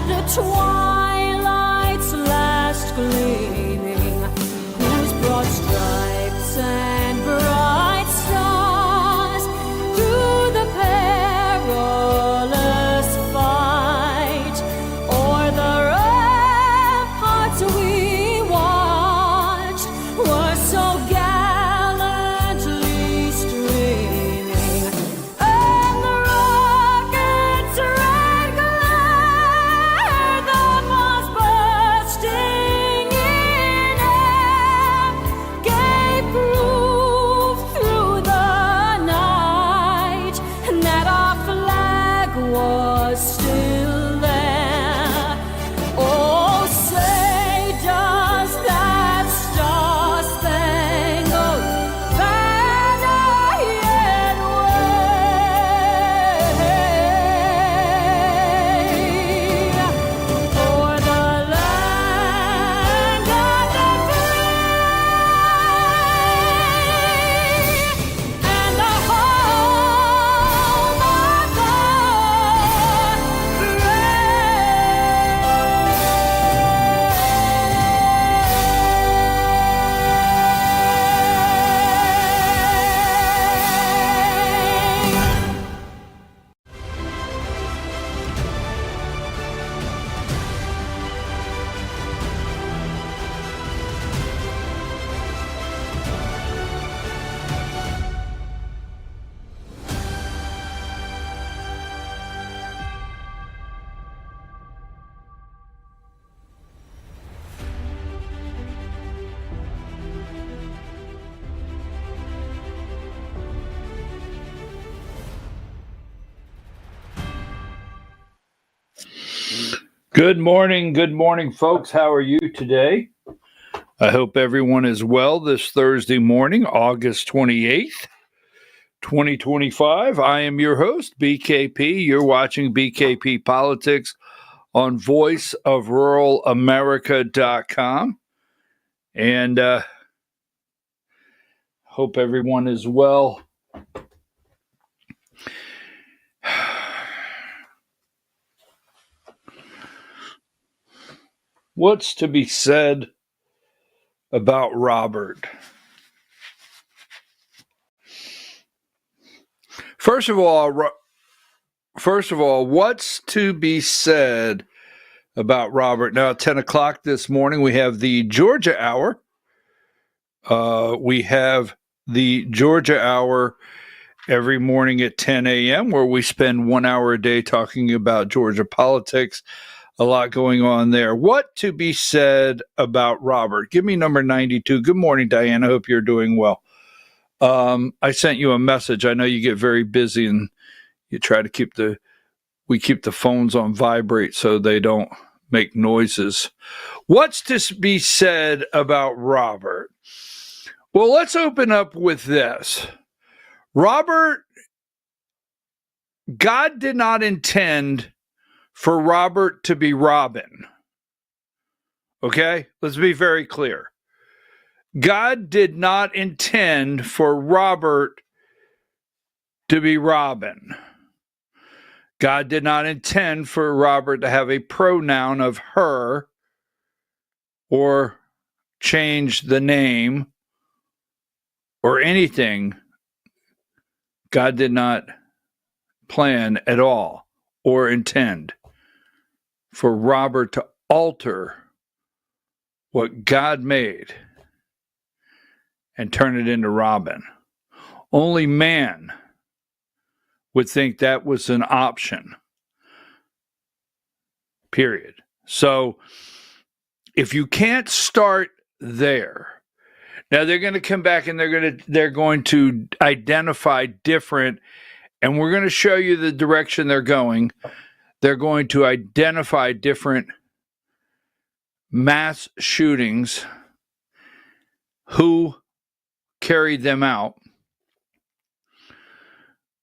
the twilight's last gleaming, whose broad stripes and bright stars through the perilous fight o'er the ramparts we watched were so gallantly streaming, and the rocket's red glare, the bombs bursting in air, gave proof through the night that our flag was still there. Oh, say does that star-spangled banner yet wave o'er the land of the free and the home of the brave. Good morning, folks. How are you today? I hope everyone is well this Thursday morning, August 28th, 2025. I am your host, BKP. You're watching BKP Politics on voiceofruralamerica.com. And hope everyone is well. What's to be said about Robert? First of all, what's to be said about Robert? Now, at 10 o'clock this morning, we have the Georgia Hour. We have the Georgia Hour every morning at 10 a.m., where we spend 1 hour a day talking about Georgia politics. A lot going on there. What to be said about Robert? Give me number 92. Good morning, Diane. I hope you're doing well. I sent you a message. I know you get very busy and you try to keep the phones on vibrate so they don't make noises. What's to be said about Robert? Well, let's open up with this. Robert, God did not intend for Robert to be Robin. Okay? Let's be very clear. God did not intend for Robert to be Robin. God did not intend for Robert to have a pronoun of her or change the name or anything. God did not plan at all or intend for Robert to alter what God made and turn it into Robin. Only man would think that was an option. Period. So if you can't start there, now they're going to come back and they're going to identify different, and we're going to show you the direction they're going. They're going to identify different mass shootings, who carried them out.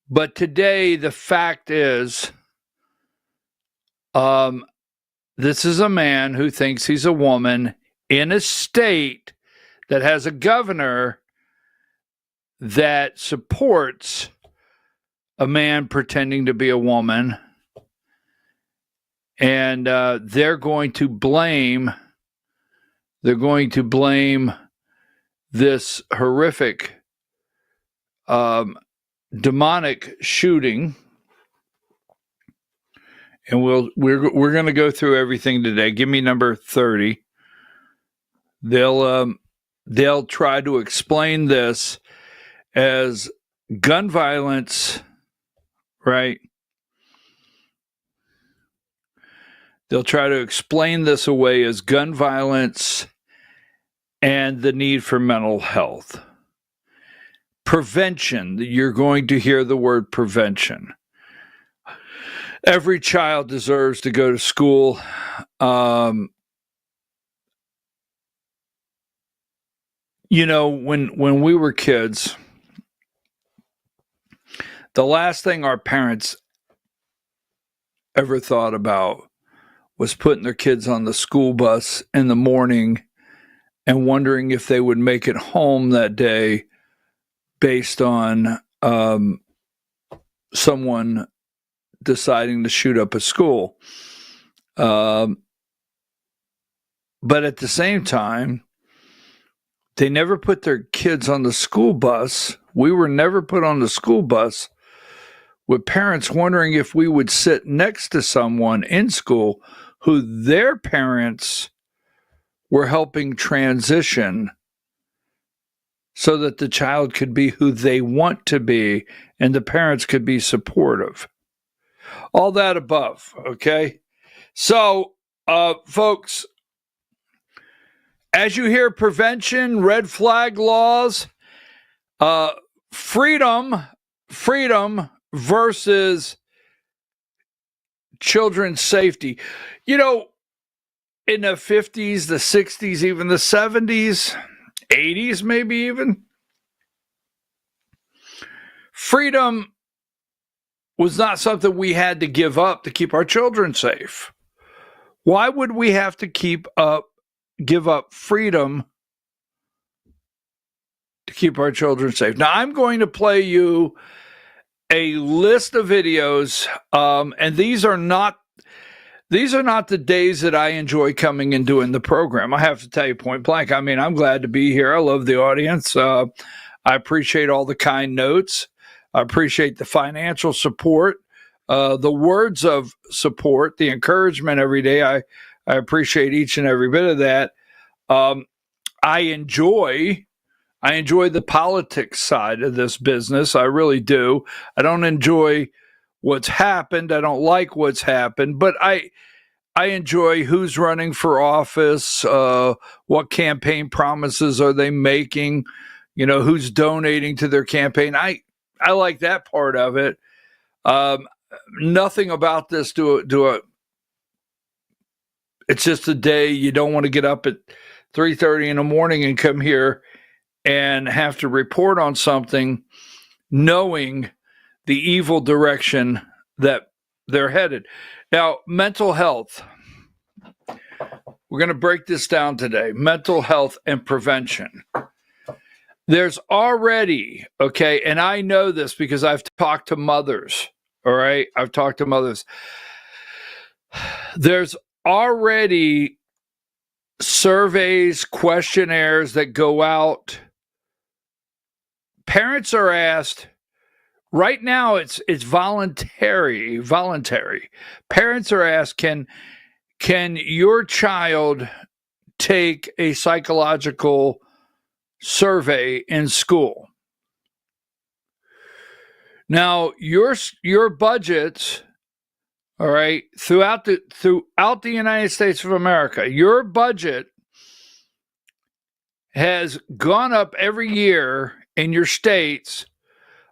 But today, the fact is, this is a man who thinks he's a woman in a state that has a governor that supports a man pretending to be a woman. and they're going to blame this horrific demonic shooting, and we're going to go through everything today. Give me number 30. They'll try to explain this as gun violence, right? They'll try to explain this away as gun violence and the need for mental health. Prevention, you're going to hear the word prevention. Every child deserves to go to school. You know, when we were kids, the last thing our parents ever thought about was putting their kids on the school bus in the morning and wondering if they would make it home that day based on someone deciding to shoot up a school. But at the same time, they never put their kids on the school bus. We were never put on the school bus with parents wondering if we would sit next to someone in school who their parents were helping transition so that the child could be who they want to be and the parents could be supportive. All that above, okay? So, folks, as you hear prevention, red flag laws, freedom versus children's safety. You know, in the 50s, the 60s, even the 70s, 80s maybe even, freedom was not something we had to give up to keep our children safe. Why would we have to give up freedom to keep our children safe? Now, I'm going to play you a list of videos, and these are not the days that I enjoy coming and doing the program. I have to tell you point blank. I mean, I'm glad to be here. I love the audience. I appreciate all the kind notes. I appreciate the financial support, the words of support, the encouragement every day. I appreciate each and every bit of that. I enjoy the politics side of this business. I really do. I don't enjoy what's happened. I don't like what's happened, but I enjoy who's running for office, what campaign promises are they making, you know, who's donating to their campaign. I like that part of it. Nothing about this it's just a day you don't want to get up at 3:30 in the morning and come here and have to report on something knowing the evil direction that they're headed. Now, mental health. We're going to break this down today. Mental health and prevention. There's already, okay, and I know this because I've talked to mothers, all right? I've talked to mothers. There's already surveys, questionnaires that go out. Parents are asked, right now it's voluntary. Parents are asked, can your child take a psychological survey in school? Now, your budgets, all right, throughout the United States of America, your budget has gone up every year in your states.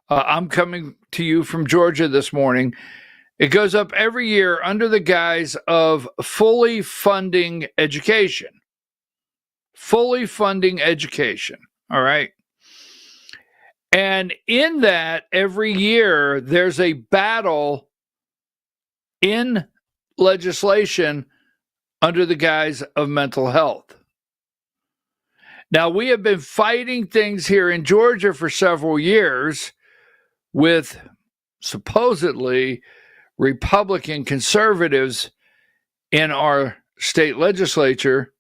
I'm coming to you from Georgia this morning. It goes up every year under the guise of fully funding education. Fully funding education, all right? And in that, every year, there's a battle in legislation under the guise of mental health. Now, we have been fighting things here in Georgia for several years with supposedly Republican conservatives in our state legislature,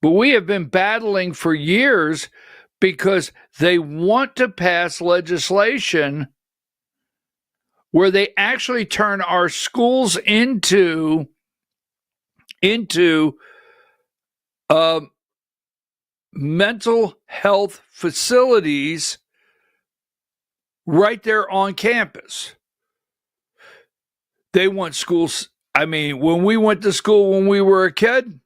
but we have been battling for years because they want to pass legislation where they actually turn our schools into mental health facilities right there on campus. They want schools. I mean, when we went to school when we were a kid,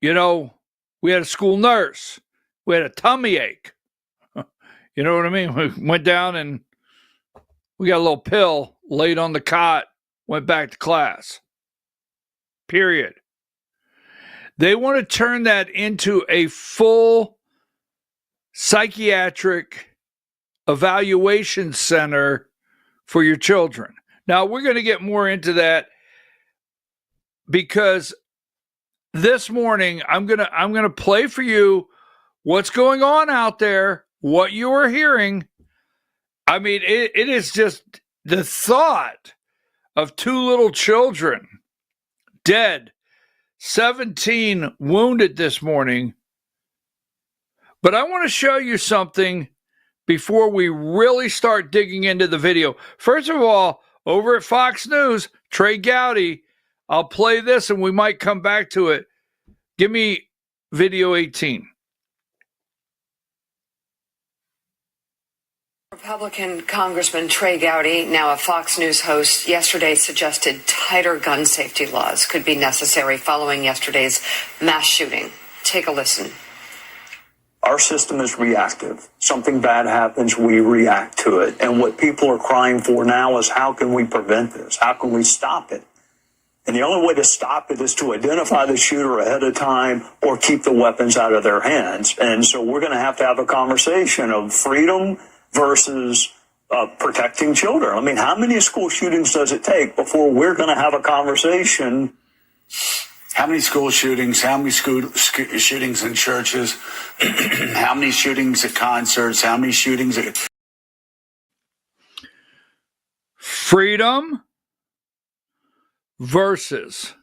you know, we had a school nurse. We had a tummy ache. You know what I mean? We went down and we got a little pill, laid on the cot, went back to class. Period. They want to turn that into a full psychiatric evaluation center for your children. Now, we're going to get more into that because this morning I'm going to play for you what's going on out there, what you are hearing. I mean, it is just the thought of 2 little children dead, 17 wounded this morning. But I want to show you something before we really start digging into the video. First of all, over at Fox News, Trey Gowdy, I'll play this and we might come back to it. Give me video 18. Republican Congressman Trey Gowdy, now a Fox News host, yesterday suggested tighter gun safety laws could be necessary following yesterday's mass shooting. Take a listen. Our system is reactive. Something bad happens, we react to it. And what people are crying for now is how can we prevent this? How can we stop it? And the only way to stop it is to identify the shooter ahead of time or keep the weapons out of their hands. And so we're going to have a conversation of freedom versus protecting children. I mean, how many school shootings does it take before we're going to have a conversation? How many school shootings? How many shootings in churches? How many shootings at concerts? How many shootings at... Freedom versus.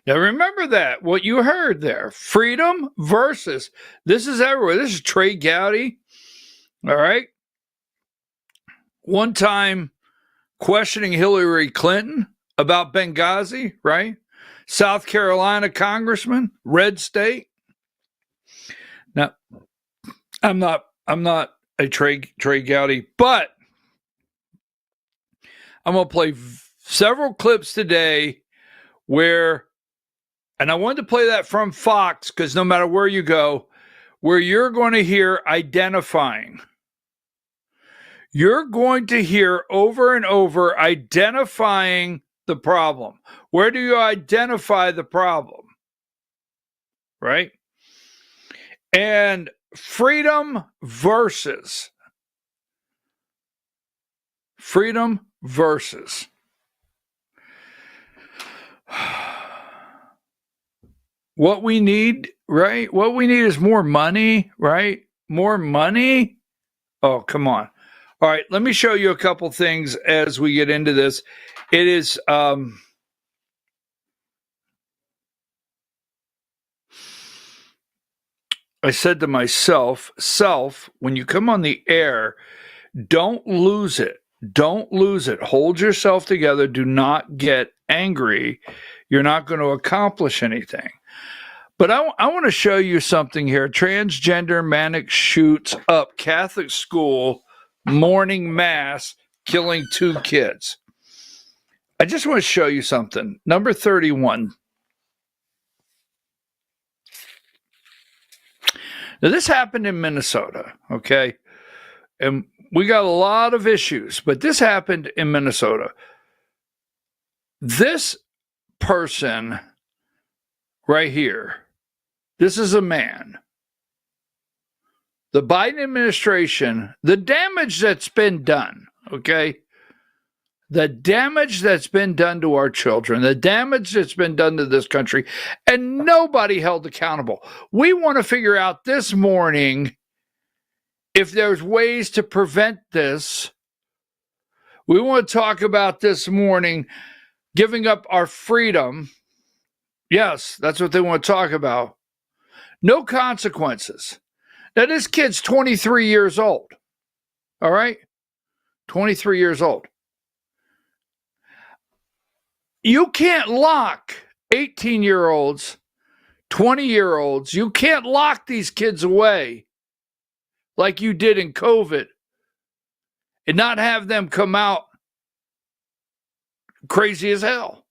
Now remember that, what you heard there. Freedom versus. This is everywhere. This is Trey Gowdy. All right. One time questioning Hillary Clinton about Benghazi, right? South Carolina congressman, red state. Now, I'm not a Trey Gowdy, but I'm going to play several clips today where, and I wanted to play that from Fox because no matter where you go, where you're going to hear identifying. You're going to hear over and over identifying the problem. Where do you identify the problem? Right? And freedom versus. Freedom versus. What we need, right? What we need is more money, right? More money? Oh, come on. All right, let me show you a couple things as we get into this. It is I said to myself, when you come on the air, don't lose it. Don't lose it. Hold yourself together. Do not get angry. You're not going to accomplish anything. But I want to show you something here. Transgender manic shoots up Catholic school morning mass, killing 2 kids. I just want to show you something. Number 31. Now, this happened in Minnesota, okay? And we got a lot of issues, but this happened in Minnesota. This person right here, this is a man. The Biden administration, the damage that's been done, okay? The damage that's been done to our children, the damage that's been done to this country, and nobody held accountable. We want to figure out this morning if there's ways to prevent this. We want to talk about this morning giving up our freedom. Yes, that's what they want to talk about. No consequences. Now, this kid's 23 years old. All right? 23 years old. You can't lock 18-year-olds, 20-year-olds. You can't lock these kids away like you did in COVID and not have them come out crazy as hell.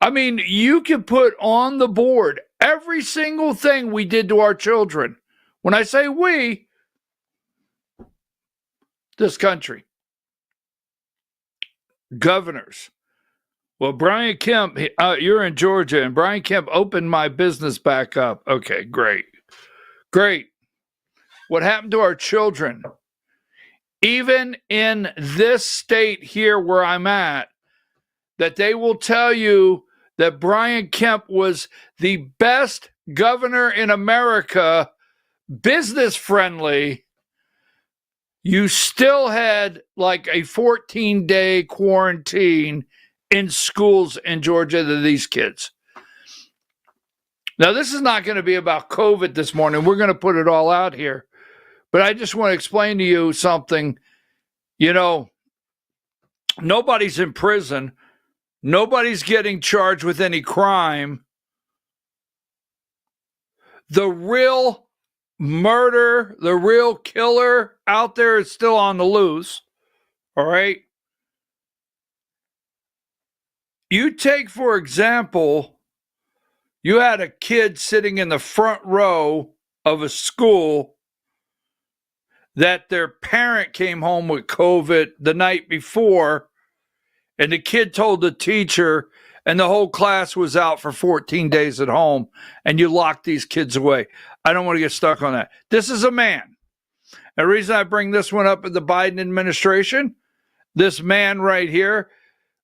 I mean, you can put on the board every single thing we did to our children. When I say we, this country, governors. Well, Brian Kemp, you're in Georgia, and Brian Kemp opened my business back up. Okay, great. Great. What happened to our children? Even in this state here where I'm at, that they will tell you that Brian Kemp was the best governor in America, business friendly. You still had like a 14-day quarantine in schools in Georgia to these kids. Now, this is not going to be about COVID this morning. We're going to put it all out here. But I just want to explain to you something. You know, nobody's in prison. Nobody's getting charged with any crime. The real murder, the real killer out there is still on the loose. All right? You take, for example, you had a kid sitting in the front row of a school that their parent came home with COVID the night before, and the kid told the teacher, and the whole class was out for 14 days at home, and you locked these kids away. I don't want to get stuck on that. This is a man. The reason I bring this one up in the Biden administration, this man right here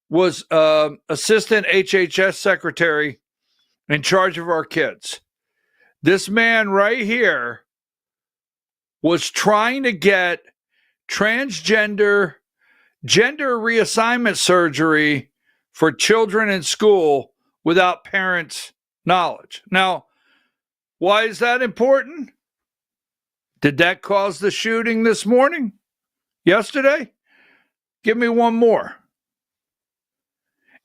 was assistant HHS secretary in charge of our kids. This man right here was trying to get transgender gender reassignment surgery for children in school without parents' knowledge. Now, why is that important? Did that cause the shooting this morning? Yesterday? Give me one more.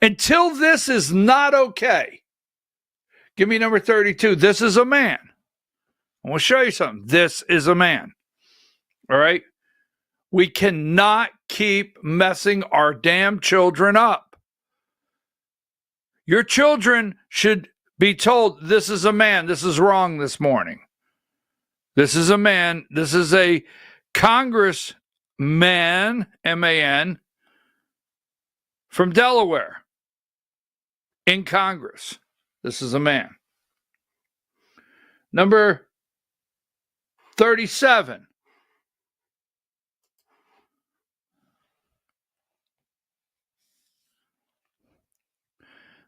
Until this is not okay. Give me number 32. This is a man. I want to show you something. This is a man. All right? We cannot keep messing our damn children up. Your children should be told, this is a man. This is wrong this morning. This is a man. This is a congressman, M-A-N, from Delaware in Congress. This is a man. Number 37.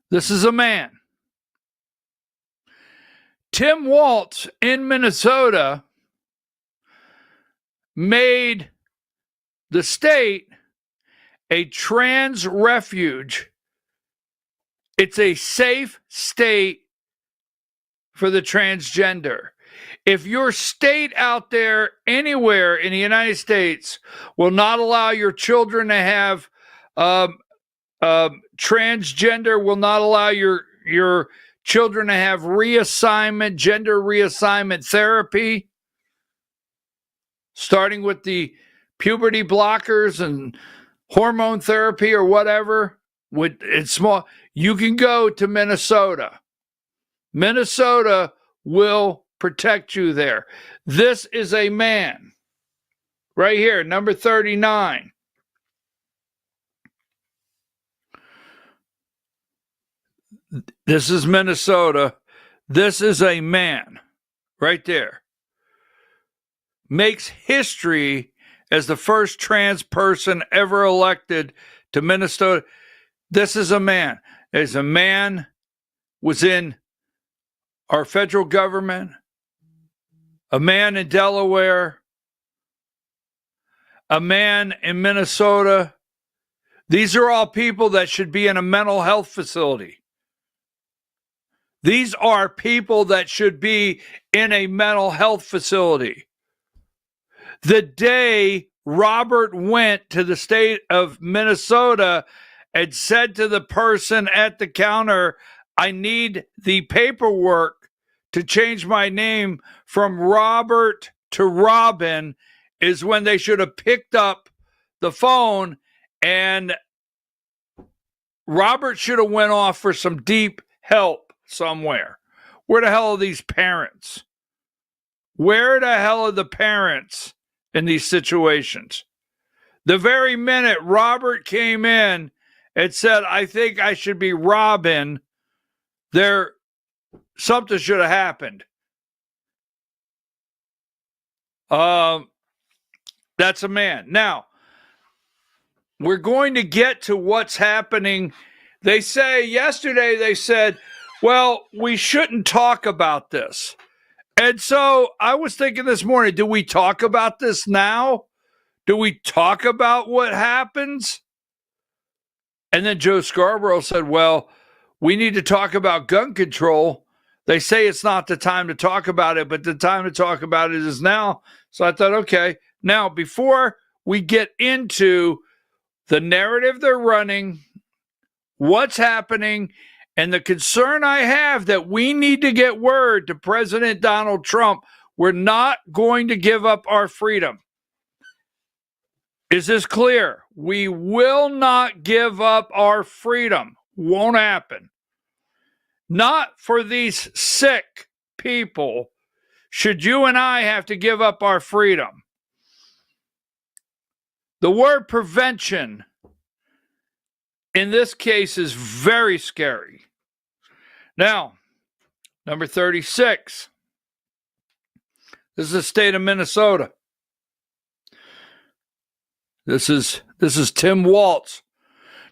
This is a man. Tim Walz in Minnesota made the state a trans refuge. It's a safe state for the transgender. If your state out there anywhere in the United States will not allow your children to have transgender, will not allow your children to have gender reassignment therapy, starting with the puberty blockers and hormone therapy or whatever, it's small, you can go to Minnesota. Minnesota will protect you there. This is a man. Right here, number 39. This is Minnesota. This is a man. Right there. Makes history as the first trans person ever elected to Minnesota. This is a man. There's a man was in our federal government, a man in Delaware, a man in Minnesota. These are all people that should be in a mental health facility. These are people that should be in a mental health facility. The day Robert went to the state of Minnesota and said to the person at the counter, I need the paperwork to change my name from Robert to Robin, is when they should have picked up the phone, and Robert should have went off for some deep help somewhere. Where the hell are these parents? Where the hell are the parents in these situations? The very minute Robert came in and said, I think I should be Robin, something should have happened. That's a man. Now, we're going to get to what's happening. Yesterday they said, well, we shouldn't talk about this. And so I was thinking this morning, do we talk about this now? Do we talk about what happens? And then Joe Scarborough said, well, we need to talk about gun control. They say it's not the time to talk about it, but the time to talk about it is now. So I thought, okay, now before we get into the narrative they're running, what's happening, and the concern I have that we need to get word to President Donald Trump, we're not going to give up our freedom. Is this clear? We will not give up our freedom. Won't happen. Not for these sick people should you and I have to give up our freedom. The word prevention in this case is very scary. Now, number 36. This is the state of Minnesota. This is Tim Walz.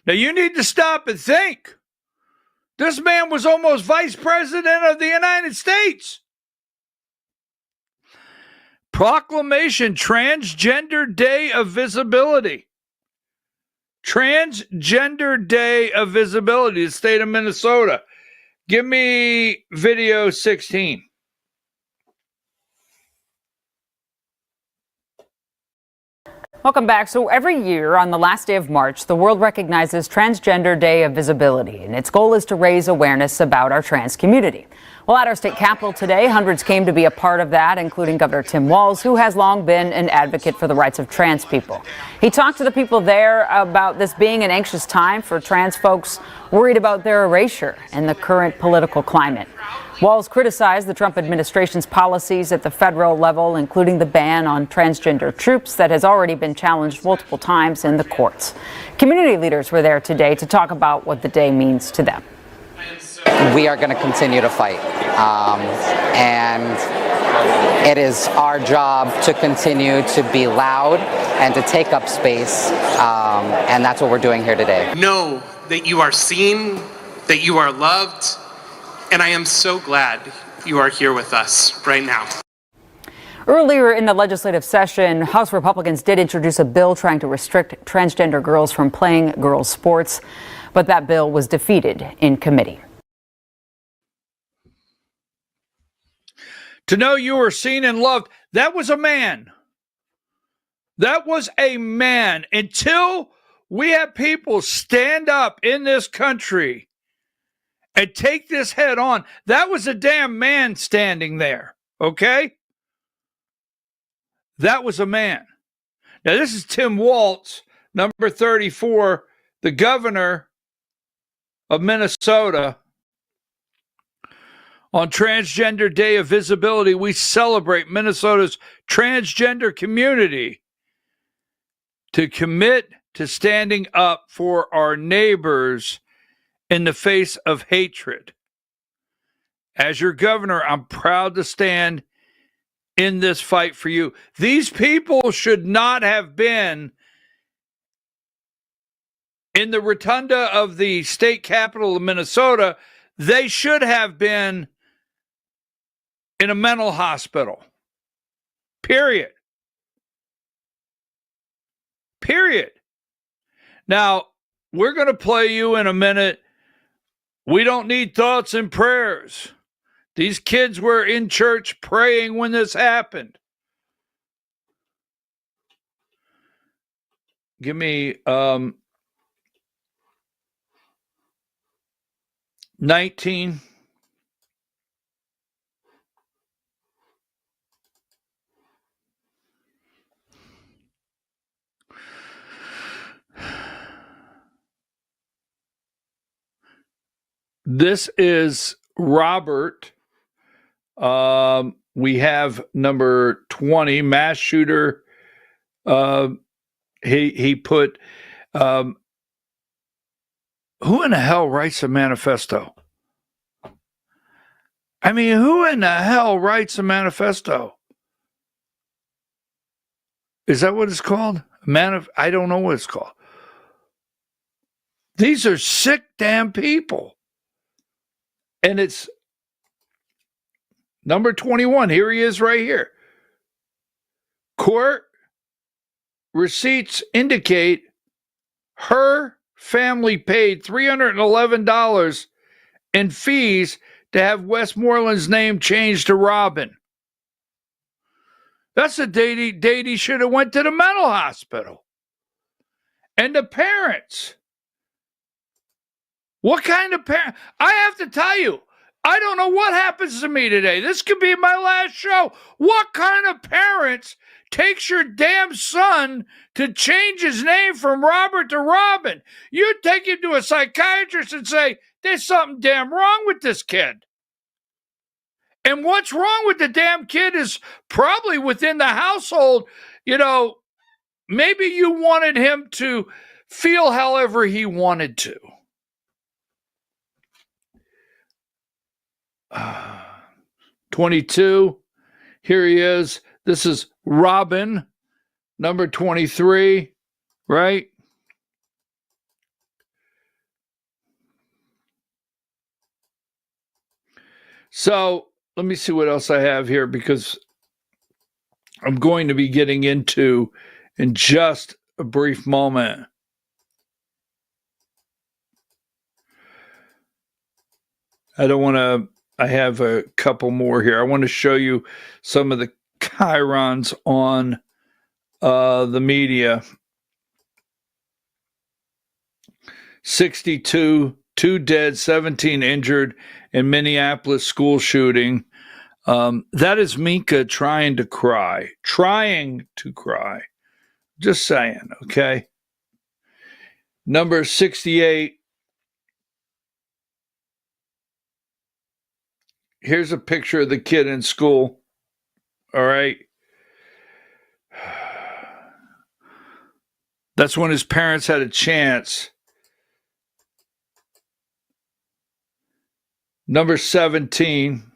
Now you need to stop and think. This man was almost vice president of the United States. Proclamation Transgender Day of Visibility. Transgender Day of Visibility, the state of Minnesota. Give me video 16. Welcome back. So every year on the last day of March, the world recognizes Transgender Day of Visibility, and its goal is to raise awareness about our trans community. Well, at our state capitol today, hundreds came to be a part of that, including Governor Tim Walz, who has long been an advocate for the rights of trans people. He talked to the people there about this being an anxious time for trans folks worried about their erasure and the current political climate. Walz criticized the Trump administration's policies at the federal level, including the ban on transgender troops that has already been challenged multiple times in the courts. Community leaders were there today to talk about what the day means to them. We are going to continue to fight, and it is our job to continue to be loud and to take up space, and that's what we're doing here today. Know that you are seen, that you are loved, and I am so glad you are here with us right now. Earlier in the legislative session, House Republicans did introduce a bill trying to restrict transgender girls from playing girls' sports, but that bill was defeated in committee. To know you were seen and loved, that was a man. That was a man. Until we have people stand up in this country and take this head on, that was a damn man standing there, okay? That was a man. Now, this is Tim Walz, number 34, the governor of Minnesota. On Transgender Day of Visibility, we celebrate Minnesota's transgender community to commit to standing up for our neighbors in the face of hatred. As your governor, I'm proud to stand in this fight for you. These people should not have been in the rotunda of the state capitol of Minnesota. They should have been in a mental hospital. Period. Period. Now, we're going to play you in a minute. We don't need thoughts and prayers. These kids were in church praying when this happened. Give me 19. This is Robert. We have number 20, mass shooter. He put, who in the hell writes a manifesto? I mean, who in the hell writes a manifesto? Is that what it's called? I don't know what it's called. These are sick damn people. And it's number 21. Here he is right here. Court receipts indicate her family paid $311 in fees to have Westmoreland's name changed to Robin. That's the date he should have went to the mental hospital. And the parents. What kind of parent? I have to tell you, I don't know what happens to me today. This could be my last show. What kind of parents takes your damn son to change his name from Robert to Robin? You take him to a psychiatrist and say, there's something damn wrong with this kid. And what's wrong with the damn kid is probably within the household. You know, maybe you wanted him to feel however he wanted to. 22. Here he is. This is Robin, number 23, right? So let me see what else I have here, because I'm going to be getting into in just a brief moment. I have a couple more here. I want to show you some of the chyrons on the media. 62, 2 dead, 17 injured in Minneapolis school shooting. That is Mika trying to cry. Just saying, okay? Number 68. Here's a picture of the kid in school. All right. That's when his parents had a chance. Number 17.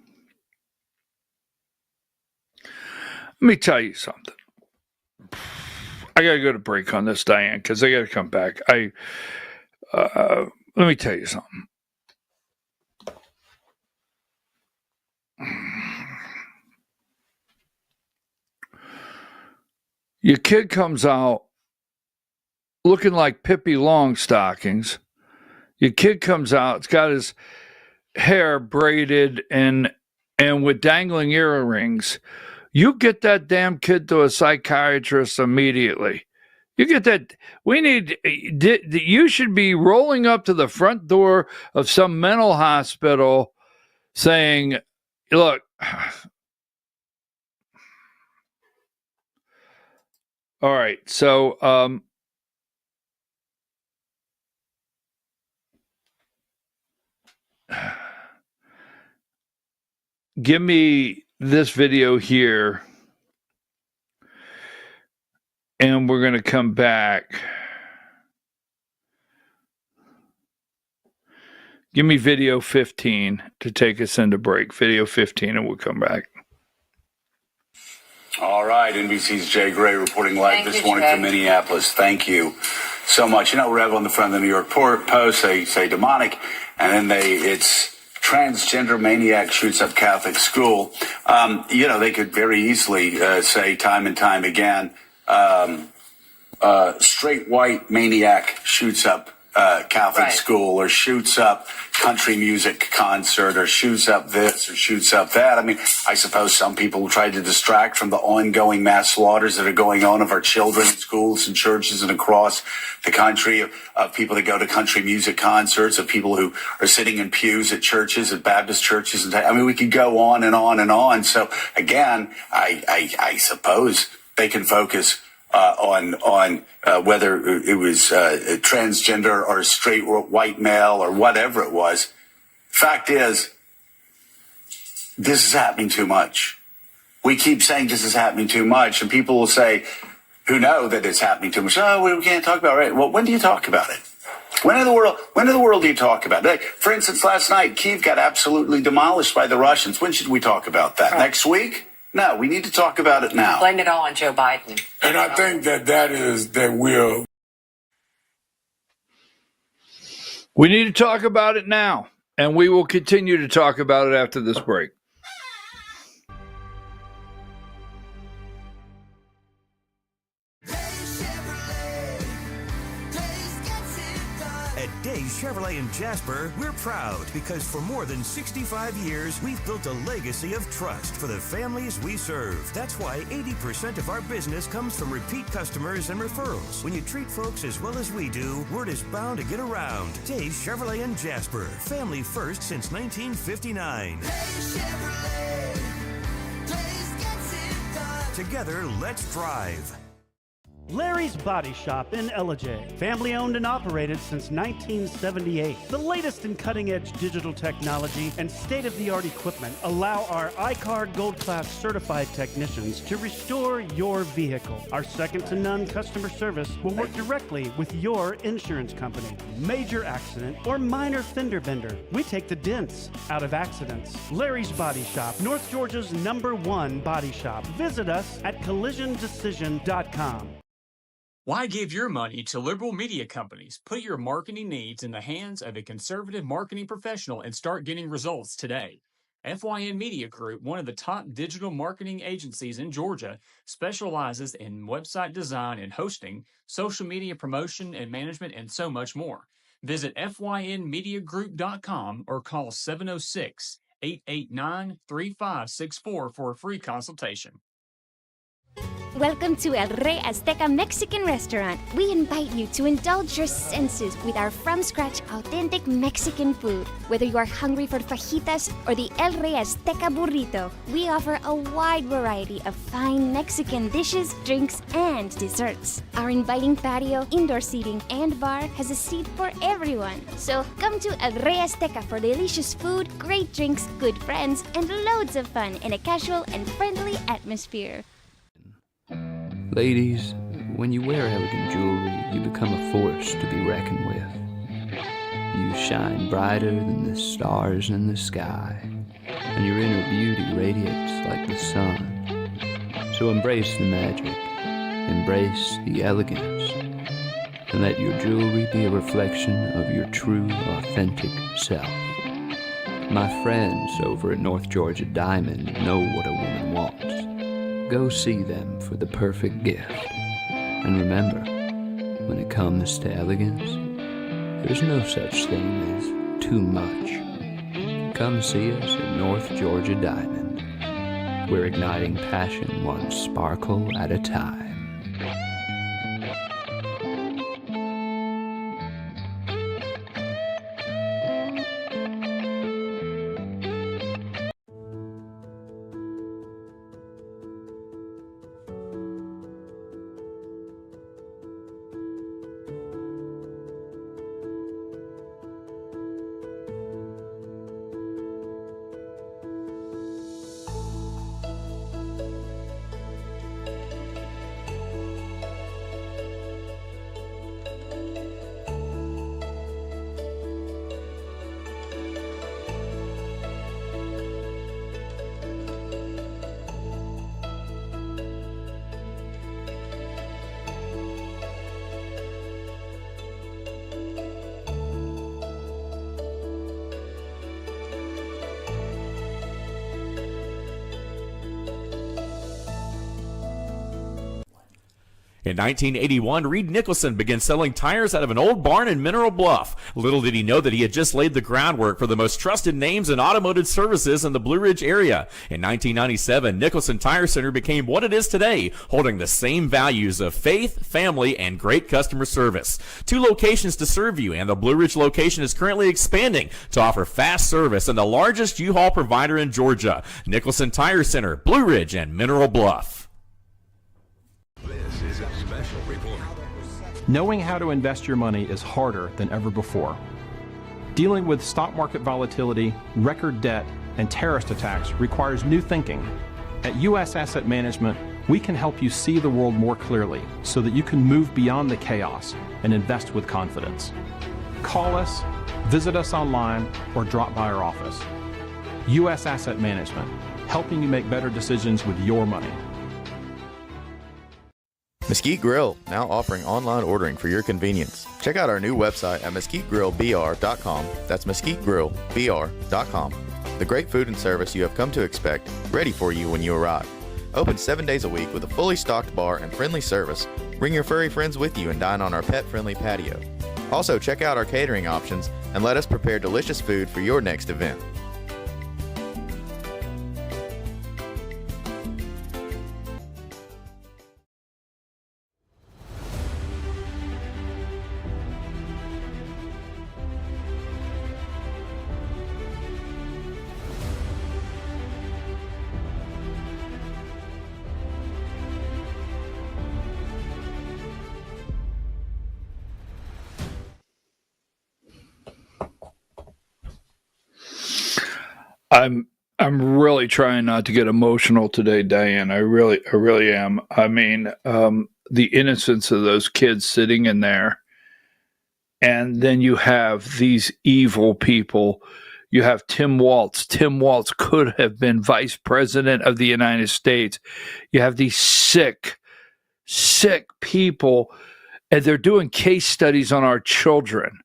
Let me tell you something. I got to go to break on this, Diane, because I got to come back. Let me tell you something. Your kid comes out looking like Pippi Longstockings. Your kid comes out, it's got his hair braided and with dangling earrings. You get that damn kid to a psychiatrist immediately. You get that. You should be rolling up to the front door of some mental hospital saying, look, all right, so give me this video here, and we're going to come back. Give me video 15 to take us into break. Video 15, and we'll come back. All right, NBC's Jay Gray reporting live this morning from Minneapolis. Thank you so much. You know, we have on the front of the New York Post, they say demonic, and then it's transgender maniac shoots up Catholic school. You know, they could very easily say time and time again, straight white maniac shoots up Catholic school, or shoots up country music concert, or shoots up this, or shoots up that. I mean, I suppose some people try to distract from the ongoing mass slaughters that are going on of our children in schools and churches and across the country, of people that go to country music concerts, of people who are sitting in pews at churches, at Baptist churches. And I mean, we could go on and on and on. So again, I suppose they can focus on whether it was transgender or straight white male or whatever it was. Fact is, this is happening too much. We keep saying this is happening too much, and people will say, who know that it's happening too much, oh, we can't talk about it. Right? Well, when do you talk about it? When in the world do you talk about it? Like, for instance, last night, Kyiv got absolutely demolished by the Russians. When should we talk about that? Right. Next week? No, we need to talk about it now. Blame it all on Joe Biden. And I think that We need to talk about it now, and we will continue to talk about it after this break. At Days Chevrolet in Jasper, we're proud because for more than 65 years, we've built a legacy of trust for the families we serve. That's why 80% of our business comes from repeat customers and referrals. When you treat folks as well as we do, word is bound to get around. Days Chevrolet in Jasper, family first since 1959. Days Chevrolet, Days gets it done. Together, let's drive. Larry's Body Shop in Ellijay. Family owned and operated since 1978. The latest in cutting-edge digital technology and state-of-the-art equipment allow our iCar Gold Class certified technicians to restore your vehicle. Our second-to-none customer service will work directly with your insurance company. Major accident or minor fender bender, we take the dents out of accidents. Larry's Body Shop, North Georgia's #1 body shop. Visit us at collisiondecision.com. Why give your money to liberal media companies? Put your marketing needs in the hands of a conservative marketing professional and start getting results today. FYN Media Group, one of the top digital marketing agencies in Georgia, specializes in website design and hosting, social media promotion and management, and so much more. Visit FYNmediagroup.com or call 706-889-3564 for a free consultation. Welcome to El Rey Azteca Mexican Restaurant. We invite you to indulge your senses with our from-scratch authentic Mexican food. Whether you are hungry for fajitas or the El Rey Azteca burrito, we offer a wide variety of fine Mexican dishes, drinks, and desserts. Our inviting patio, indoor seating, and bar has a seat for everyone. So come to El Rey Azteca for delicious food, great drinks, good friends, and loads of fun in a casual and friendly atmosphere. Ladies, when you wear elegant jewelry, you become a force to be reckoned with. You shine brighter than the stars in the sky, and your inner beauty radiates like the sun. So embrace the magic, embrace the elegance, and let your jewelry be a reflection of your true, authentic self. My friends over at North Georgia Diamond know what a woman wants. Go see them for the perfect gift. And remember, when it comes to elegance, there's no such thing as too much. Come see us at North Georgia Diamond. We're igniting passion one sparkle at a time. In 1981, Reed Nicholson began selling tires out of an old barn in Mineral Bluff. Little did he know that he had just laid the groundwork for the most trusted names in automotive services in the Blue Ridge area. In 1997, Nicholson Tire Center became what it is today, holding the same values of faith, family, and great customer service. 2 locations to serve you, and the Blue Ridge location is currently expanding to offer fast service and the largest U-Haul provider in Georgia. Nicholson Tire Center, Blue Ridge, and Mineral Bluff. This is a special report. Knowing how to invest your money is harder than ever before. Dealing with stock market volatility, record debt, and terrorist attacks requires new thinking. At U.S. Asset Management, we can help you see the world more clearly so that you can move beyond the chaos and invest with confidence. Call us, visit us online, or drop by our office. U.S. Asset Management, helping you make better decisions with your money. Mesquite Grill, now offering online ordering for your convenience. Check out our new website at mesquitegrillbr.com. That's mesquitegrillbr.com. The great food and service you have come to expect, ready for you when you arrive. Open 7 days a week with a fully stocked bar and friendly service. Bring your furry friends with you and dine on our pet-friendly patio. Also, check out our catering options and let us prepare delicious food for your next event. I'm really trying not to get emotional today, Diane. I really am. I mean, the innocence of those kids sitting in there, and then you have these evil people. You have Tim Walz. Tim Walz could have been vice president of the United States. You have these sick people, and they're doing case studies on our children.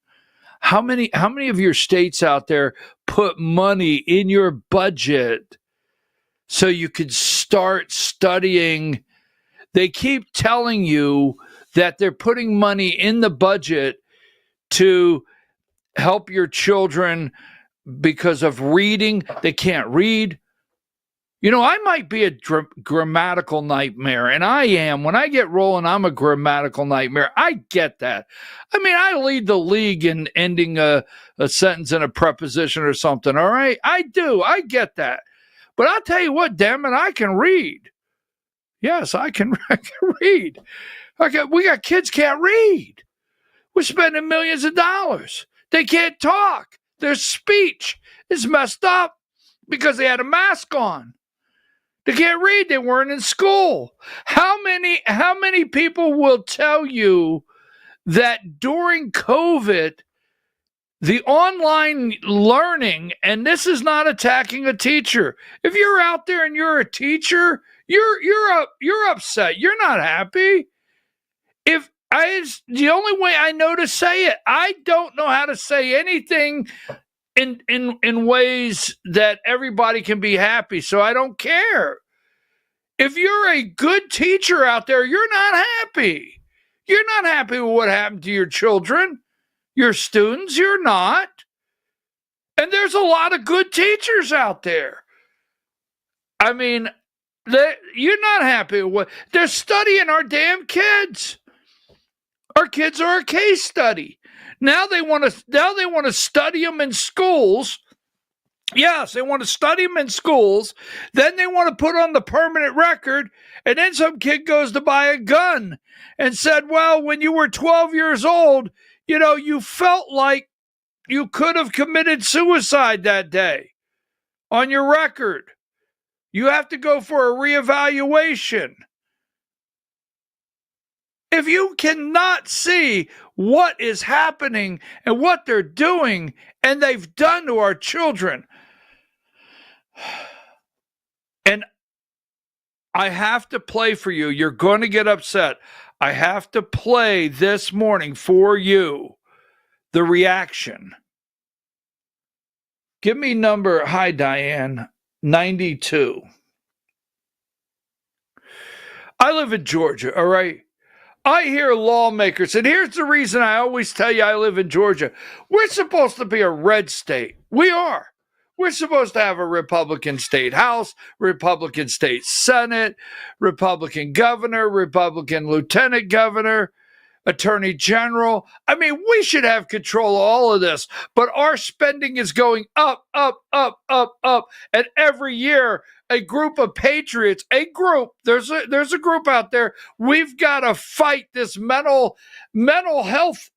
How many of your states out there put money in your budget so you could start studying? They keep telling you that they're putting money in the budget to help your children because of reading. They can't read. You know, I might be a grammatical nightmare, and I am. When I get rolling, I'm a grammatical nightmare. I get that. I mean, I lead the league in ending a sentence in a preposition or something, all right? I do. I get that. But I'll tell you what, damn it, I can read. Yes, I can read. We got kids can't read. We're spending millions of dollars. They can't talk. Their speech is messed up because they had a mask on. They can't read. They weren't in school. How many people will tell you that during COVID, the online learning, and this is not attacking a teacher. If you're out there and you're a teacher, you're upset. You're not happy. The only way I know to say it, I don't know how to say anything in ways that everybody can be happy, so I don't care. If you're a good teacher out there, you're not happy. You're not happy with what happened to your children, your students. You're not. And there's a lot of good teachers out there. I mean, you're not happy with what they're studying our damn kids. Our kids are a case study. Now they want to study them in schools. Yes, they want to study them in schools. Then they want to put on the permanent record. And then some kid goes to buy a gun and said, well, when you were 12 years old, you know, you felt like you could have committed suicide that day on your record. You have to go for a reevaluation. If you cannot see what is happening and what they're doing and they've done to our children, and I have to play for you. You're going to get upset. I have to play this morning for you the reaction. Give me number, hi Diane, 92. I live in Georgia, all right? I hear lawmakers, and here's the reason I always tell you I live in Georgia. We're supposed to be a red state. We are. We're supposed to have a Republican state House, Republican state Senate, Republican governor, Republican lieutenant governor, attorney general. I mean, we should have control of all of this, but our spending is going up, up, up, up, up. And every year, a group of patriots, there's a group out there, we've got to fight this mental health,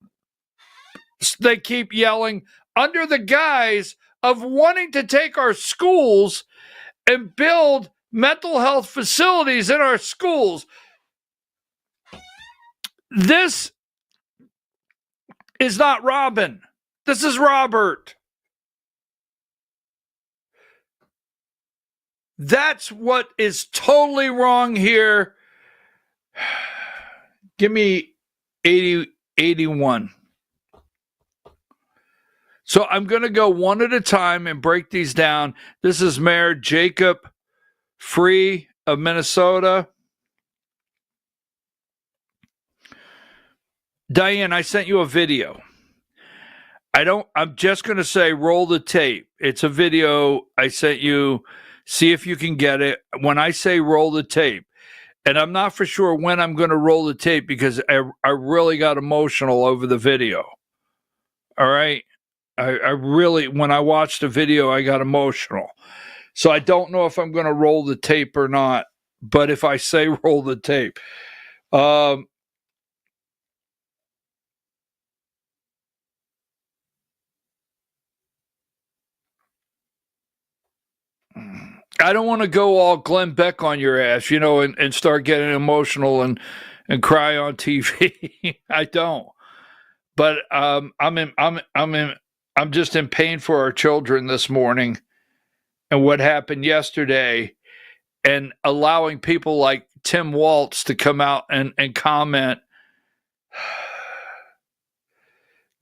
they keep yelling, under the guise of wanting to take our schools and build mental health facilities in our schools. This is not Robin. This is Robert. That's what is totally wrong here. Give me 81. So I'm going to go one at a time and break these down. This is Mayor Jacob Free of Minnesota. Diane, I sent you a video. I'm just going to say roll the tape. It's a video I sent you. See if you can get it. When I say roll the tape, and I'm not for sure when I'm going to roll the tape because I really got emotional over the video. All right. I really, when I watched the video, I got emotional. So I don't know if I'm going to roll the tape or not. But if I say roll the tape, I don't want to go all Glenn Beck on your ass, and start getting emotional and cry on TV. I don't. But I'm just in pain for our children this morning and what happened yesterday, and allowing people like Tim Waltz to come out and comment.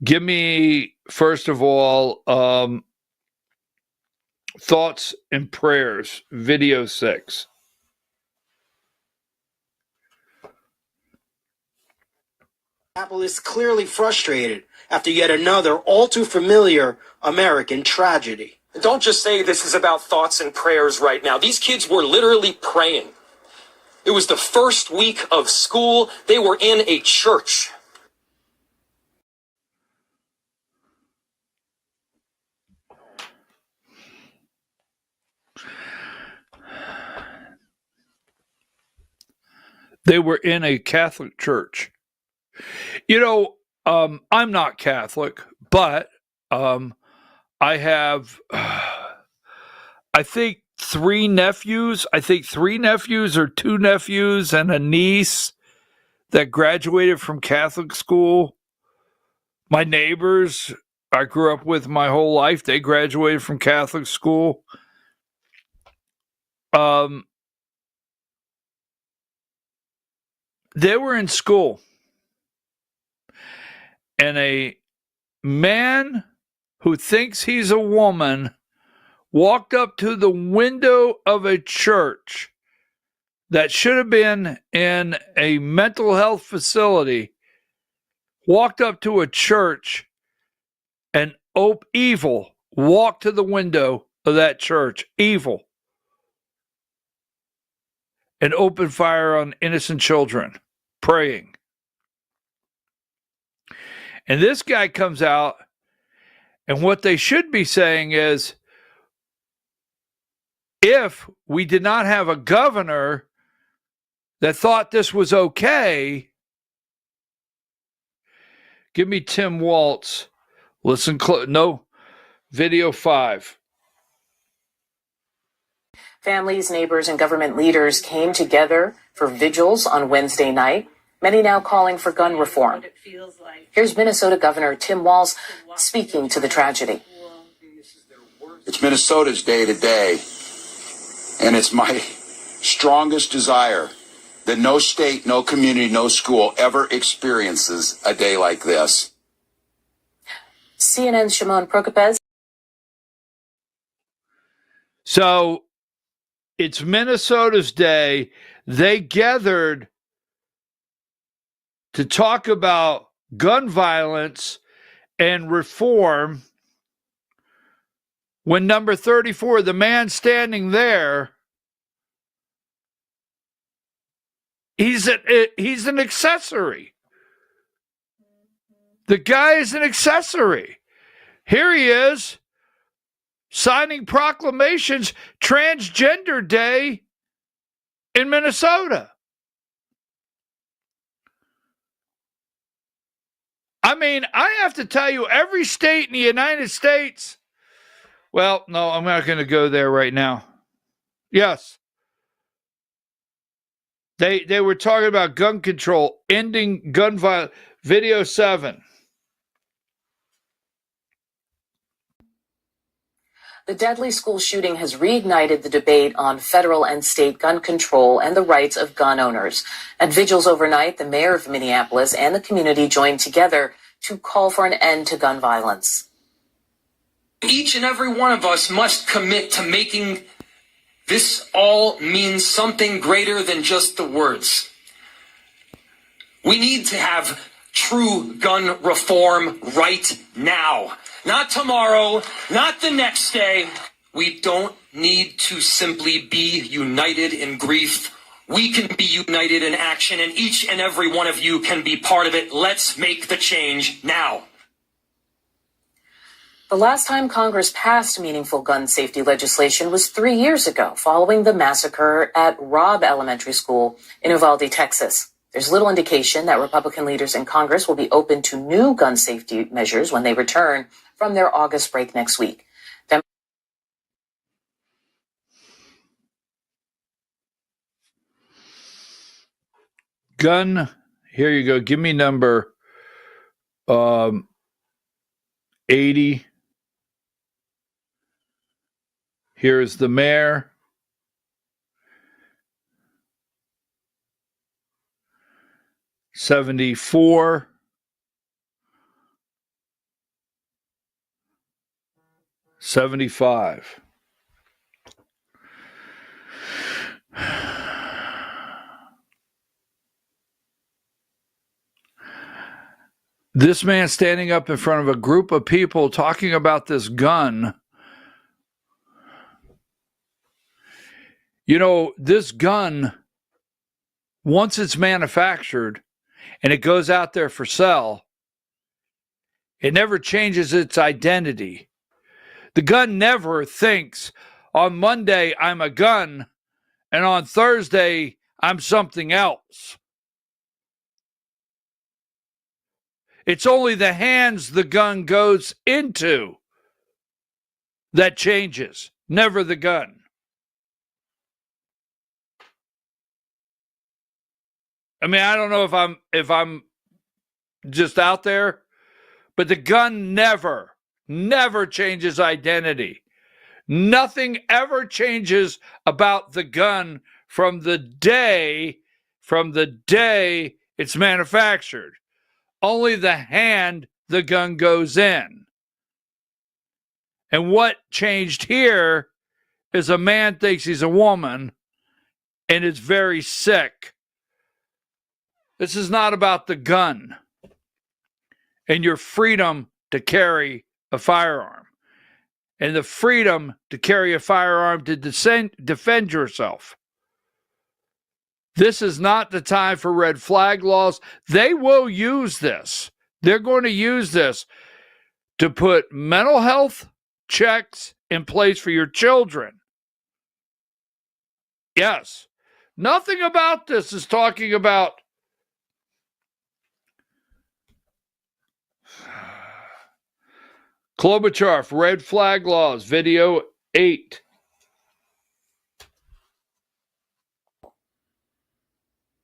Give me, first of all, thoughts and prayers, video 6. Apple is clearly frustrated after yet another all too familiar American tragedy. Don't just say this is about thoughts and prayers right now. These kids were literally praying. It was the first week of school. They were in a church. They were in a Catholic church. I'm not Catholic, but I have, I think 3 nephews. I think 3 nephews or 2 nephews and a niece that graduated from Catholic school. My neighbors I grew up with my whole life, they graduated from Catholic school. They were in school. And a man who thinks he's a woman walked up to the window of a church that should have been in a mental health facility, walked up to a church, and evil walked to the window of that church, evil, and opened fire on innocent children, praying. And this guy comes out, and what they should be saying is, if we did not have a governor that thought this was okay, give me Tim Waltz. Listen close. No, video 5. Families, neighbors, and government leaders came together for vigils on Wednesday night, many now calling for gun reform. Here's Minnesota Governor Tim Walz speaking to the tragedy. It's Minnesota's day today, and it's my strongest desire that no state, no community, no school ever experiences a day like this. CNN's Shimon Prokopez. So it's Minnesota's day. They gathered to talk about gun violence and reform when number 34, the man standing there, he's an accessory. The guy is an accessory. Here he is signing proclamations, Transgender Day in Minnesota. I mean, I have to tell you, every state in the United States, well, no, I'm not going to go there right now. Yes. They were talking about gun control, ending gun violence. Video 7. The deadly school shooting has reignited the debate on federal and state gun control and the rights of gun owners. At vigils overnight, the mayor of Minneapolis and the community joined together to call for an end to gun violence. Each and every one of us must commit to making this all mean something greater than just the words. We need to have true gun reform right now. Not tomorrow, not the next day. We don't need to simply be united in grief. We can be united in action, and each and every one of you can be part of it. Let's make the change now. The last time Congress passed meaningful gun safety legislation was 3 years ago, following the massacre at Robb Elementary School in Uvalde, Texas. There's little indication that Republican leaders in Congress will be open to new gun safety measures when they return from their August break next week. Gun, here you go. Give me number 80. Here's the mayor. $74. $75. This man standing up in front of a group of people talking about this gun. You know, this gun, once it's manufactured and it goes out there for sale, it never changes its identity. The gun never thinks, on Monday I'm a gun and on Thursday I'm something else. It's only the hands the gun goes into that changes, never the gun. I mean, I don't know if I'm just out there, but the gun never changes identity. Nothing ever changes about the gun from the day it's manufactured. Only the hand the gun goes in. And what changed here is a man thinks he's a woman and is very sick. This is not about the gun and your freedom to carry a firearm and the freedom to carry a firearm to defend yourself. This is not the time for red flag laws. They will use this. They're going to use this to put mental health checks in place for your children. Yes. Nothing about this is talking about Klobuchar, red flag laws, video 8.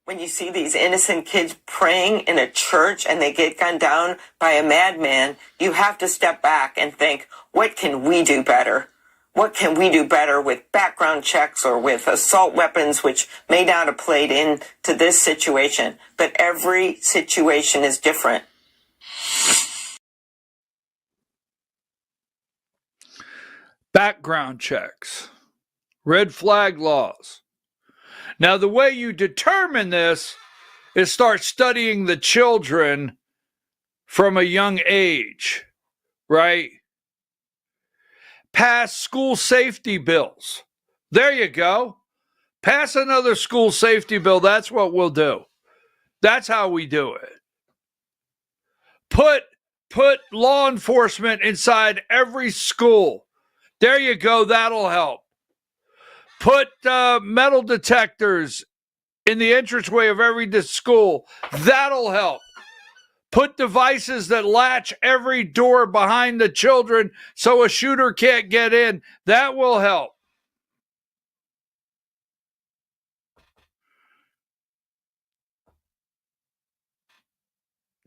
When you see these innocent kids praying in a church and they get gunned down by a madman, you have to step back and think, what can we do better? What can we do better with background checks or with assault weapons, which may not have played into this situation? But every situation is different. Background checks, red flag laws. Now, the way you determine this is start studying the children from a young age, right? Pass school safety bills. There you go. Pass another school safety bill. That's what we'll do. That's how we do it. Put law enforcement inside every school. There you go. That'll help. Put metal detectors in the entranceway of every school. That'll help. Put devices that latch every door behind the children so a shooter can't get in. That will help.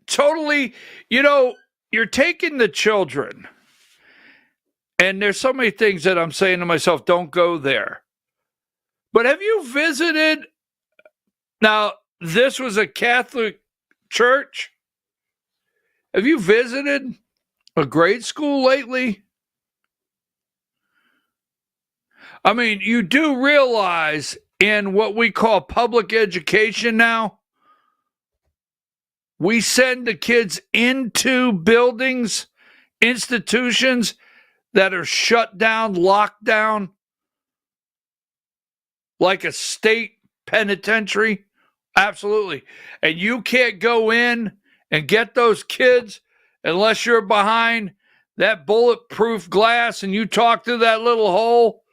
Totally, you're taking the children, and there's so many things that I'm saying to myself, don't go there. But have you visited? Now, this was a Catholic church. Have you visited a grade school lately? I mean, you do realize in what we call public education now, we send the kids into buildings, institutions that are shut down, locked down, like a state penitentiary. Absolutely. And you can't go in and get those kids unless you're behind that bulletproof glass and you talk through that little hole.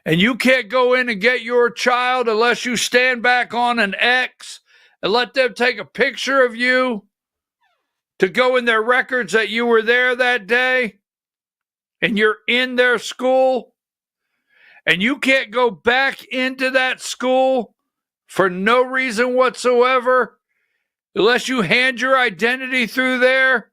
And you can't go in and get your child unless you stand back on an X and let them take a picture of you to go in their records that you were there that day and you're in their school. And you can't go back into that school for no reason whatsoever unless you hand your identity through there.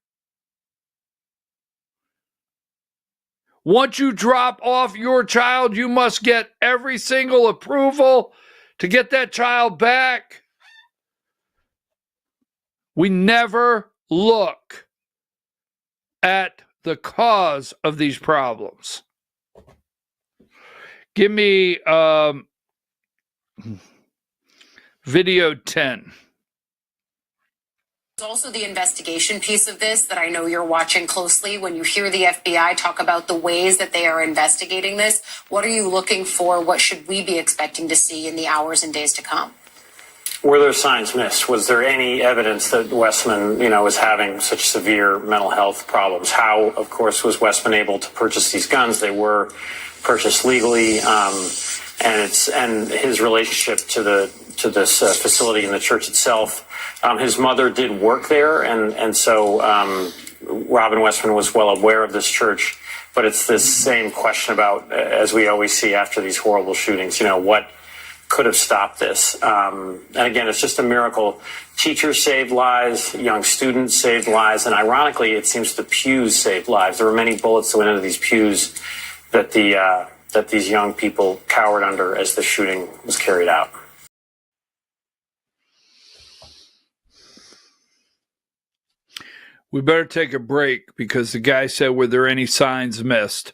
Once you drop off your child, you must get every single approval to get that child back. We never look at the cause of these problems. Give me video 10. There's also the investigation piece of this that I know you're watching closely. When you hear the FBI talk about the ways that they are investigating this, what are you looking for? What should we be expecting to see in the hours and days to come? Were there signs missed? Was there any evidence that Westman, was having such severe mental health problems? How, of course, was Westman able to purchase these guns? They were purchased legally, and his relationship to this facility in the church itself. His mother did work there, and so Robin Westman was well aware of this church. But it's this same question about, as we always see after these horrible shootings, what could have stopped this? And again, it's just a miracle. Teachers saved lives, young students saved lives, and ironically, it seems the pews saved lives. There were many bullets that went into these pews that these young people cowered under as the shooting was carried out. We better take a break because the guy said, were there any signs missed?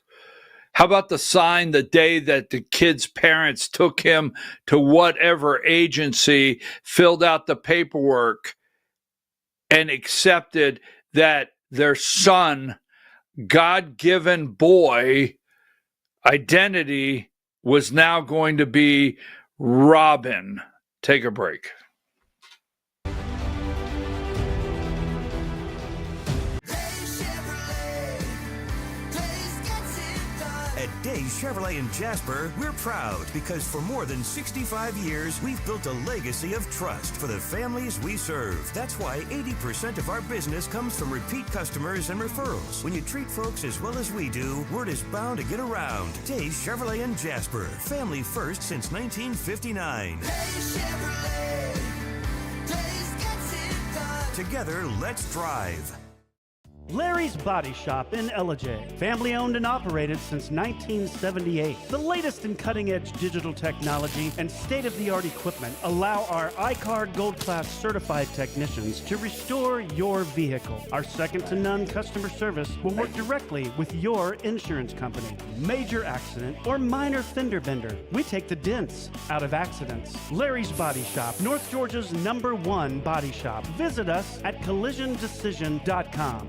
How about the sign the day that the kid's parents took him to whatever agency, filled out the paperwork, and accepted that their son, God-given boy, identity was now going to be Robin? Take a break. Days Chevrolet in Jasper, we're proud because for more than 65 years, we've built a legacy of trust for the families we serve. That's why 80% of our business comes from repeat customers and referrals. When you treat folks as well as we do, word is bound to get around. Days Chevrolet in Jasper, family first since 1959. Days Chevrolet, Days gets it done. Together, let's drive. Larry's Body Shop in Ellijay. Family owned and operated since 1978. The latest in cutting-edge digital technology and state-of-the-art equipment allow our iCard Gold Class certified technicians to restore your vehicle. Our second-to-none customer service will work directly with your insurance company. Major accident or minor fender bender. We take the dents out of accidents. Larry's Body Shop, North Georgia's #1 body shop. Visit us at collisiondecision.com.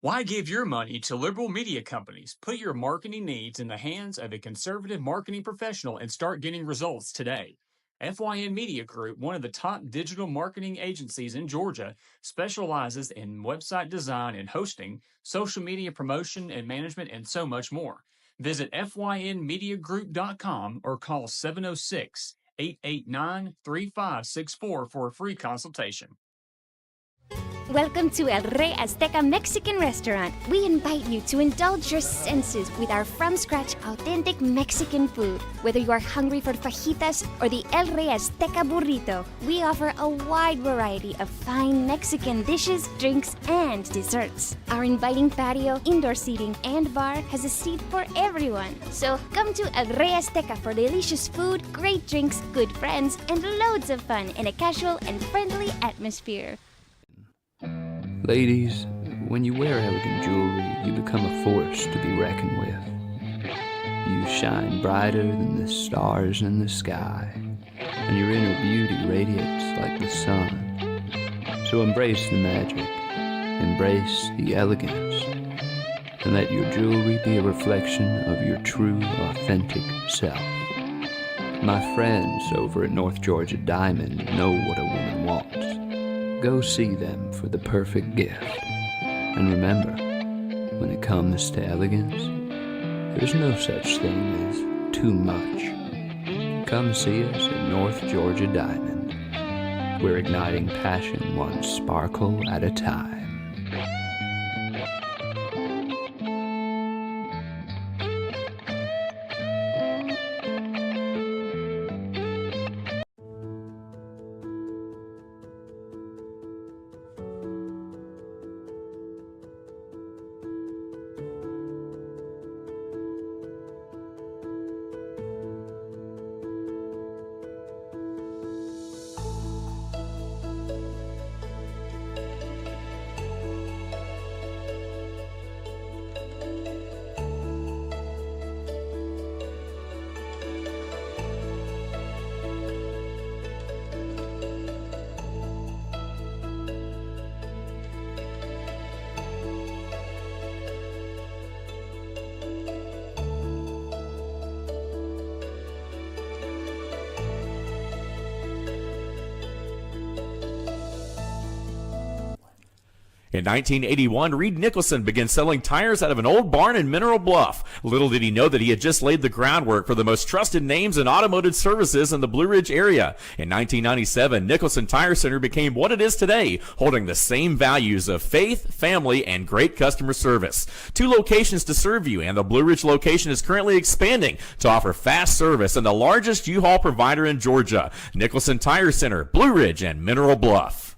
Why give your money to liberal media companies? Put your marketing needs in the hands of a conservative marketing professional and start getting results today. FYN Media Group, one of the top digital marketing agencies in Georgia, specializes in website design and hosting, social media promotion and management, and so much more. Visit FYNmediagroup.com or call 706-889-3564 for a free consultation. Welcome to El Rey Azteca Mexican Restaurant. We invite you to indulge your senses with our from-scratch authentic Mexican food. Whether you are hungry for fajitas or the El Rey Azteca burrito, we offer a wide variety of fine Mexican dishes, drinks, and desserts. Our inviting patio, indoor seating, and bar has a seat for everyone. So come to El Rey Azteca for delicious food, great drinks, good friends, and loads of fun in a casual and friendly atmosphere. Ladies, when you wear elegant jewelry, you become a force to be reckoned with. You shine brighter than the stars in the sky, and your inner beauty radiates like the sun. So embrace the magic, embrace the elegance, and let your jewelry be a reflection of your true, authentic self. My friends over at North Georgia Diamond know what a woman wants. Go see them for the perfect gift. And remember, when it comes to elegance, there's no such thing as too much. Come see us at North Georgia Diamond. We're igniting passion one sparkle at a time. In 1981, Reed Nicholson began selling tires out of an old barn in Mineral Bluff. Little did he know that he had just laid the groundwork for the most trusted names in automotive services in the Blue Ridge area. In 1997, Nicholson Tire Center became what it is today, holding the same values of faith, family, and great customer service. 2 locations to serve you, and the Blue Ridge location is currently expanding to offer fast service and the largest U-Haul provider in Georgia. Nicholson Tire Center, Blue Ridge, and Mineral Bluff.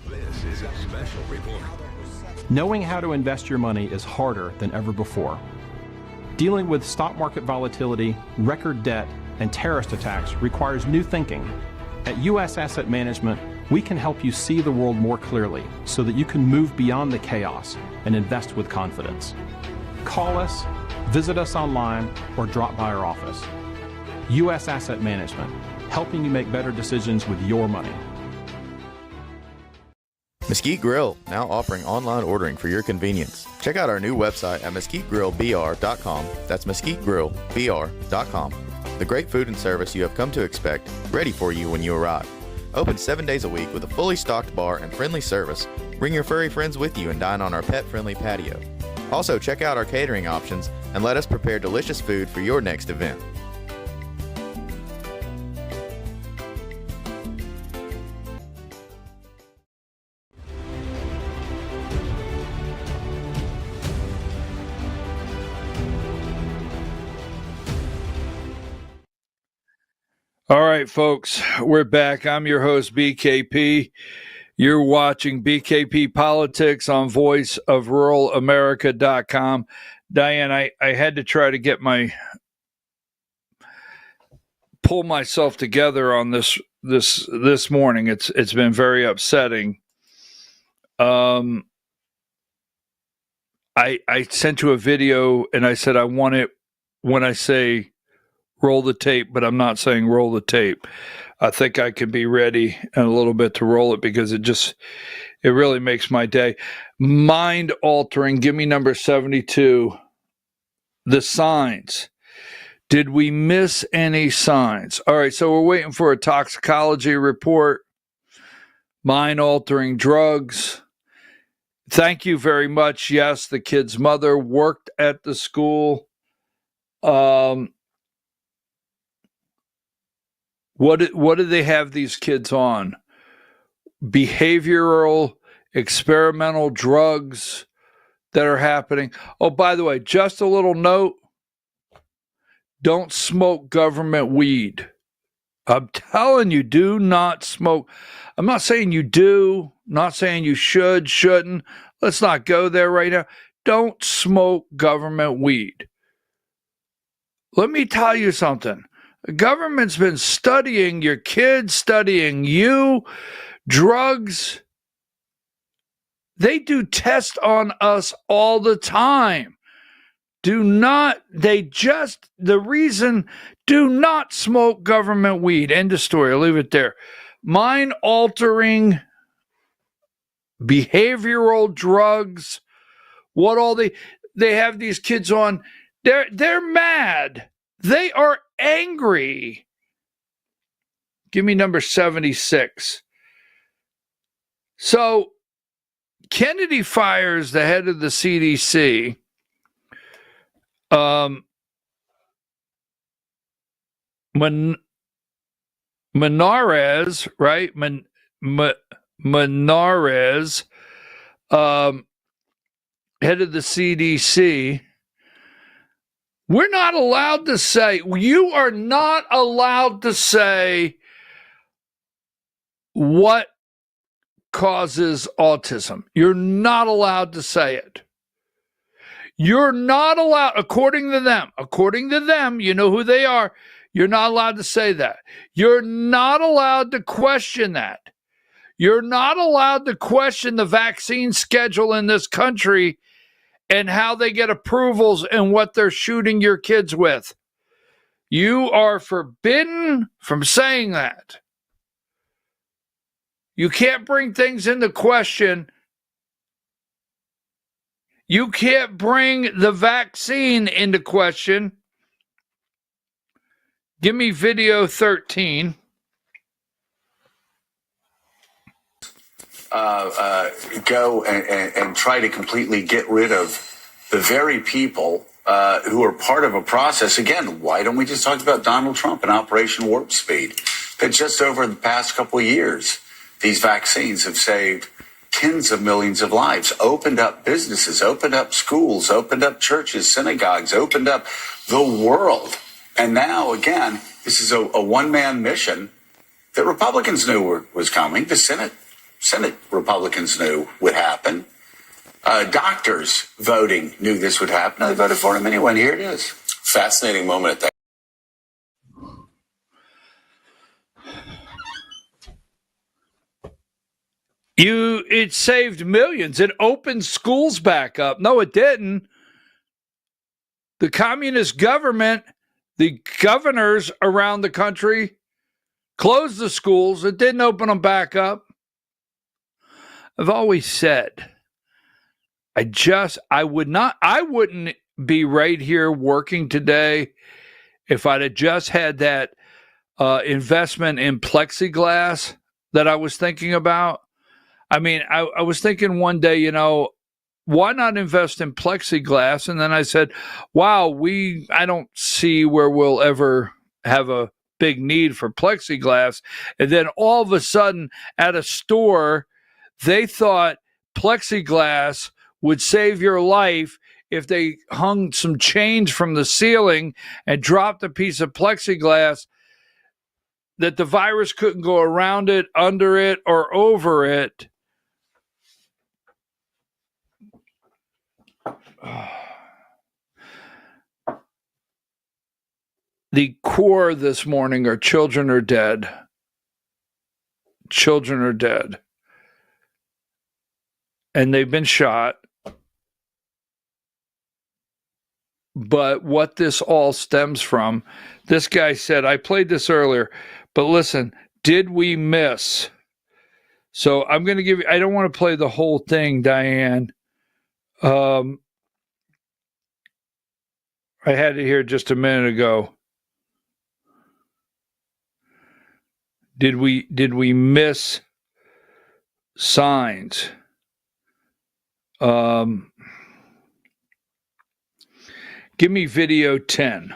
This is a special report. Knowing how to invest your money is harder than ever before. Dealing with stock market volatility, record debt, and terrorist attacks requires new thinking. At U.S. Asset Management, we can help you see the world more clearly so that you can move beyond the chaos and invest with confidence. Call us, visit us online, or drop by our office. U.S. Asset Management, helping you make better decisions with your money. Mesquite Grill, now offering online ordering for your convenience. Check out our new website at mesquitegrillbr.com. That's mesquitegrillbr.com. The great food and service you have come to expect, ready for you when you arrive. Open 7 days a week with a fully stocked bar and friendly service. Bring your furry friends with you and dine on our pet-friendly patio. Also, check out our catering options and let us prepare delicious food for your next event. All right, folks, we're back. I'm your host, BKP. You're watching BKP Politics on voiceofruralamerica.com. Diane, I had to try to get pull myself together on this morning. It's been very upsetting. I sent you a video and I said I want it when I say roll the tape, but I'm not saying roll the tape. I think I can be ready in a little bit to roll it because it really makes my day. Mind altering. Give me number 72. The signs. Did we miss any signs? All right, so we're waiting for a toxicology report. Mind altering drugs. Thank you very much. Yes, the kid's mother worked at the school. What do they have these kids on? Behavioral, experimental drugs that are happening. Oh, by the way, just a little note. Don't smoke government weed. I'm telling you, do not smoke. I'm not saying you do, not saying you shouldn't. Let's not go there right now. Don't smoke government weed. Let me tell you something. The government's been studying your kids, studying you, drugs. They do tests on us all the time. Do not smoke government weed. End of story. I'll leave it there. Mind altering, behavioral drugs. What all they have these kids on. They're mad. They are angry. Give me number 76. So Kennedy fires the head of the CDC. Menarez, right? Menarez, head of the CDC. We're not allowed to say, you are not allowed to say what causes autism. You're not allowed to say it. You're not allowed, according to them, you know who they are. You're not allowed to say that. You're not allowed to question that. You're not allowed to question the vaccine schedule in this country and how they get approvals and what they're shooting your kids with. You are forbidden from saying that. You can't bring things into question. You can't bring the vaccine into question. Give me video 13. Go and try to completely get rid of the very people who are part of a process. Again, why don't we just talk about Donald Trump and Operation Warp Speed? That just over the past couple of years, these vaccines have saved tens of millions of lives, opened up businesses, opened up schools, opened up churches, synagogues, opened up the world. And now, again, this is a one-man mission that Republicans knew was coming. The Senate Republicans knew would happen. Doctors voting knew this would happen. They voted for him anyway, and here it is. Fascinating moment at that. It saved millions. It opened schools back up. No, it didn't. The communist government, the governors around the country closed the schools. It didn't open them back up. I've always said, I wouldn't be right here working today if I'd have just had that investment in plexiglass that I was thinking about. I mean, I was thinking one day, why not invest in plexiglass? And then I said, wow, I don't see where we'll ever have a big need for plexiglass. And then all of a sudden at a store, they thought plexiglass would save your life if they hung some change from the ceiling and dropped a piece of plexiglass. that the virus couldn't go around it, under it, or over it. The core this morning are children are dead. Children are dead. And they've been shot. But what this all stems from, this guy said, I played this earlier, but listen, did we miss? So I'm going to give you, I don't want to play the whole thing, Diane. I had it here just a minute ago. Did we miss signs? Give me video 10.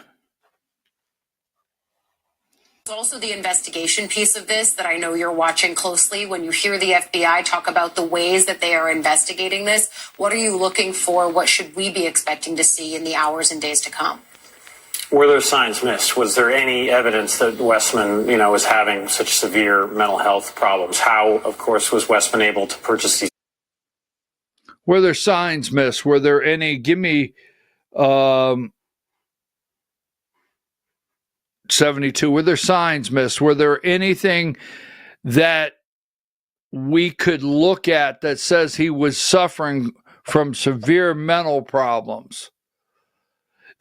There's also the investigation piece of this that I know you're watching closely. When you hear the FBI talk about the ways that they are investigating this, what are you looking for? What should we be expecting to see in the hours and days to come? Were there signs missed? Was there any evidence that Westman, was having such severe mental health problems? How, of course, was Westman able to purchase these? Were there signs missed? Were there any? Give me 72. Were there signs missed? Were there anything that we could look at that says he was suffering from severe mental problems?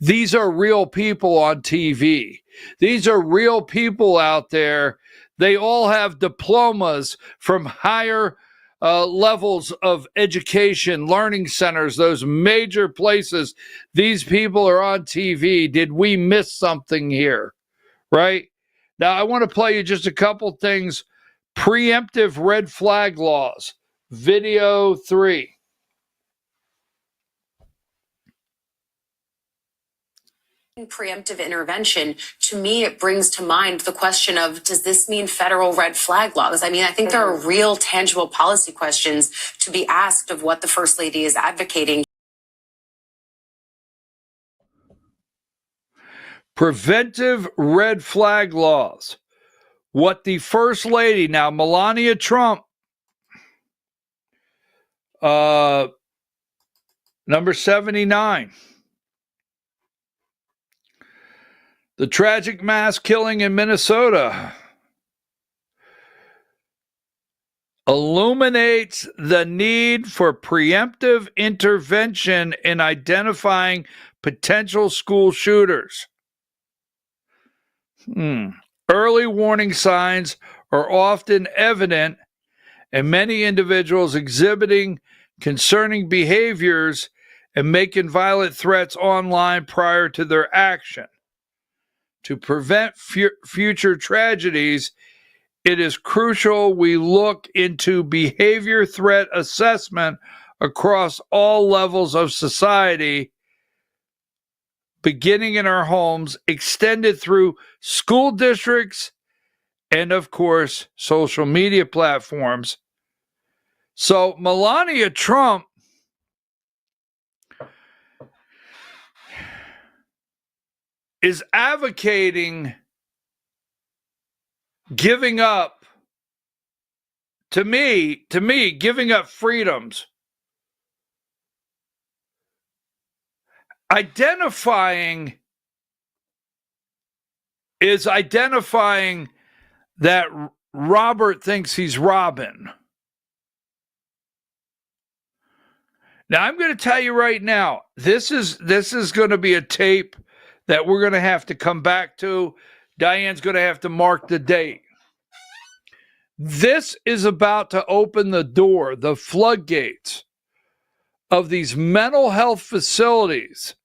These are real people on TV. These are real people out there. They all have diplomas from higher levels of education, learning centers, those major places. These people are on TV. Did we miss something here? Right? Now, I want to play you just a couple things. Preemptive red flag laws. Video 3. Preemptive intervention, to me, it brings to mind the question of, does this mean federal red flag laws? I mean, I think there are real tangible policy questions to be asked of what the First Lady is advocating. Preventive red flag laws. What the First Lady, now Melania Trump, number 79. The tragic mass killing in Minnesota illuminates the need for preemptive intervention in identifying potential school shooters. Early warning signs are often evident in many individuals exhibiting concerning behaviors and making violent threats online prior to their action. To prevent future tragedies, it is crucial we look into behavior threat assessment across all levels of society, beginning in our homes, extended through school districts, and of course, social media platforms. So Melania Trump is advocating giving up, to me, giving up freedoms. Identifying that Robert thinks he's Robin. Now, I'm going to tell you right now, this is going to be a tape that we're going to have to come back to. Diane's going to have to mark the date. This is about to open the door, the floodgates of these mental health facilities.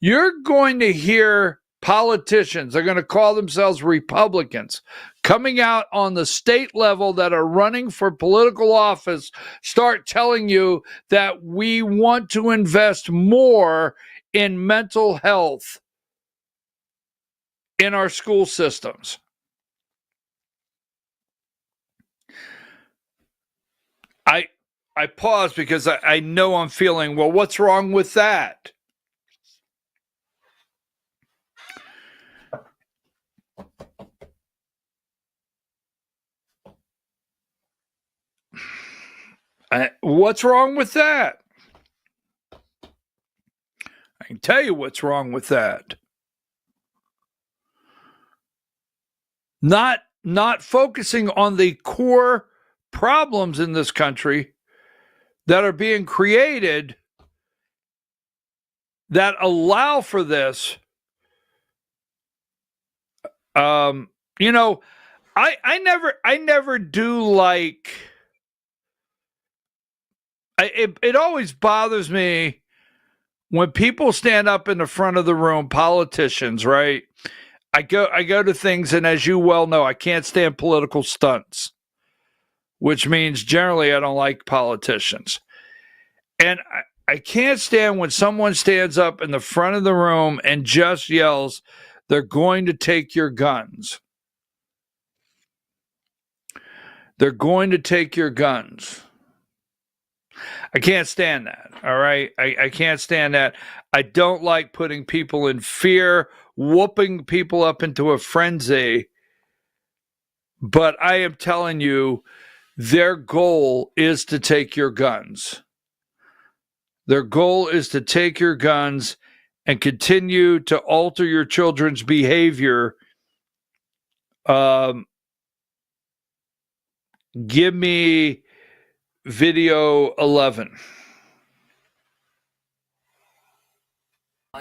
You're going to hear politicians, they're going to call themselves Republicans, coming out on the state level that are running for political office, start telling you that we want to invest more in mental health in our school systems. I pause because I know I'm feeling, well, what's wrong with that? What's wrong with that? I can tell you what's wrong with that. Not focusing on the core problems in this country that are being created that allow for this. You know, I never do like. It always bothers me when people stand up in the front of the room, politicians, right? I go to things, and as you well know, I can't stand political stunts, which means generally I don't like politicians. And I can't stand when someone stands up in the front of the room and just yells, "They're going to take your guns. They're going to take your guns." I can't stand that, all right? I can't stand that. I don't like putting people in fear, whooping people up into a frenzy. But I am telling you, their goal is to take your guns. Their goal is to take your guns and continue to alter your children's behavior. Give me video 11.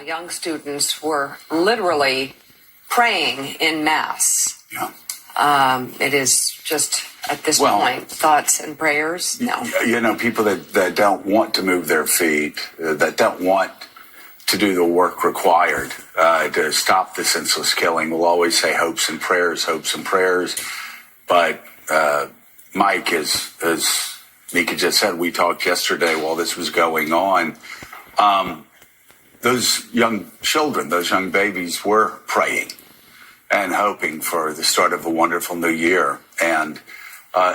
Young students were literally praying in mass. Yeah. It is just, at this point, thoughts and prayers? No. You know, people that don't want to move their feet, that don't want to do the work required to stop the senseless killing will always say hopes and prayers. But Mike, as Mika just said, we talked yesterday while this was going on. Those young children, those young babies were praying and hoping for the start of a wonderful new year. And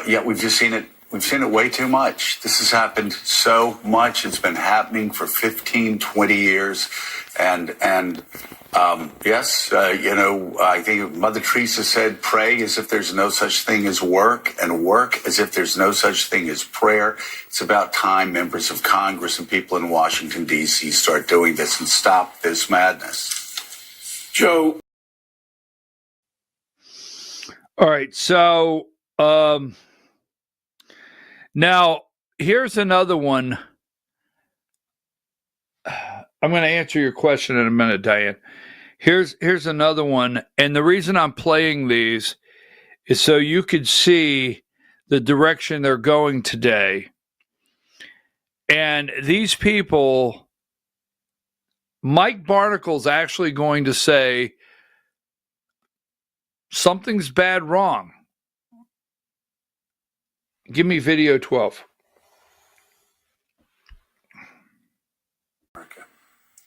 yet we've just seen it. We've seen it way too much. This has happened so much. It's been happening for 15, 20 years. And yes, you know, I think Mother Teresa said, pray as if there's no such thing as work, and work as if there's no such thing as prayer. It's about time members of Congress and people in Washington, D.C. start doing this and stop this madness. Joe. All right, so now here's another one. I'm going to answer your question in a minute, Diane. Here's another one, and the reason I'm playing these is so you could see the direction they're going today. And these people, Mike Barnicle's actually going to say something's bad wrong. Give me video 12.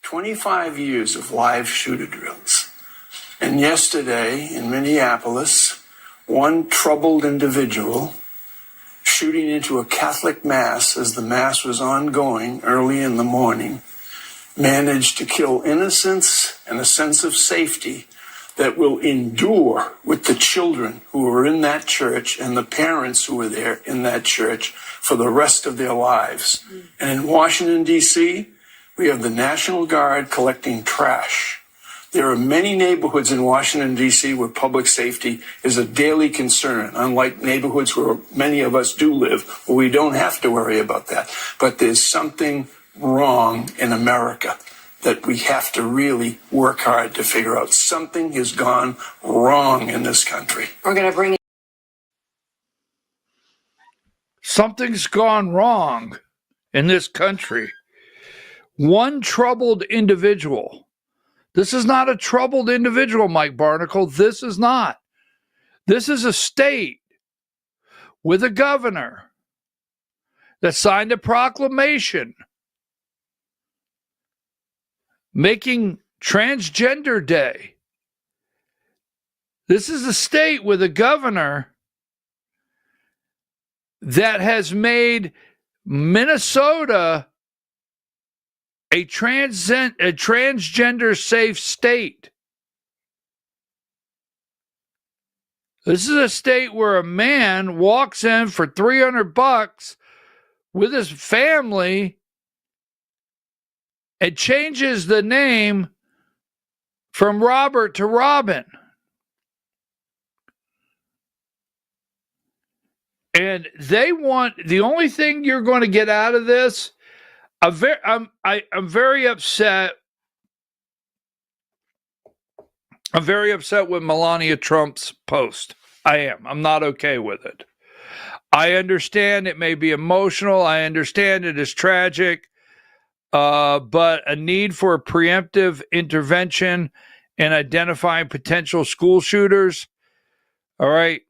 25 years of live shooter drills. And yesterday in Minneapolis, one troubled individual shooting into a Catholic mass as the mass was ongoing early in the morning managed to kill innocence and a sense of safety that will endure with the children who were in that church and the parents who were there in that church for the rest of their lives. And in Washington, D.C., we have the National Guard collecting trash. There are many neighborhoods in Washington, D.C. where public safety is a daily concern, unlike neighborhoods where many of us do live, where we don't have to worry about that. But there's something wrong in America that we have to really work hard to figure out. Something has gone wrong in this country. We're going to bring Something's gone wrong in this country. One troubled individual. This is not a troubled individual, Mike Barnicle. This is not. This is a state with a governor that signed a proclamation making Transgender Day. This is a state with a governor that has made Minnesota a transgender safe state. This is a state where a man walks in for $300, with his family and changes the name from Robert to Robin. And they want, the only thing you're going to get out of this, I'm very upset. I'm very upset with Melania Trump's post. I am. I'm not okay with it. I understand it may be emotional. I understand it is tragic. But a need for a preemptive intervention in identifying potential school shooters. All right.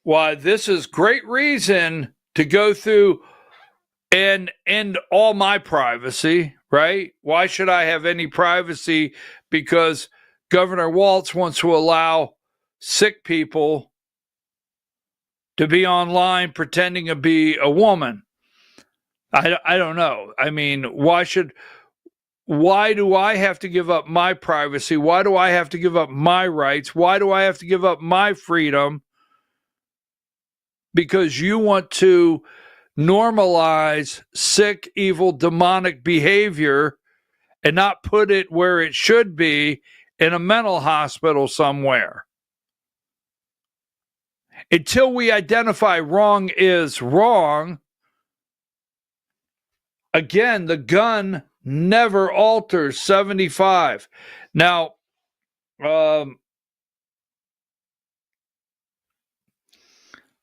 Why, this is great reason to go through and end all my privacy, right? Why should I have any privacy? Because Governor Walz wants to allow sick people to be online pretending to be a woman. I don't know. I mean, why do I have to give up my privacy? Why do I have to give up my rights? Why do I have to give up my freedom? Because you want to normalize sick, evil, demonic behavior and not put it where it should be, in a mental hospital somewhere. Until we identify wrong is wrong, again, the gun never alters 75. Now,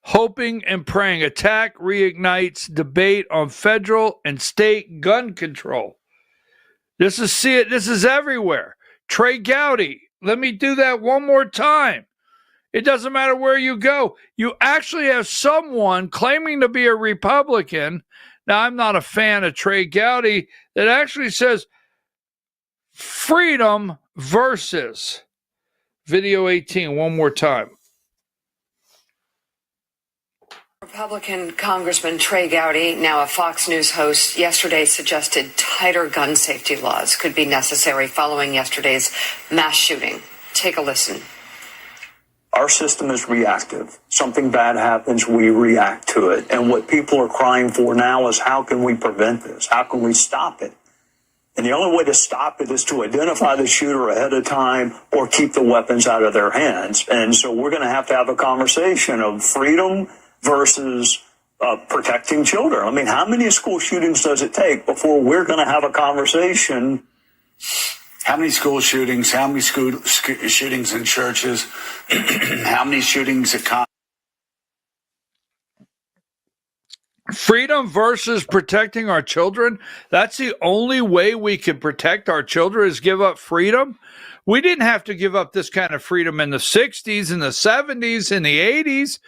hoping and praying. Attack reignites debate on federal and state gun control. This is everywhere. Trey Gowdy, let me do that one more time. It doesn't matter where you go. You actually have someone claiming to be a Republican. Now, I'm not a fan of Trey Gowdy, that actually says freedom versus. Video 18, one more time. Republican Congressman Trey Gowdy, now a Fox News host, yesterday suggested tighter gun safety laws could be necessary following yesterday's mass shooting. Take a listen. Our system is reactive. Something bad happens, we react to it. And what people are crying for now is, how can we prevent this? How can we stop it? And the only way to stop it is to identify the shooter ahead of time or keep the weapons out of their hands. And so we're going to have a conversation of freedom versus protecting children. I mean, how many school shootings does it take before we're going to have a conversation? How many school shootings? How many shootings in churches? How many shootings at Freedom versus protecting our children. That's the only way we can protect our children, is give up freedom. We didn't have to give up this kind of freedom in the 60s, in the 70s, in the 80s.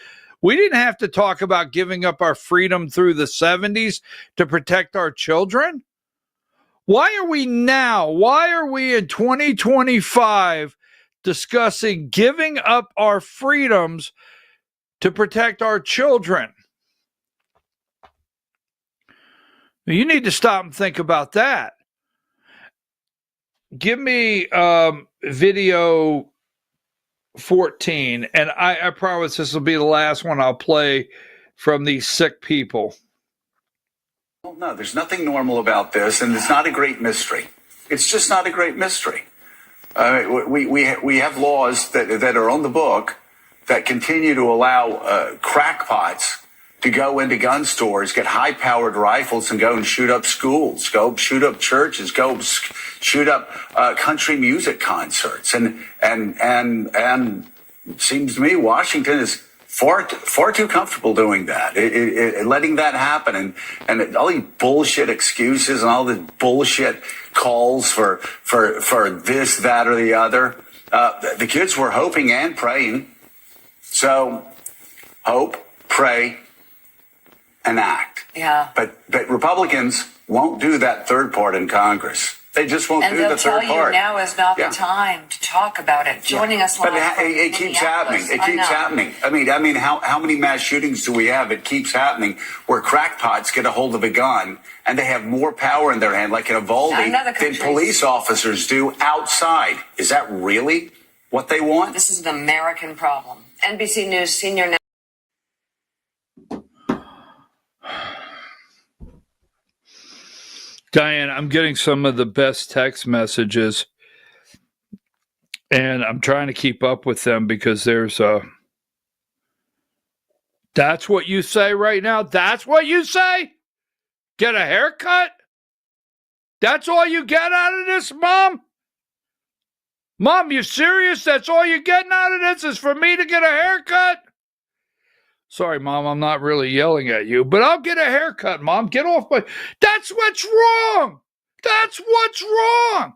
We didn't have to talk about giving up our freedom through the 70s to protect our children. Why are we in 2025 discussing giving up our freedoms to protect our children? You need to stop and think about that. Give me video 14, and I promise this will be the last one I'll play from these sick people. Well, no, there's nothing normal about this, and it's not a great mystery. It's just not a great mystery. We have laws that are on the book that continue to allow crackpots to go into gun stores, get high-powered rifles, and go and shoot up schools, go shoot up churches, go shoot up country music concerts, and it seems to me Washington is far too comfortable doing that, letting that happen, and all these bullshit excuses and all the bullshit calls for this, that, or the other. The kids were hoping and praying. So hope, pray, and act. Yeah. But Republicans won't do that third part in Congress. They just won't do the third part. And they'll tell you now is not the time to talk about it. Joining us live. But it keeps happening. It keeps happening. I mean, how many mass shootings do we have? It keeps happening where crackpots get a hold of a gun and they have more power in their hand, like in Uvalde, than police officers do outside. Is that really what they want? This is an American problem. NBC News senior. Diane, I'm getting some of the best text messages, and I'm trying to keep up with them because there's that's what you say right now? That's what you say? Get a haircut? That's all you get out of this, Mom? Mom, you serious? That's all you're getting out of this is for me to get a haircut? Sorry, Mom, I'm not really yelling at you, but I'll get a haircut, Mom. Get off my... That's what's wrong! That's what's wrong!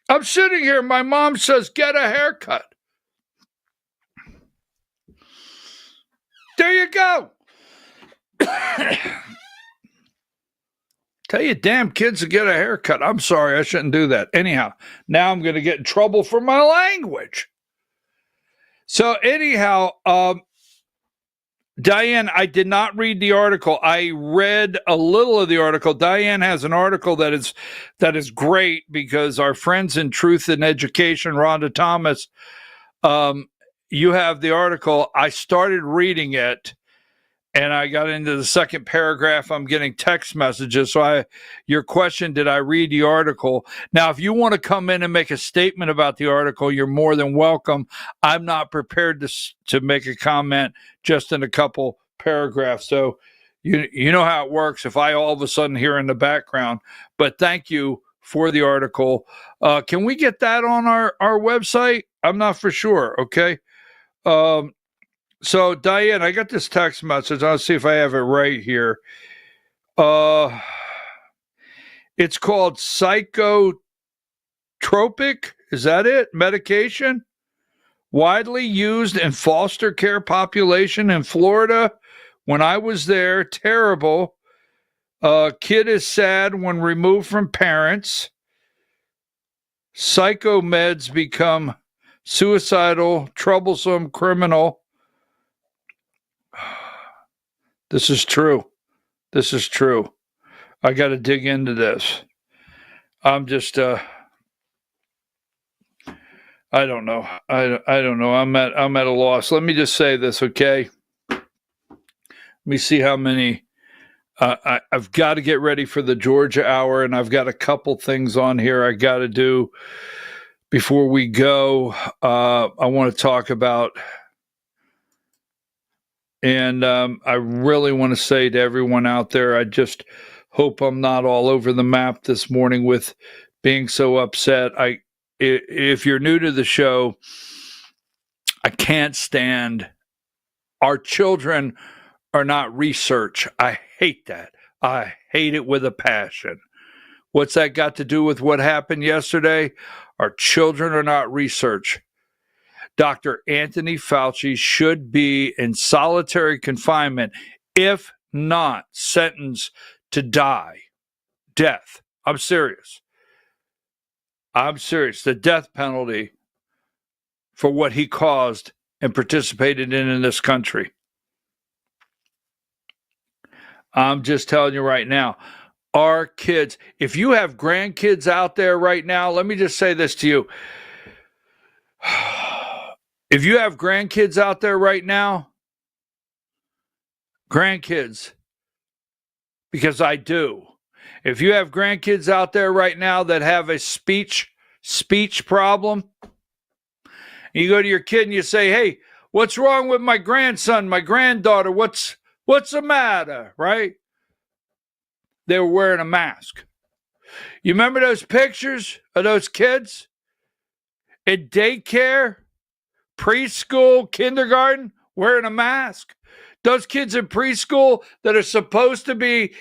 I'm sitting here, my mom says, get a haircut. There you go. Tell you damn kids to get a haircut. I'm sorry, I shouldn't do that. Anyhow, now I'm going to get in trouble for my language. So anyhow, Diane, I did not read the article. I read a little of the article. Diane has an article that is great because our friends in Truth and Education, Rhonda Thomas, you have the article. I started reading it, and I got into the second paragraph. I'm getting text messages. So your question, did I read the article? Now, if you want to come in and make a statement about the article, you're more than welcome. I'm not prepared to make a comment just in a couple paragraphs. So you know how it works if I all of a sudden hear in the background. But thank you for the article. Can we get that on our website? I'm not for sure. Okay. So, Diane, I got this text message. I'll see if I have it right here. It's called psychotropic. Is that it? Medication? Widely used in foster care population in Florida. When I was there, terrible. Kid is sad when removed from parents. Psychomeds become suicidal, troublesome, criminal. This is true. This is true. I got to dig into this. I'm just, I don't know. I don't know. I'm at a loss. Let me just say this, okay? Let me see how many. I've got to get ready for the Georgia Hour, and I've got a couple things on here I got to do before we go. I want to talk about. And I really want to say to everyone out there, I just hope I'm not all over the map this morning with being so upset. If you're new to the show, I can't stand our children are not research. I hate that. I hate it with a passion. What's that got to do with what happened yesterday? Our children are not research. Dr. Anthony Fauci should be in solitary confinement, if not sentenced to die. Death. I'm serious. I'm serious. The death penalty for what he caused and participated in this country. I'm just telling you right now, our kids, if you have grandkids out there right now, let me just say this to you. If you have grandkids out there right now, grandkids, because I do. If you have grandkids out there right now that have a speech problem, you go to your kid and you say, hey, what's wrong with my grandson, my granddaughter? What's the matter, right? They were wearing a mask. You remember those pictures of those kids in daycare? Preschool, kindergarten, wearing a mask. Those kids in preschool that are supposed to be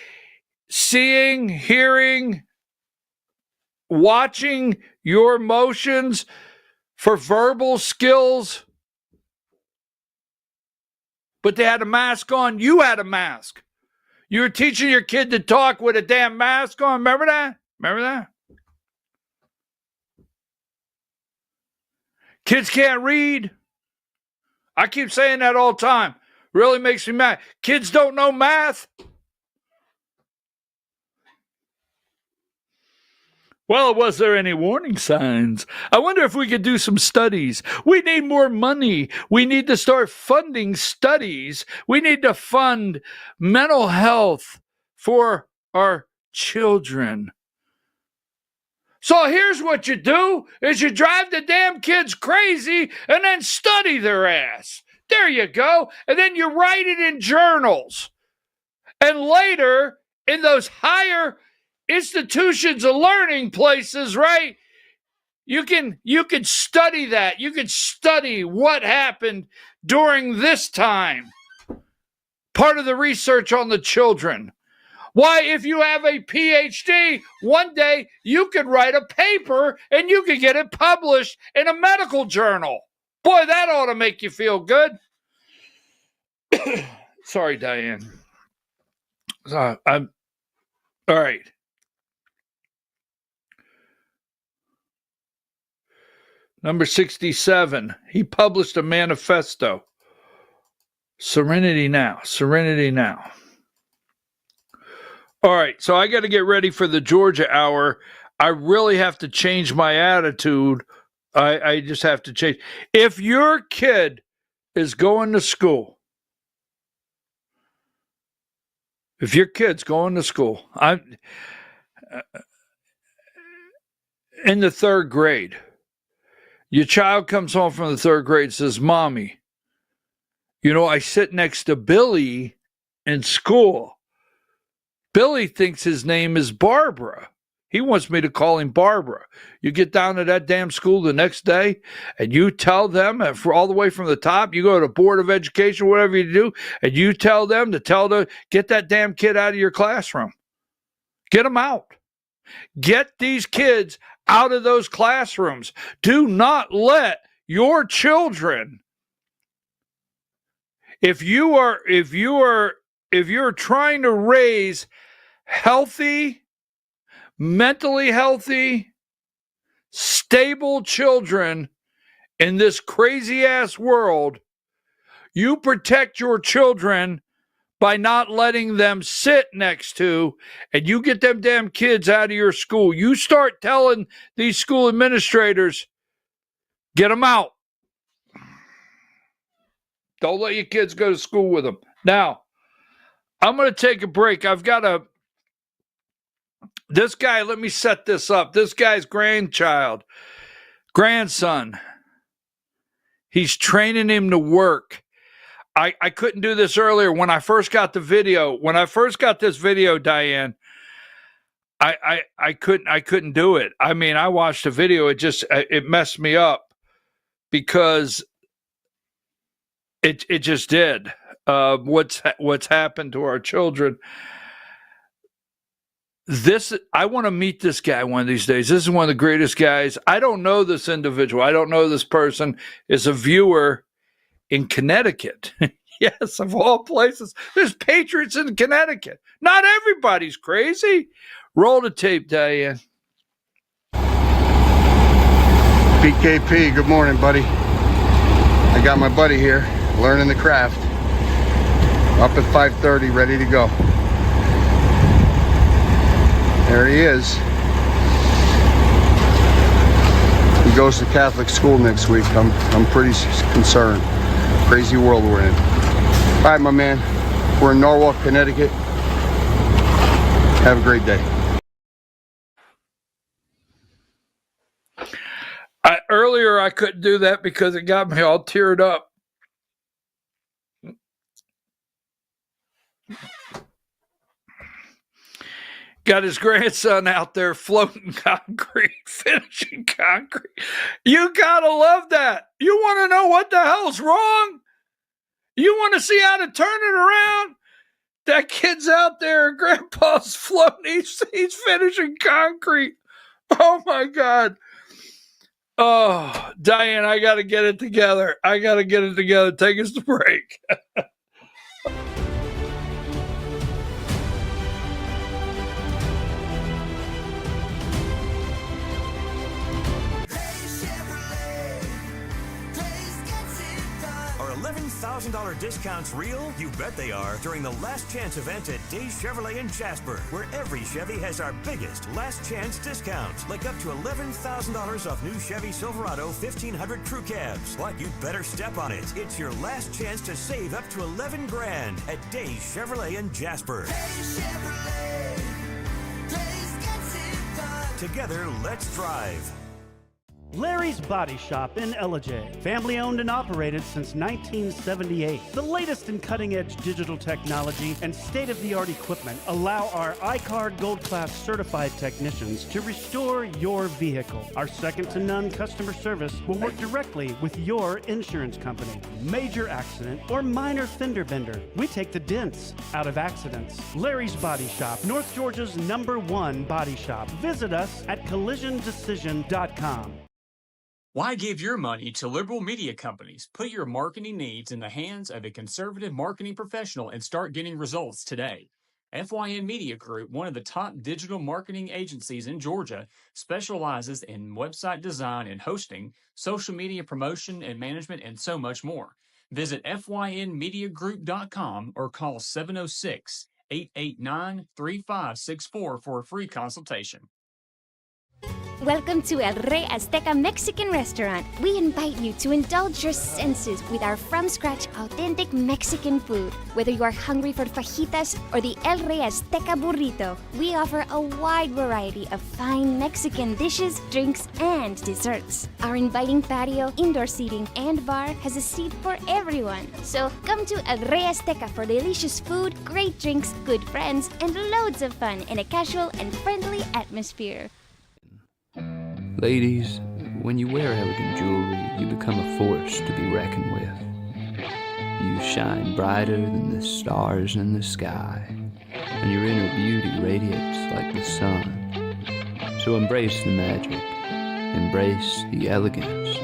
seeing, hearing, watching your motions for verbal skills. But they had a mask on. You had a mask. You were teaching your kid to talk with a damn mask on. Remember that? Remember that? Kids can't read. I keep saying that all the time. Really makes me mad. Kids don't know math. Well, was there any warning signs? I wonder if we could do some studies. We need more money. We need to start funding studies. We need to fund mental health for our children. So here's what you do, is you drive the damn kids crazy and then study their ass. There you go. And then you write it in journals. And later, in those higher institutions of learning places, right? You can study that. You can study what happened during this time. Part of the research on the children. Why, if you have a PhD, one day you could write a paper and you could get it published in a medical journal. Boy, that ought to make you feel good. Sorry, Diane. I'm all right. Number 67, he published a manifesto. Serenity now. Serenity now. All right, so I got to get ready for the Georgia hour. I really have to change my attitude. I just have to change. If your kid is going to school, in the third grade, your child comes home from the third grade and says, Mommy, you know, I sit next to Billy in school. Billy thinks his name is Barbara. He wants me to call him Barbara. You get down to that damn school the next day and you tell them, all the way from the top, you go to Board of Education, whatever you do, and you tell them to get that damn kid out of your classroom. Get them out. Get these kids out of those classrooms. Do not let your children, if you're trying to raise healthy, mentally healthy, stable children in this crazy ass world, you protect your children by not letting them sit next to, and you get them damn kids out of your school. You start telling these school administrators, get them out. Don't let your kids go to school with them. Now, I'm going to take a break. This guy, let me set this up. This guy's grandson, he's training him to work. I couldn't do this earlier. When I first got this video, Diane, I couldn't do it. I mean, I watched the video. It messed me up because it just did. What's happened to our children. I want to meet this guy one of these days. This is one of the greatest guys. I don't know this individual. I don't know this person. Is a viewer in Connecticut. Yes, of all places. There's patriots in Connecticut. Not everybody's crazy. Roll the tape, Diane. BKP, good morning, buddy. I got my buddy here, learning the craft. Up at 5:30, ready to go. There he is. He goes to Catholic school next week. I'm pretty concerned. Crazy world we're in. All right, my man. We're in Norwalk, Connecticut. Have a great day. Earlier, I couldn't do that because it got me all teared up. Got his grandson out there floating concrete, finishing concrete. You gotta love that. You want to know what the hell's wrong? You want to see how to turn it around? That kid's out there, Grandpa's floating. He's finishing concrete. Oh my God. Oh, Diane, I got to get it together. Take us to break. $11,000 discounts real? You bet they are. During the Last Chance event at Days Chevrolet in Jasper, where every Chevy has our biggest Last Chance discounts, like up to $11,000 off new Chevy Silverado 1500 crew cabs. But you'd better step on it. It's your last chance to save up to $11,000 at Days Chevrolet in Jasper. Days Chevrolet. Together, let's drive. Larry's Body Shop in Ellijay. Family owned and operated since 1978. The latest in cutting-edge digital technology and state-of-the-art equipment allow our iCard Gold Class certified technicians to restore your vehicle. Our second-to-none customer service will work directly with your insurance company. Major accident or minor fender bender. We take the dents out of accidents. Larry's Body Shop, North Georgia's #1 body shop. Visit us at collisiondecision.com. Why give your money to liberal media companies? Put your marketing needs in the hands of a conservative marketing professional and start getting results today. FYN Media Group, one of the top digital marketing agencies in Georgia, specializes in website design and hosting, social media promotion and management, and so much more. Visit FYNmediagroup.com or call 706-889-3564 for a free consultation. Welcome to El Rey Azteca Mexican Restaurant. We invite you to indulge your senses with our from-scratch authentic Mexican food. Whether you are hungry for fajitas or the El Rey Azteca burrito, we offer a wide variety of fine Mexican dishes, drinks, and desserts. Our inviting patio, indoor seating, and bar has a seat for everyone. So come to El Rey Azteca for delicious food, great drinks, good friends, and loads of fun in a casual and friendly atmosphere. Ladies, when you wear elegant jewelry, you become a force to be reckoned with. You shine brighter than the stars in the sky, and your inner beauty radiates like the sun. So embrace the magic, embrace the elegance,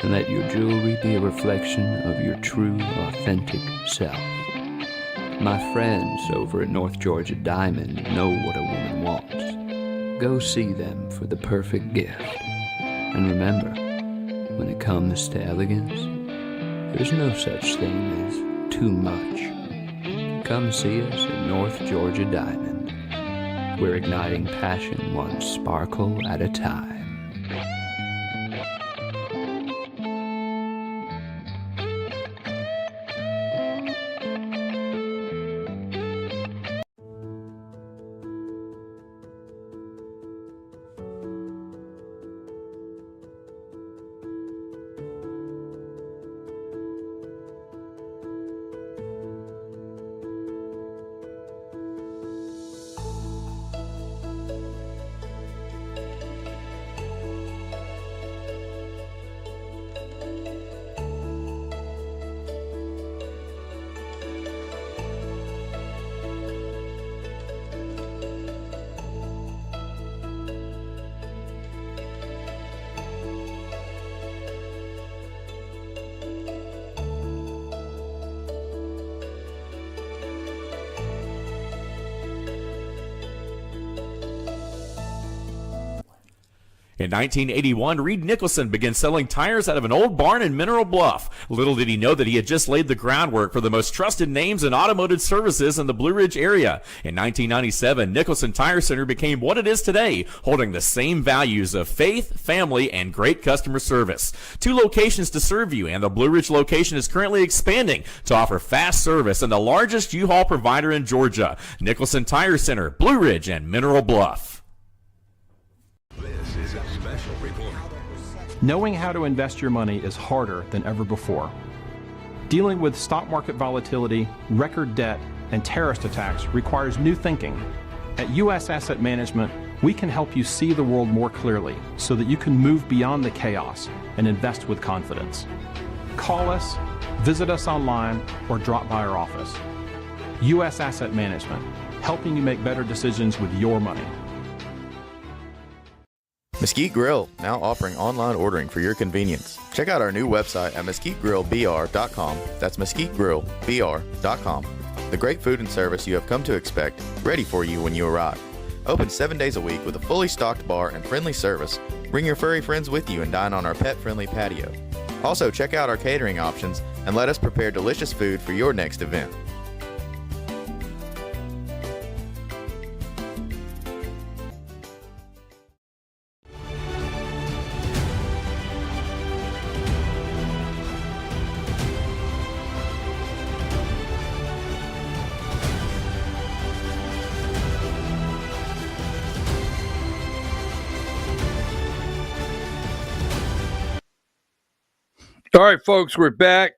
and let your jewelry be a reflection of your true, authentic self. My friends over at North Georgia Diamond know what a woman wants. Go see them for the perfect gift. And remember, when it comes to elegance, there's no such thing as too much. Come see us at North Georgia Diamond. We're igniting passion one sparkle at a time. In 1981, Reed Nicholson began selling tires out of an old barn in Mineral Bluff. Little did he know that he had just laid the groundwork for the most trusted names in automotive services in the Blue Ridge area. In 1997, Nicholson Tire Center became what it is today, holding the same values of faith, family, and great customer service. 2 locations to serve you, and the Blue Ridge location is currently expanding to offer fast service and the largest U-Haul provider in Georgia. Nicholson Tire Center, Blue Ridge, and Mineral Bluff. This is a special report. Knowing how to invest your money is harder than ever before. Dealing with stock market volatility, record debt, and terrorist attacks requires new thinking. At U.S. Asset Management, we can help you see the world more clearly so that you can move beyond the chaos and invest with confidence. Call us, visit us online, or drop by our office. U.S. Asset Management, helping you make better decisions with your money. Mesquite Grill, now offering online ordering for your convenience. Check out our new website at mesquitegrillbr.com. That's mesquitegrillbr.com. The great food and service you have come to expect, ready for you when you arrive. Open 7 days a week with a fully stocked bar and friendly service. Bring your furry friends with you and dine on our pet-friendly patio. Also, check out our catering options and let us prepare delicious food for your next event. All right, folks, we're back.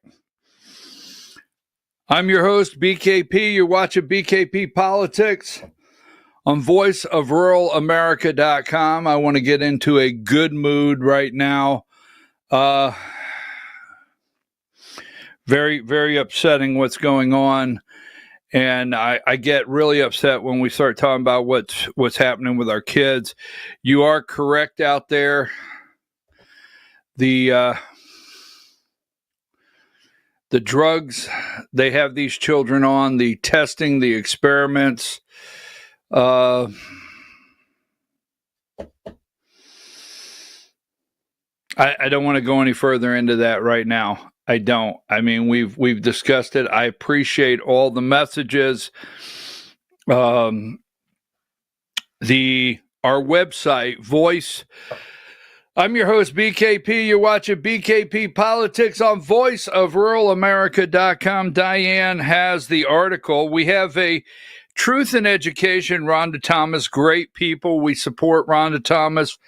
I'm your host, BKP. You're watching BKP Politics on voiceofruralamerica.com. I want to get into a good mood right now. Very, very upsetting what's going on. And I get really upset when we start talking about what's happening with our kids. You are correct out there. The drugs they have these children on, the testing, the experiments. I don't want to go any further into that right now. I don't. I mean, we've discussed it. I appreciate all the messages. Our website, Voice. I'm your host, BKP. You're watching BKP Politics on voiceofruralamerica.com. Diane has the article. We have a Truth in Education, Rhonda Thomas. Great people. We support Rhonda Thomas.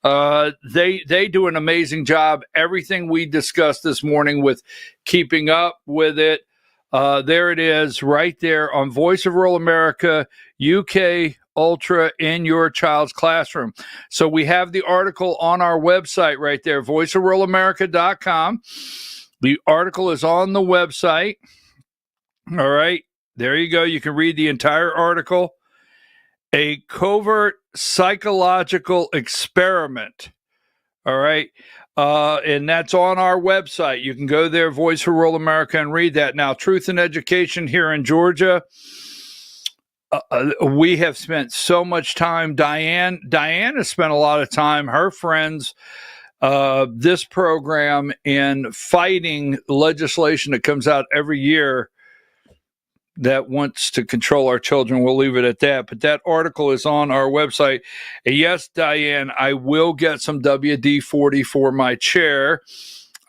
They do an amazing job. Everything we discussed this morning with keeping up with it. There it is right there on Voice of Rural America, UK Ultra in your child's classroom. So we have the article on our website right there, voiceofruralamerica.com. The article is on the website. All right. There you go. You can read the entire article. A covert psychological experiment. All right. And that's on our website. You can go there, Voice for Rural America, and read that. Now, Truth in Education here in Georgia. We have spent so much time. Diane has spent a lot of time, her friends, this program, in fighting legislation that comes out every year that wants to control our children. We'll leave it at that. But that article is on our website. And yes, Diane, I will get some WD-40 for my chair.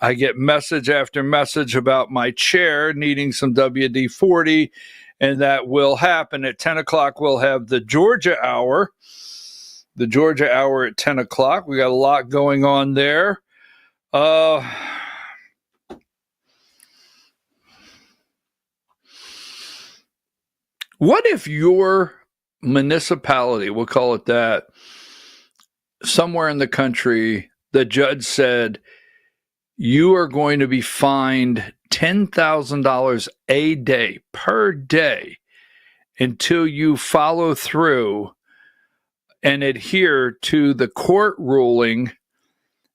I get message after message about my chair needing some WD-40, and that will happen. At 10 o'clock, we'll have the Georgia Hour. The Georgia Hour at 10 o'clock. We got a lot going on there. What if your municipality, we'll call it that, somewhere in the country, the judge said, you are going to be fined $10,000 a day, per day, until you follow through and adhere to the court ruling,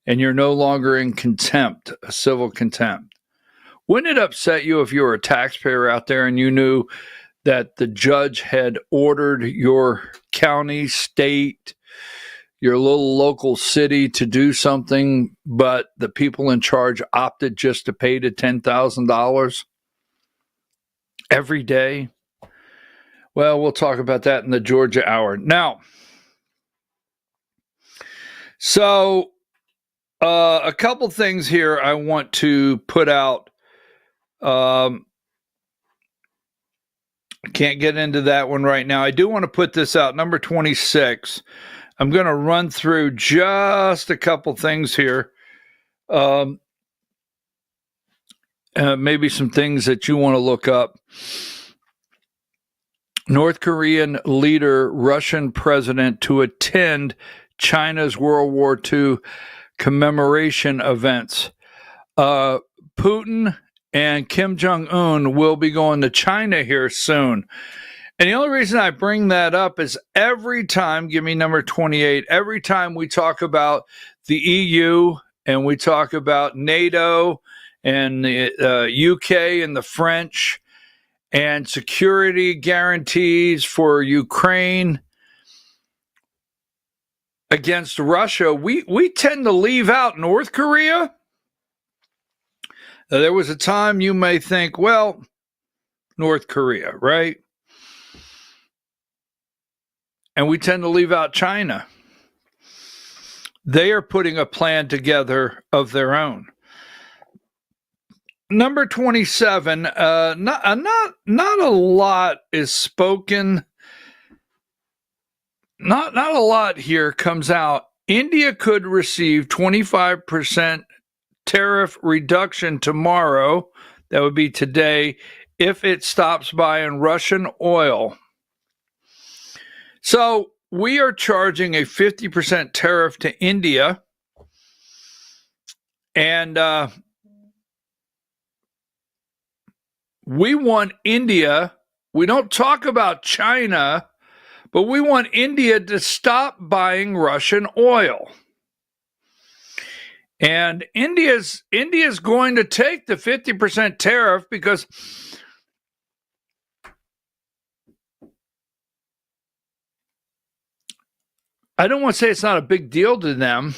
and you're no longer in contempt, a civil contempt. Wouldn't it upset you if you were a taxpayer out there and you knew that the judge had ordered your county, state, your little local city to do something, but the people in charge opted just to pay the $10,000 every day? Well, we'll talk about that in the Georgia Hour. Now, so a couple things here I want to put out. Can't get into that one right now. I do want to put this out, number 26. I'm going to run through just a couple things here. Maybe some things that you want to look up. North Korean leader, Russian president to attend China's World War II commemoration events. Putin and Kim Jong-un will be going to China here soon. And the only reason I bring that up is every time, give me number 28, every time we talk about the EU and we talk about NATO and the UK and the French and security guarantees for Ukraine against Russia, we tend to leave out North Korea. There was a time you may think, well, North Korea, right? And we tend to leave out China. They are putting a plan together of their own. Number 27, not a lot is spoken. Not a lot here comes out. India could receive 25% tariff reduction tomorrow. That would be today if it stops buying Russian oil. So we are charging a 50% tariff to India. And we want India, we don't talk about China, but we want India to stop buying Russian oil. And India's going to take the 50% tariff because I don't want to say it's not a big deal to them,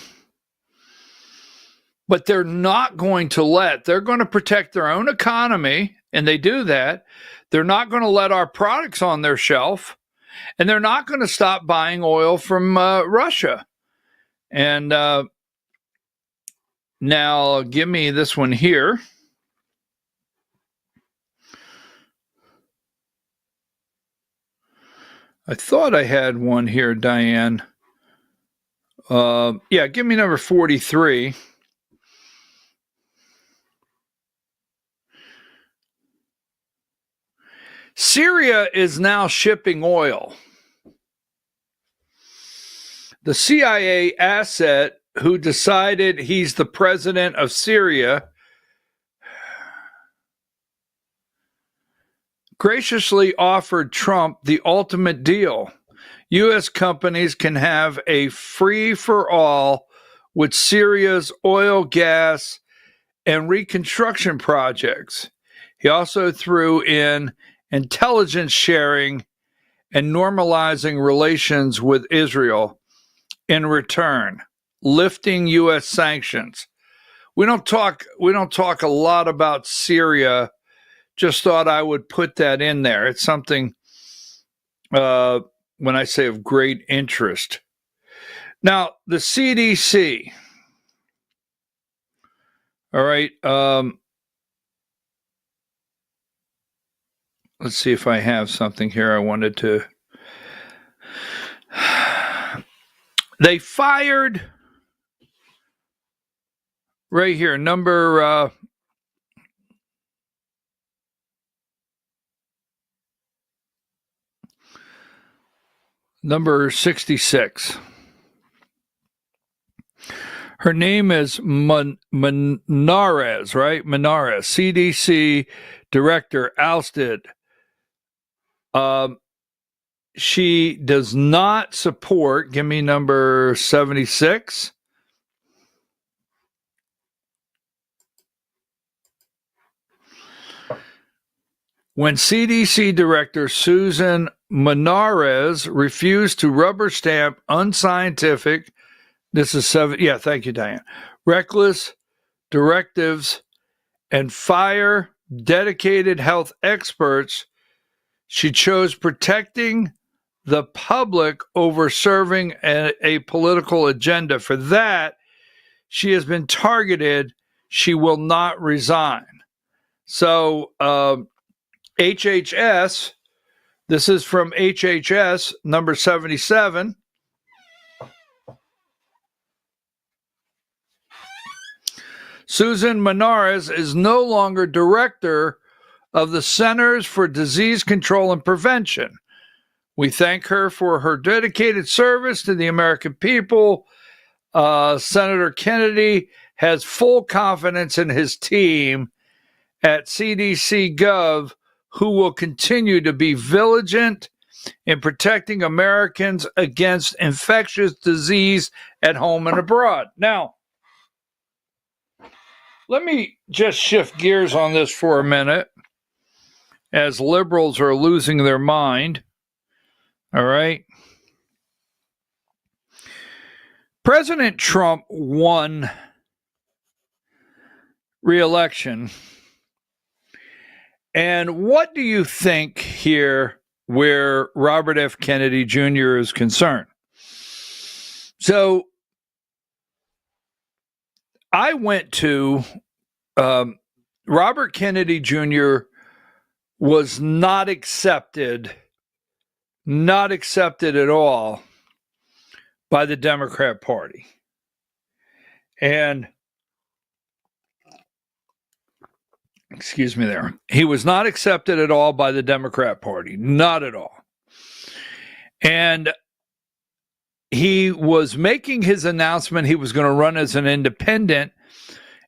but they're not going to they're going to protect their own economy, and they do that. They're not going to let our products on their shelf, and they're not going to stop buying oil from Russia. And now give me this one here. I thought I had one here, Diane. Yeah, give me number 43. Syria is now shipping oil. The CIA asset who decided he's the president of Syria graciously offered Trump the ultimate deal. U.S. companies can have a free-for-all with Syria's oil, gas, and reconstruction projects. He also threw in intelligence sharing and normalizing relations with Israel in return, lifting U.S. sanctions. We don't talk a lot about Syria. Just thought I would put that in there. It's something when I say of great interest. Now, the CDC. All right. Let's see if I have something here I wanted to. They fired right here, number 66. Her name is Manares, right? Manares, CDC director, ousted. She does not support, give me number 76. When CDC Director Susan Manares refused to rubber stamp unscientific, this is thank you, Diane, reckless directives and fire dedicated health experts, she chose protecting the public over serving a political agenda. For that, she has been targeted. She will not resign. So, HHS, this is from HHS, number 77. Susan Manares is no longer director of the Centers for Disease Control and Prevention. We thank her for her dedicated service to the American people. Senator Kennedy has full confidence in his team at CDC Gov, who will continue to be vigilant in protecting Americans against infectious disease at home and abroad. Now, let me just shift gears on this for a minute, as liberals are losing their mind. All right. President Trump won re-election. And what do you think here where Robert F. Kennedy Jr. is concerned? So I went to Robert Kennedy Jr. was not accepted at all by the Democrat Party. And Excuse me there. He was not accepted at all by the Democrat Party. Not at all. And he was making his announcement he was going to run as an independent,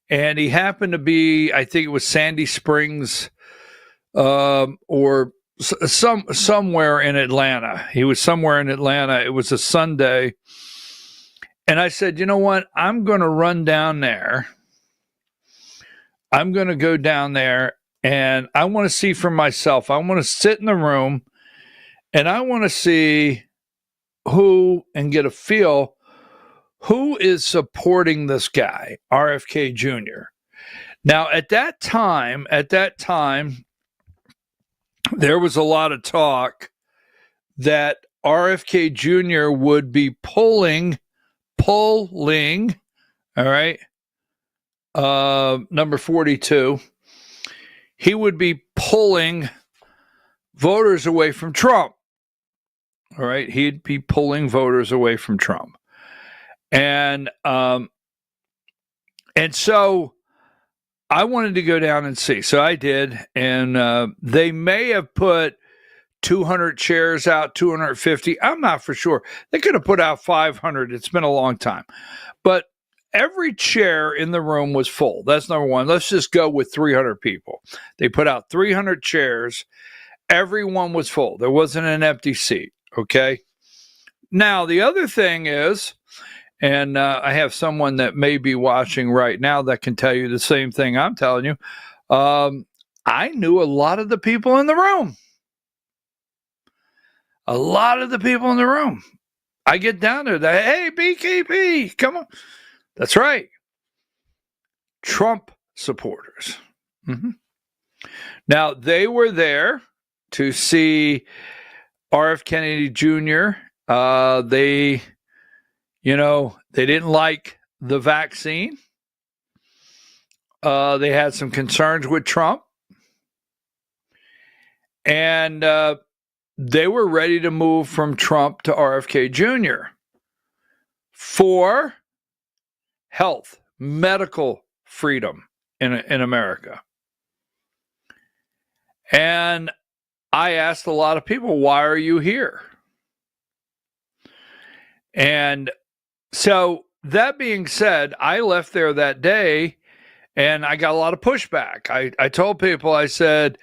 and he happened to be, I think it was Sandy Springs or somewhere in Atlanta. He was somewhere in Atlanta. It was a Sunday. And I said, you know what? I'm going to run down there. I'm going to go down there, and I want to see for myself. I want to sit in the room, and I want to see who and get a feel who is supporting this guy, RFK Jr. Now, at that time, there was a lot of talk that RFK Jr. would be pulling, all right, number 42, he would be pulling voters away from Trump. All right, he'd be pulling voters away from Trump. And so I wanted to go down and see. So I did, and they may have put 200 chairs out, 250. I'm not for sure. They could have put out 500. It's been a long time. But every chair in the room was full. That's number one. Let's just go with 300 people. They put out 300 chairs. Everyone was full. There wasn't an empty seat, okay? Now, the other thing is, and I have someone that may be watching right now that can tell you the same thing I'm telling you. I knew a lot of the people in the room. A lot of the people in the room. I get down there. Hey, BKP, come on. That's right. Trump supporters. Mm-hmm. Now, they were there to see RF Kennedy Jr. They didn't like the vaccine. They had some concerns with Trump. And they were ready to move from Trump to RFK Jr. for health, medical freedom in America. And I asked a lot of people, why are you here? And so that being said, I left there that day and I got a lot of pushback. I told people, I said,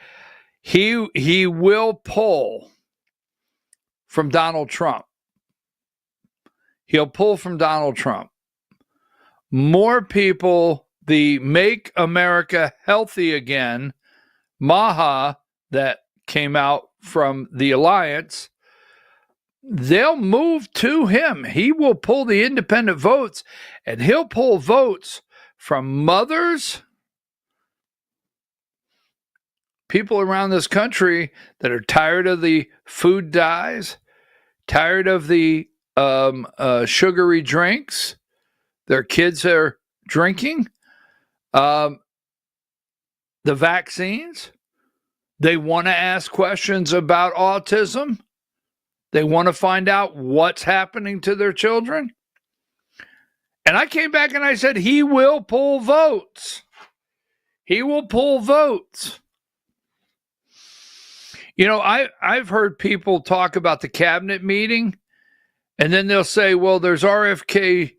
he will pull from Donald Trump. He'll pull from Donald Trump. More people, the Make America Healthy Again, MAHA, that came out from the alliance, they'll move to him. He will pull the independent votes, and he'll pull votes from mothers, people around this country that are tired of the food dyes, tired of the sugary drinks their kids are drinking, the vaccines. They want to ask questions about autism. They want to find out what's happening to their children. And I came back and I said, he will pull votes. He will pull votes. You know, I've heard people talk about the cabinet meeting, and then they'll say, well, there's RFK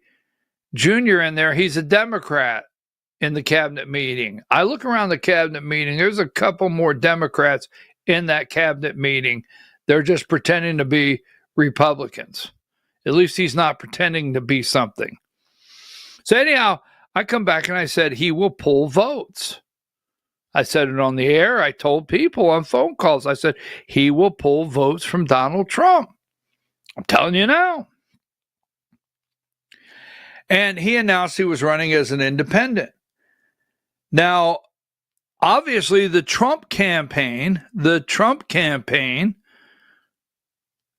Jr. in there. He's a Democrat in the cabinet meeting. I look around the cabinet meeting. There's a couple more Democrats in that cabinet meeting. They're just pretending to be Republicans. At least he's not pretending to be something. So anyhow, I come back and I said, he will pull votes. I said it on the air. I told people on phone calls. I said, he will pull votes from Donald Trump. I'm telling you now. And he announced he was running as an independent. Now, obviously, the Trump campaign,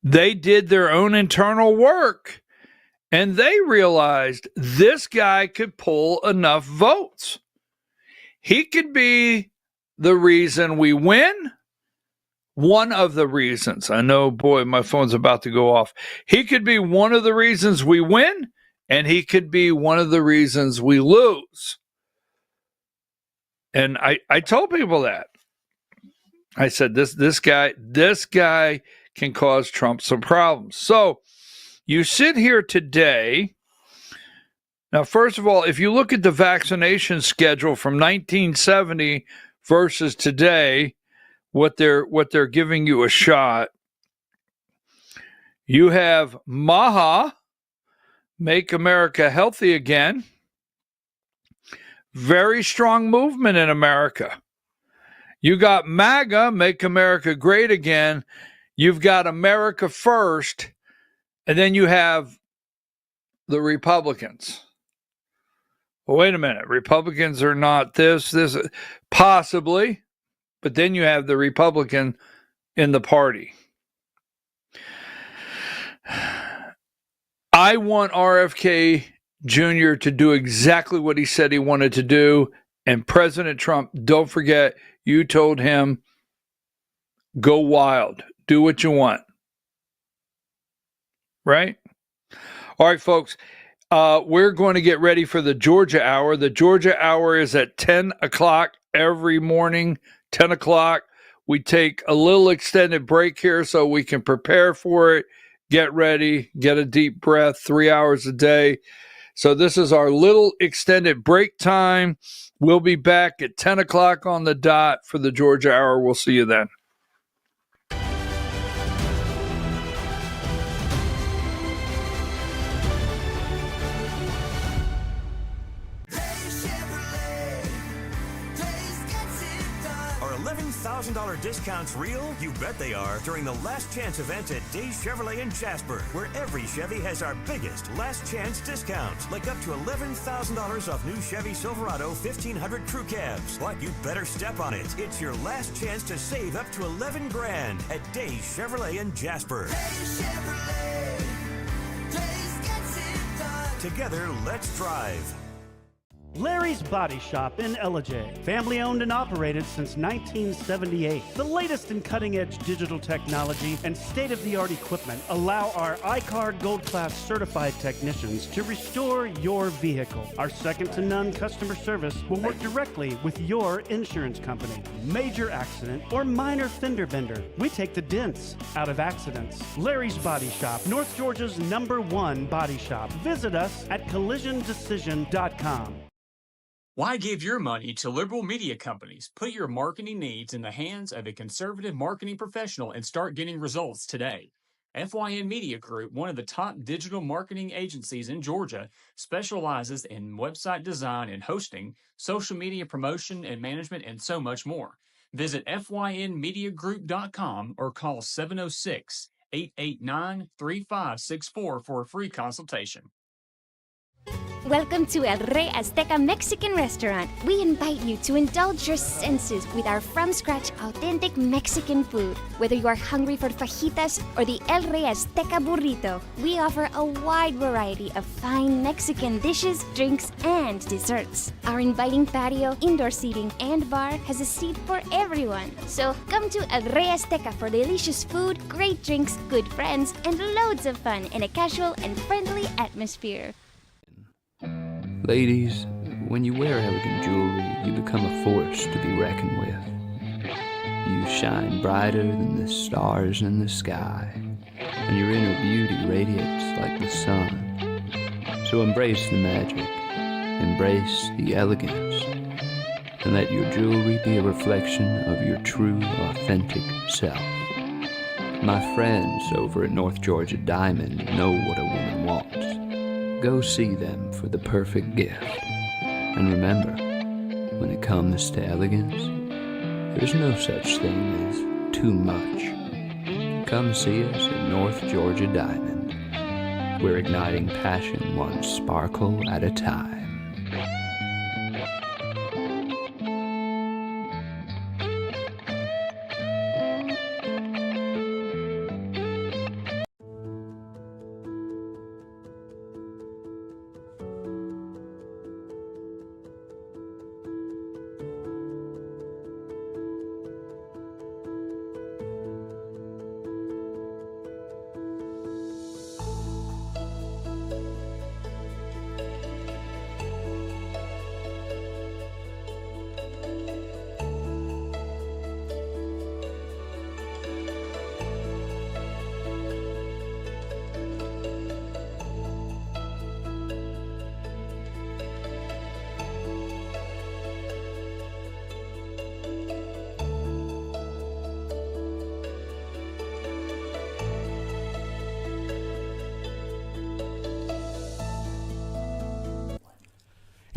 they did their own internal work. And they realized this guy could pull enough votes. He could be the reason we win. One of the reasons. I know, boy, my phone's about to go off. He could be one of the reasons we win, and he could be one of the reasons we lose. And I told people that. I said, this guy can cause Trump some problems. So you sit here today. Now, first of all, if you look at the vaccination schedule from 1970 versus today, what they're giving you a shot, you have MAHA, Make America Healthy Again. Very strong movement in America. You got MAGA, Make America Great Again. You've got America First. And then you have the Republicans. Well, wait a minute. Republicans are not this, possibly. But then you have the Republican in the party. I want RFK Jr. to do exactly what he said he wanted to do. And President Trump, don't forget, you told him, go wild. Do what you want. Right? All right, folks. We're going to get ready for the Georgia Hour. The Georgia Hour is at 10 o'clock every morning, 10 o'clock. We take a little extended break here so we can prepare for it, get ready, get a deep breath, 3 hours a day. So this is our little extended break time. We'll be back at 10 o'clock on the dot for the Georgia Hour. We'll see you then. $11,000 discounts real? You bet they are. During the Last Chance event at Days Chevrolet in Jasper, where every Chevy has our biggest Last Chance discounts, like up to $11,000 off new Chevy Silverado 1500 crew cabs. But you better step on it. It's your last chance to save up to $11 grand at Days Chevrolet in Jasper. Days Chevrolet. Days gets it done. Together, let's drive. Larry's Body Shop in Ellijay. Family owned and operated since 1978. The latest in cutting-edge digital technology and state-of-the-art equipment allow our iCard Gold Class certified technicians to restore your vehicle. Our second-to-none customer service will work directly with your insurance company. Major accident or minor fender bender. We take the dents out of accidents. Larry's Body Shop, North Georgia's #1 body shop. Visit us at collisiondecision.com. Why give your money to liberal media companies? Put your marketing needs in the hands of a conservative marketing professional and start getting results today. FYN Media Group, one of the top digital marketing agencies in Georgia, specializes in website design and hosting, social media promotion and management, and so much more. Visit FYNmediagroup.com or call 706-889-3564 for a free consultation. Welcome to El Rey Azteca Mexican Restaurant. We invite you to indulge your senses with our from-scratch authentic Mexican food. Whether you are hungry for fajitas or the El Rey Azteca burrito, we offer a wide variety of fine Mexican dishes, drinks, and desserts. Our inviting patio, indoor seating, and bar has a seat for everyone. So come to El Rey Azteca for delicious food, great drinks, good friends, and loads of fun in a casual and friendly atmosphere. Ladies, when you wear elegant jewelry, you become a force to be reckoned with. You shine brighter than the stars in the sky, and your inner beauty radiates like the sun. So embrace the magic, embrace the elegance, and let your jewelry be a reflection of your true, authentic self. My friends over at North Georgia Diamond know what a woman wants. Go see them for the perfect gift. And remember, when it comes to elegance, there's no such thing as too much. Come see us at North Georgia Diamond. We're igniting passion one sparkle at a time.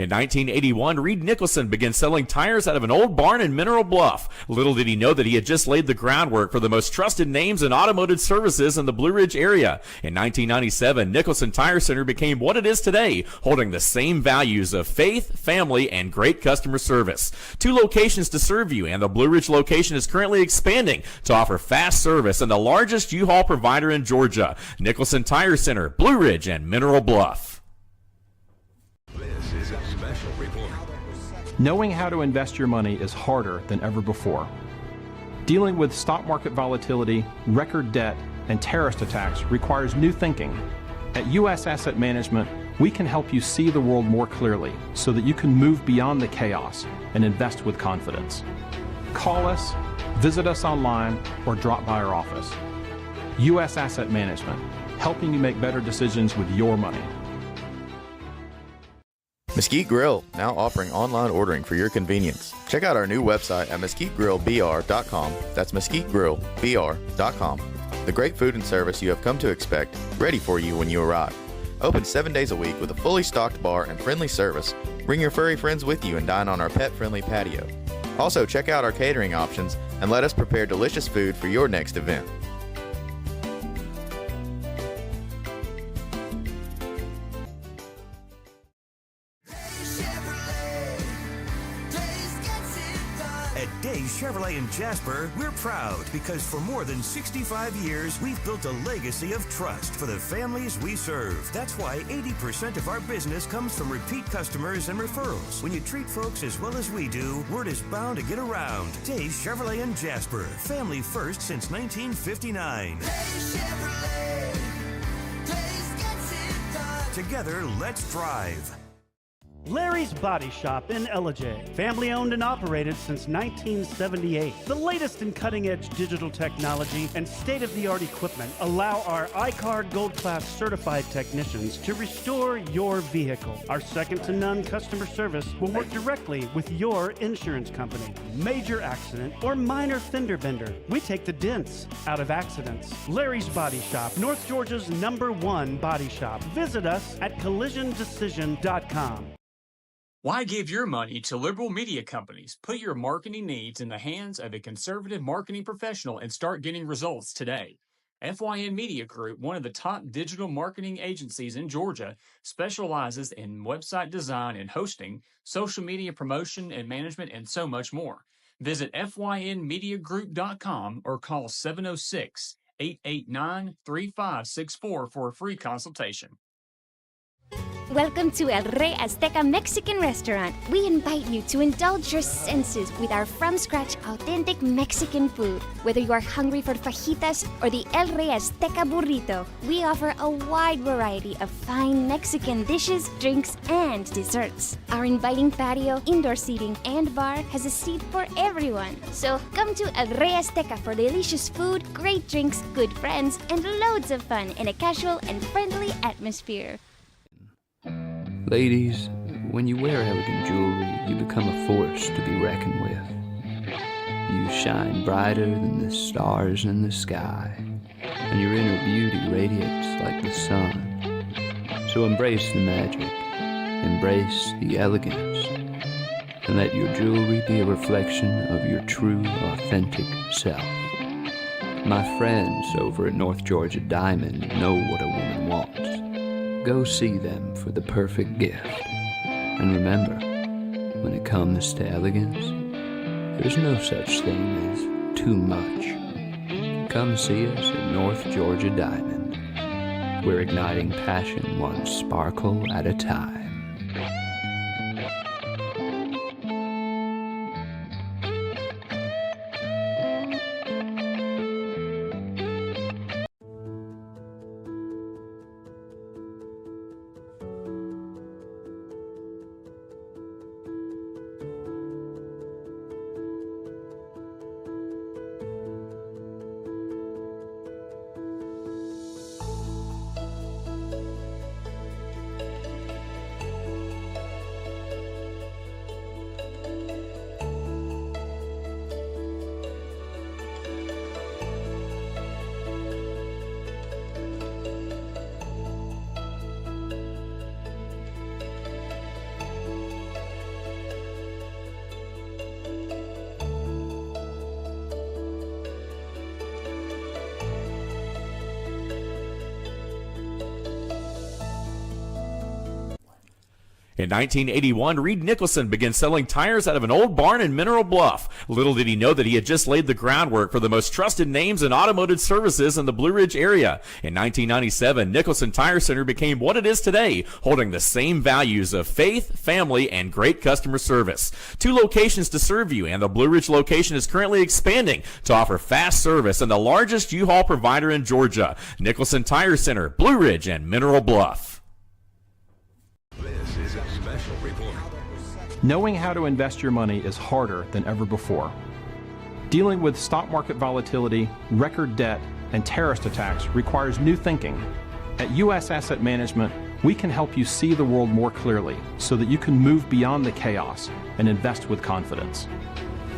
In 1981, Reed Nicholson began selling tires out of an old barn in Mineral Bluff. Little did he know that he had just laid the groundwork for the most trusted names in automotive services in the Blue Ridge area. In 1997, Nicholson Tire Center became what it is today, holding the same values of faith, family, and great customer service. 2 locations to serve you, and the Blue Ridge location is currently expanding to offer fast service and the largest U-Haul provider in Georgia. Nicholson Tire Center, Blue Ridge, and Mineral Bluff. This is a special report. Knowing how to invest your money is harder than ever before. Dealing with stock market volatility, record debt, and terrorist attacks requires new thinking. At U.S. Asset Management, we can help you see the world more clearly so that you can move beyond the chaos and invest with confidence. Call us, visit us online, or drop by our office. U.S. Asset Management, helping you make better decisions with your money. Mesquite Grill, now offering online ordering for your convenience. Check out our new website at mesquitegrillbr.com. That's mesquitegrillbr.com. The great food and service you have come to expect, ready for you when you arrive. Open 7 days a week with a fully stocked bar and friendly service. Bring your furry friends with you and dine on our pet-friendly patio. Also, check out our catering options and let us prepare delicious food for your next event. At Days Chevrolet in Jasper, we're proud because for more than 65 years, we've built a legacy of trust for the families we serve. That's why 80% of our business comes from repeat customers and referrals. When you treat folks as well as we do, word is bound to get around. Days Chevrolet in Jasper, family first since 1959. Together, let's drive. Larry's Body Shop in Ellijay. Family owned and operated since 1978. The latest in cutting-edge digital technology and state-of-the-art equipment allow our iCard Gold Class certified technicians to restore your vehicle. Our second-to-none customer service will work directly with your insurance company. Major accident or minor fender bender. We take the dents out of accidents. Larry's Body Shop, North Georgia's #1 body shop. Visit us at collisiondecision.com. Why give your money to liberal media companies? Put your marketing needs in the hands of a conservative marketing professional and start getting results today. FYN Media Group, one of the top digital marketing agencies in Georgia, specializes in website design and hosting, social media promotion and management, and so much more. Visit FYNmediagroup.com or call 706-889-3564 for a free consultation. Welcome to El Rey Azteca Mexican Restaurant. We invite you to indulge your senses with our from-scratch authentic Mexican food. Whether you are hungry for fajitas or the El Rey Azteca burrito, we offer a wide variety of fine Mexican dishes, drinks, and desserts. Our inviting patio, indoor seating, and bar has a seat for everyone. So come to El Rey Azteca for delicious food, great drinks, good friends, and loads of fun in a casual and friendly atmosphere. Ladies, when you wear elegant jewelry, you become a force to be reckoned with. You shine brighter than the stars in the sky, and your inner beauty radiates like the sun. So embrace the magic, embrace the elegance, and let your jewelry be a reflection of your true, authentic self. My friends over at North Georgia Diamond know what a woman wants. Go see them for the perfect gift. And remember, when it comes to elegance, there's no such thing as too much. Come see us at North Georgia Diamond. We're igniting passion one sparkle at a time. In 1981, Reed Nicholson began selling tires out of an old barn in Mineral Bluff. Little did he know that he had just laid the groundwork for the most trusted names in automotive services in the Blue Ridge area. In 1997, Nicholson Tire Center became what it is today, holding the same values of faith, family, and great customer service. 2 locations to serve you, and the Blue Ridge location is currently expanding to offer fast service and the largest U-Haul provider in Georgia. Nicholson Tire Center, Blue Ridge, and Mineral Bluff. This is a special report. Knowing how to invest your money is harder than ever before. Dealing with stock market volatility, record debt, and terrorist attacks requires new thinking. At U.S. Asset Management, we can help you see the world more clearly so that you can move beyond the chaos and invest with confidence.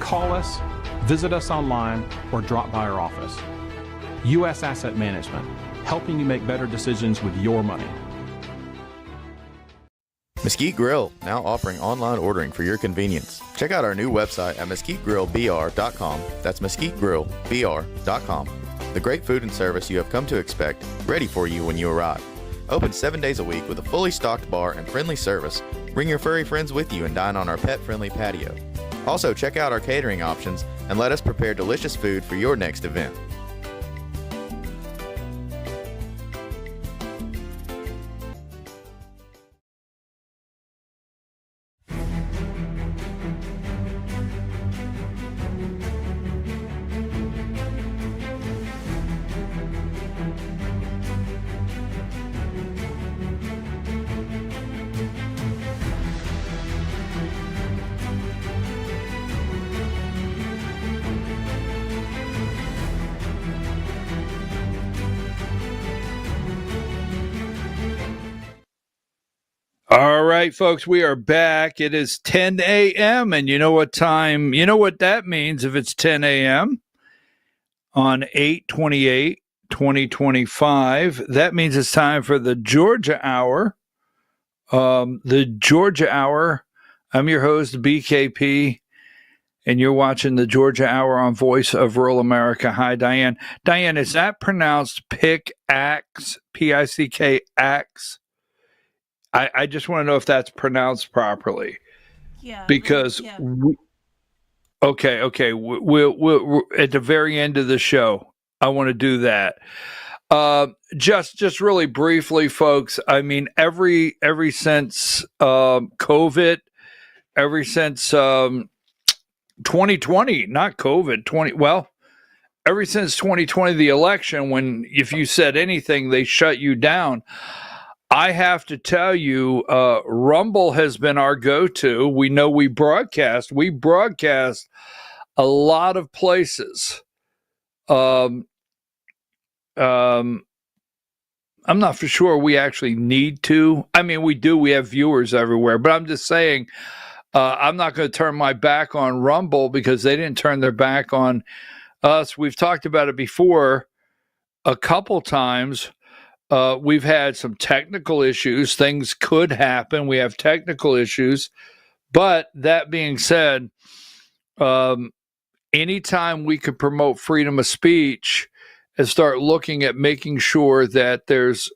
Call us, visit us online, or drop by our office. U.S. Asset Management, helping you make better decisions with your money. Mesquite Grill, now offering online ordering for your convenience. Check out our new website at mesquitegrillbr.com. That's mesquitegrillbr.com. The great food and service you have come to expect, ready for you when you arrive. Open 7 days a week with a fully stocked bar and friendly service. Bring your furry friends with you and dine on our pet-friendly patio. Also, check out our catering options and let us prepare delicious food for your next event. All right, folks, we are back. It is 10 a.m. and you know what that means if it's 10 a.m. on 8/28/2025. That means it's time for the Georgia Hour. The Georgia Hour. I'm your host, BKP, and you're watching the Georgia Hour on Voice of Rural America. Hi, Diane. Diane, is that pronounced pickaxe? P-I-C-K-axe? I just want to know if that's pronounced properly. Yeah. Because, yeah. Okay. We'll at the very end of the show, I want to do that. Just really briefly, folks. I mean, ever since COVID, ever since 2020, not COVID, ever since 2020, the election, when if you said anything, they shut you down. I have to tell you, Rumble has been our go-to. We know we broadcast a lot of places. I'm not for sure we actually need to. I mean, we do. We have viewers everywhere. But I'm just saying, I'm not going to turn my back on Rumble because they didn't turn their back on us. We've talked about it before a couple times. We've had some technical issues. Things could happen. We have technical issues. But that being said, anytime we could promote freedom of speech and start looking at making sure that there's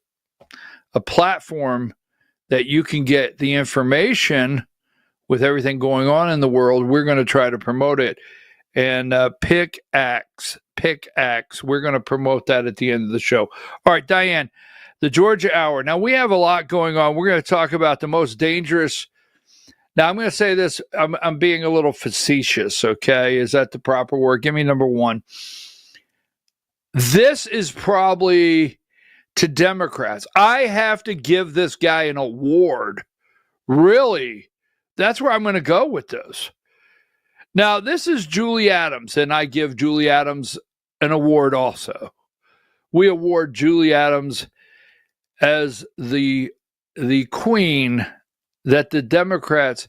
a platform that you can get the information with everything going on in the world, we're going to try to promote it. And pickaxe, we're going to promote that at the end of the show. All right, Diane, the Georgia Hour. Now, we have a lot going on. We're going to talk about the most dangerous. Now, I'm going to say this. I'm being a little facetious, okay? Is that the proper word? Give me number one. This is probably to Democrats. I have to give this guy an award. Really? That's where I'm going to go with this. Now, this is Julie Adams, and I give Julie Adams an award also. We award Julie Adams as the queen that the Democrats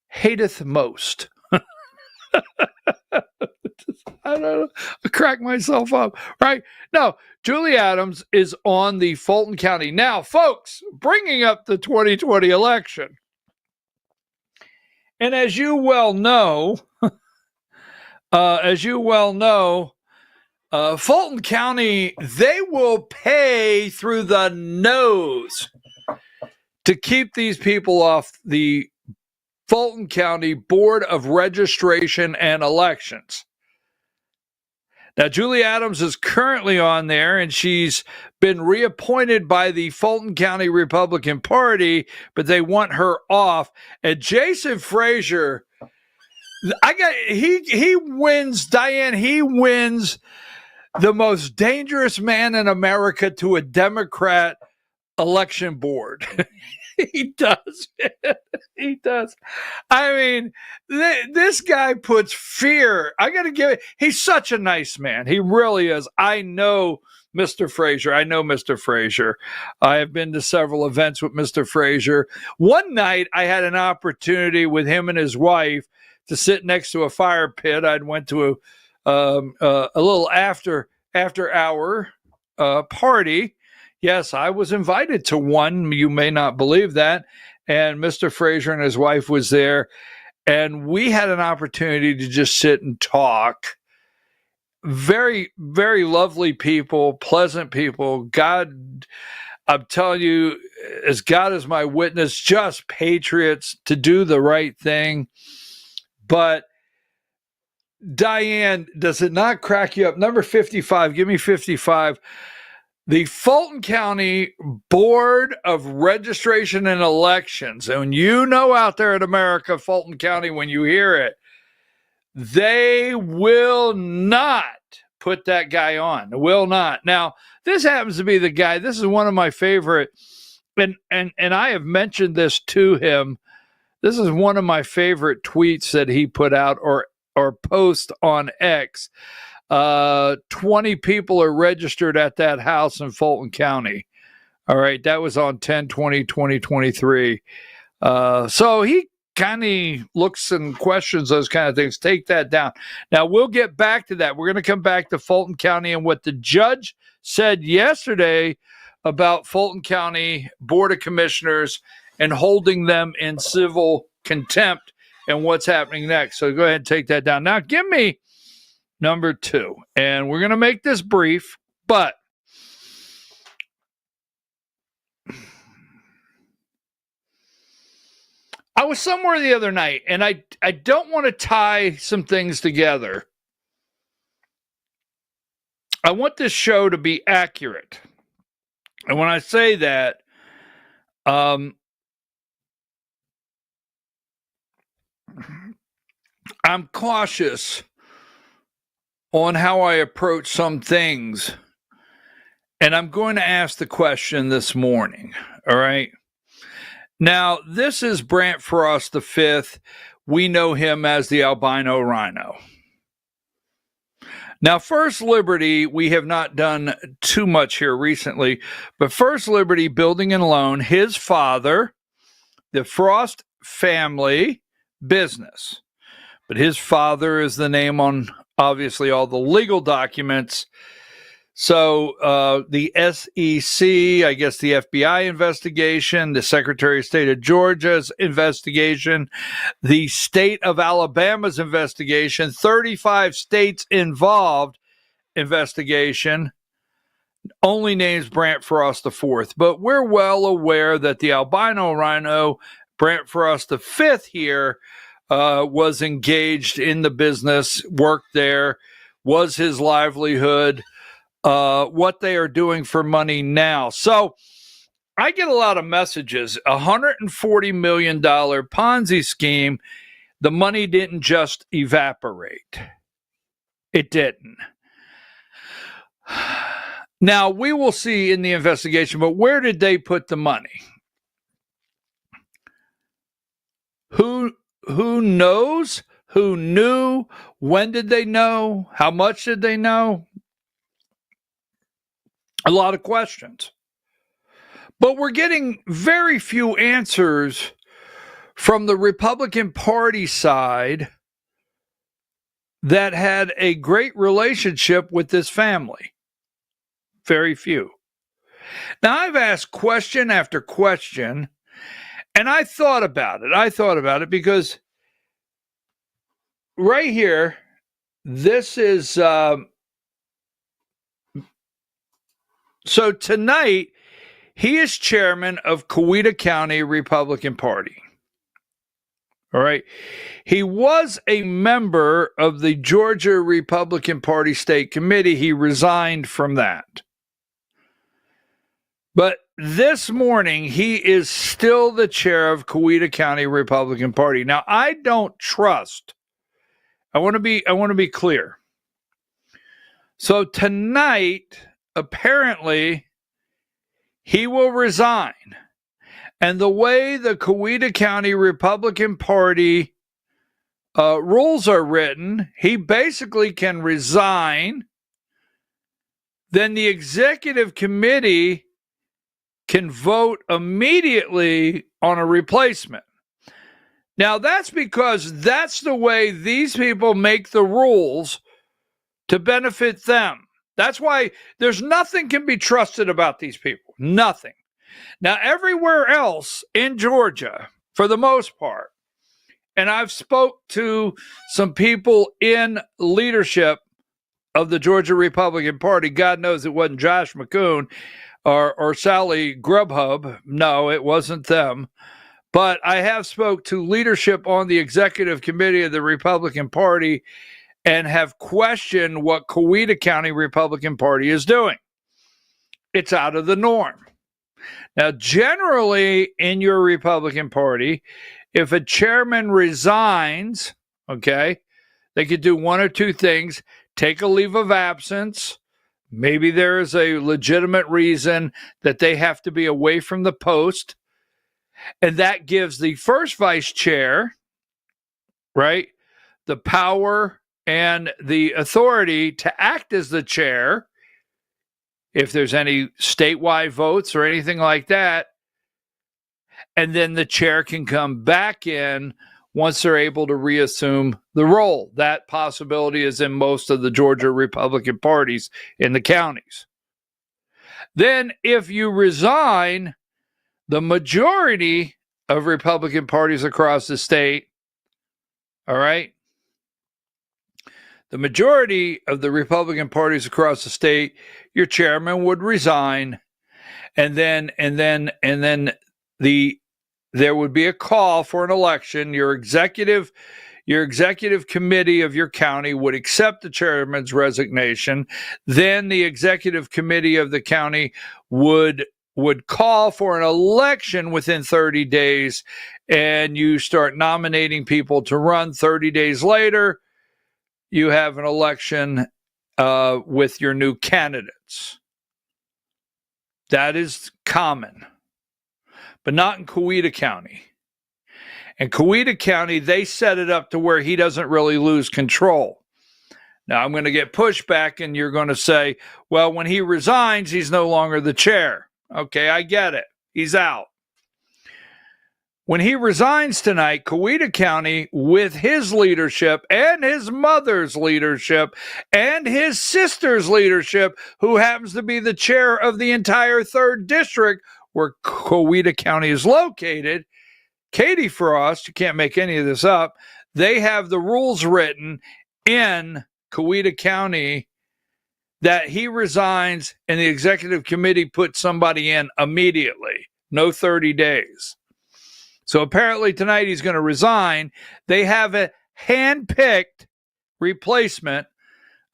hateth most. I don't know. I crack myself up, right? No, Julie Adams is on the Fulton County. Now, folks, bringing up the 2020 election. And as you well know, Fulton County, they will pay through the nose to keep these people off the Fulton County Board of Registration and Elections. Now, Julie Adams is currently on there, and she's been reappointed by the Fulton County Republican Party, but they want her off. And Jason Frazier, he wins, Diane, he wins the most dangerous man in America to a Democrat election board. He does. He does. I mean, this guy puts fear. I got to give it. He's such a nice man. He really is. I know Mr. Frazier. I have been to several events with Mr. Frazier. One night, I had an opportunity with him and his wife to sit next to a fire pit. I went to a little after hour party. Yes, I was invited to one. You may not believe that. And Mr. Frazier and his wife was there. And we had an opportunity to just sit and talk. Very, very lovely people, pleasant people. God, I'm telling you, as God is my witness, just patriots to do the right thing. But Diane, does it not crack you up? Number 55, give me 55. The Fulton County Board of Registration and Elections, and you know out there in America, Fulton County, when you hear it, they will not put that guy on. Will not. Now, this happens to be the guy. This is one of my favorite, and I have mentioned this to him. This is one of my favorite tweets that he put out or post on X. 20 people are registered at that house in Fulton County. All right, that was on 10/20/2023. So he kind of looks and questions those kind of things. Take that down. Now, we'll get back to that. We're going to come back to Fulton County and what the judge said yesterday about Fulton County Board of Commissioners and holding them in civil contempt and what's happening next. So go ahead and take that down. Now, give me number 2. And we're going to make this brief, but I was somewhere the other night, and I don't want to tie some things together. I want this show to be accurate. And when I say that, I'm cautious on how I approach some things. And I'm going to ask the question this morning. All right. Now, this is Brant Frost V. We know him as the albino rhino. Now, First Liberty, we have not done too much here recently, but First Liberty Building and Loan, his father, the Frost family business. But his father is the name on, obviously, all the legal documents. So the SEC, I guess the FBI investigation, the Secretary of State of Georgia's investigation, the state of Alabama's investigation, 35 states involved investigation, only names Brant Frost IV. But we're well aware that the albino rhino, Brant Frost V here, was engaged in the business, worked there, was his livelihood. What they are doing for money now. So I get a lot of messages. $140 million Ponzi scheme. The money didn't just evaporate. It didn't. Now, we will see in the investigation, but where did they put the money? Who knows? Who knew? When did they know? How much did they know? A lot of questions. But we're getting very few answers from the Republican Party side that had a great relationship with this family. Very few. Now, I've asked question after question, and I thought about it because right here, this is... So tonight, He is chairman of Coweta County Republican Party. All right. He was a member of the Georgia Republican Party State Committee. He resigned from that. But this morning, he is still the chair of Coweta County Republican Party. Now, I don't trust. I want to be clear. So tonight, apparently, he will resign. And the way the Coweta County Republican Party rules are written, he basically can resign. Then the executive committee can vote immediately on a replacement. Now, that's because that's the way these people make the rules to benefit them. That's why there's nothing can be trusted about these people. Nothing. Now, everywhere else in Georgia, for the most part, and I've spoke to some people in leadership of the Georgia Republican Party. God knows it wasn't Josh McCoon or Sally Grubhub. No, it wasn't them. But I have spoke to leadership on the executive committee of the Republican Party and have questioned what Coweta County Republican Party is doing. It's out of the norm. Now, generally in your Republican Party, if a chairman resigns, okay, they could do one or two things: take a leave of absence. Maybe there is a legitimate reason that they have to be away from the post. And that gives the first vice chair, right, the power and the authority to act as the chair if there's any statewide votes or anything like that. And then the chair can come back in once they're able to reassume the role. That possibility is in most of the Georgia Republican parties in the counties. Then if you resign, the majority of Republican parties across the state, all right, the majority of the Republican parties across the state, your chairman would resign, and then there would be a call for an election. Your executive committee of your county would accept the chairman's resignation. Then the executive committee of the county would call for an election within 30 days, and you start nominating people to run. 30 days later, you have an election with your new candidates. That is common, but not in Coweta County. In Coweta County, they set it up to where he doesn't really lose control. Now, I'm going to get pushback, and you're going to say, well, when he resigns, he's no longer the chair. Okay, I get it. He's out. When he resigns tonight, Coweta County, with his leadership and his mother's leadership and his sister's leadership, who happens to be the chair of the entire 3rd district where Coweta County is located, Katie Frost, you can't make any of this up, they have the rules written in Coweta County that he resigns and the executive committee puts somebody in immediately, no 30 days. So apparently tonight he's going to resign. They have a hand-picked replacement.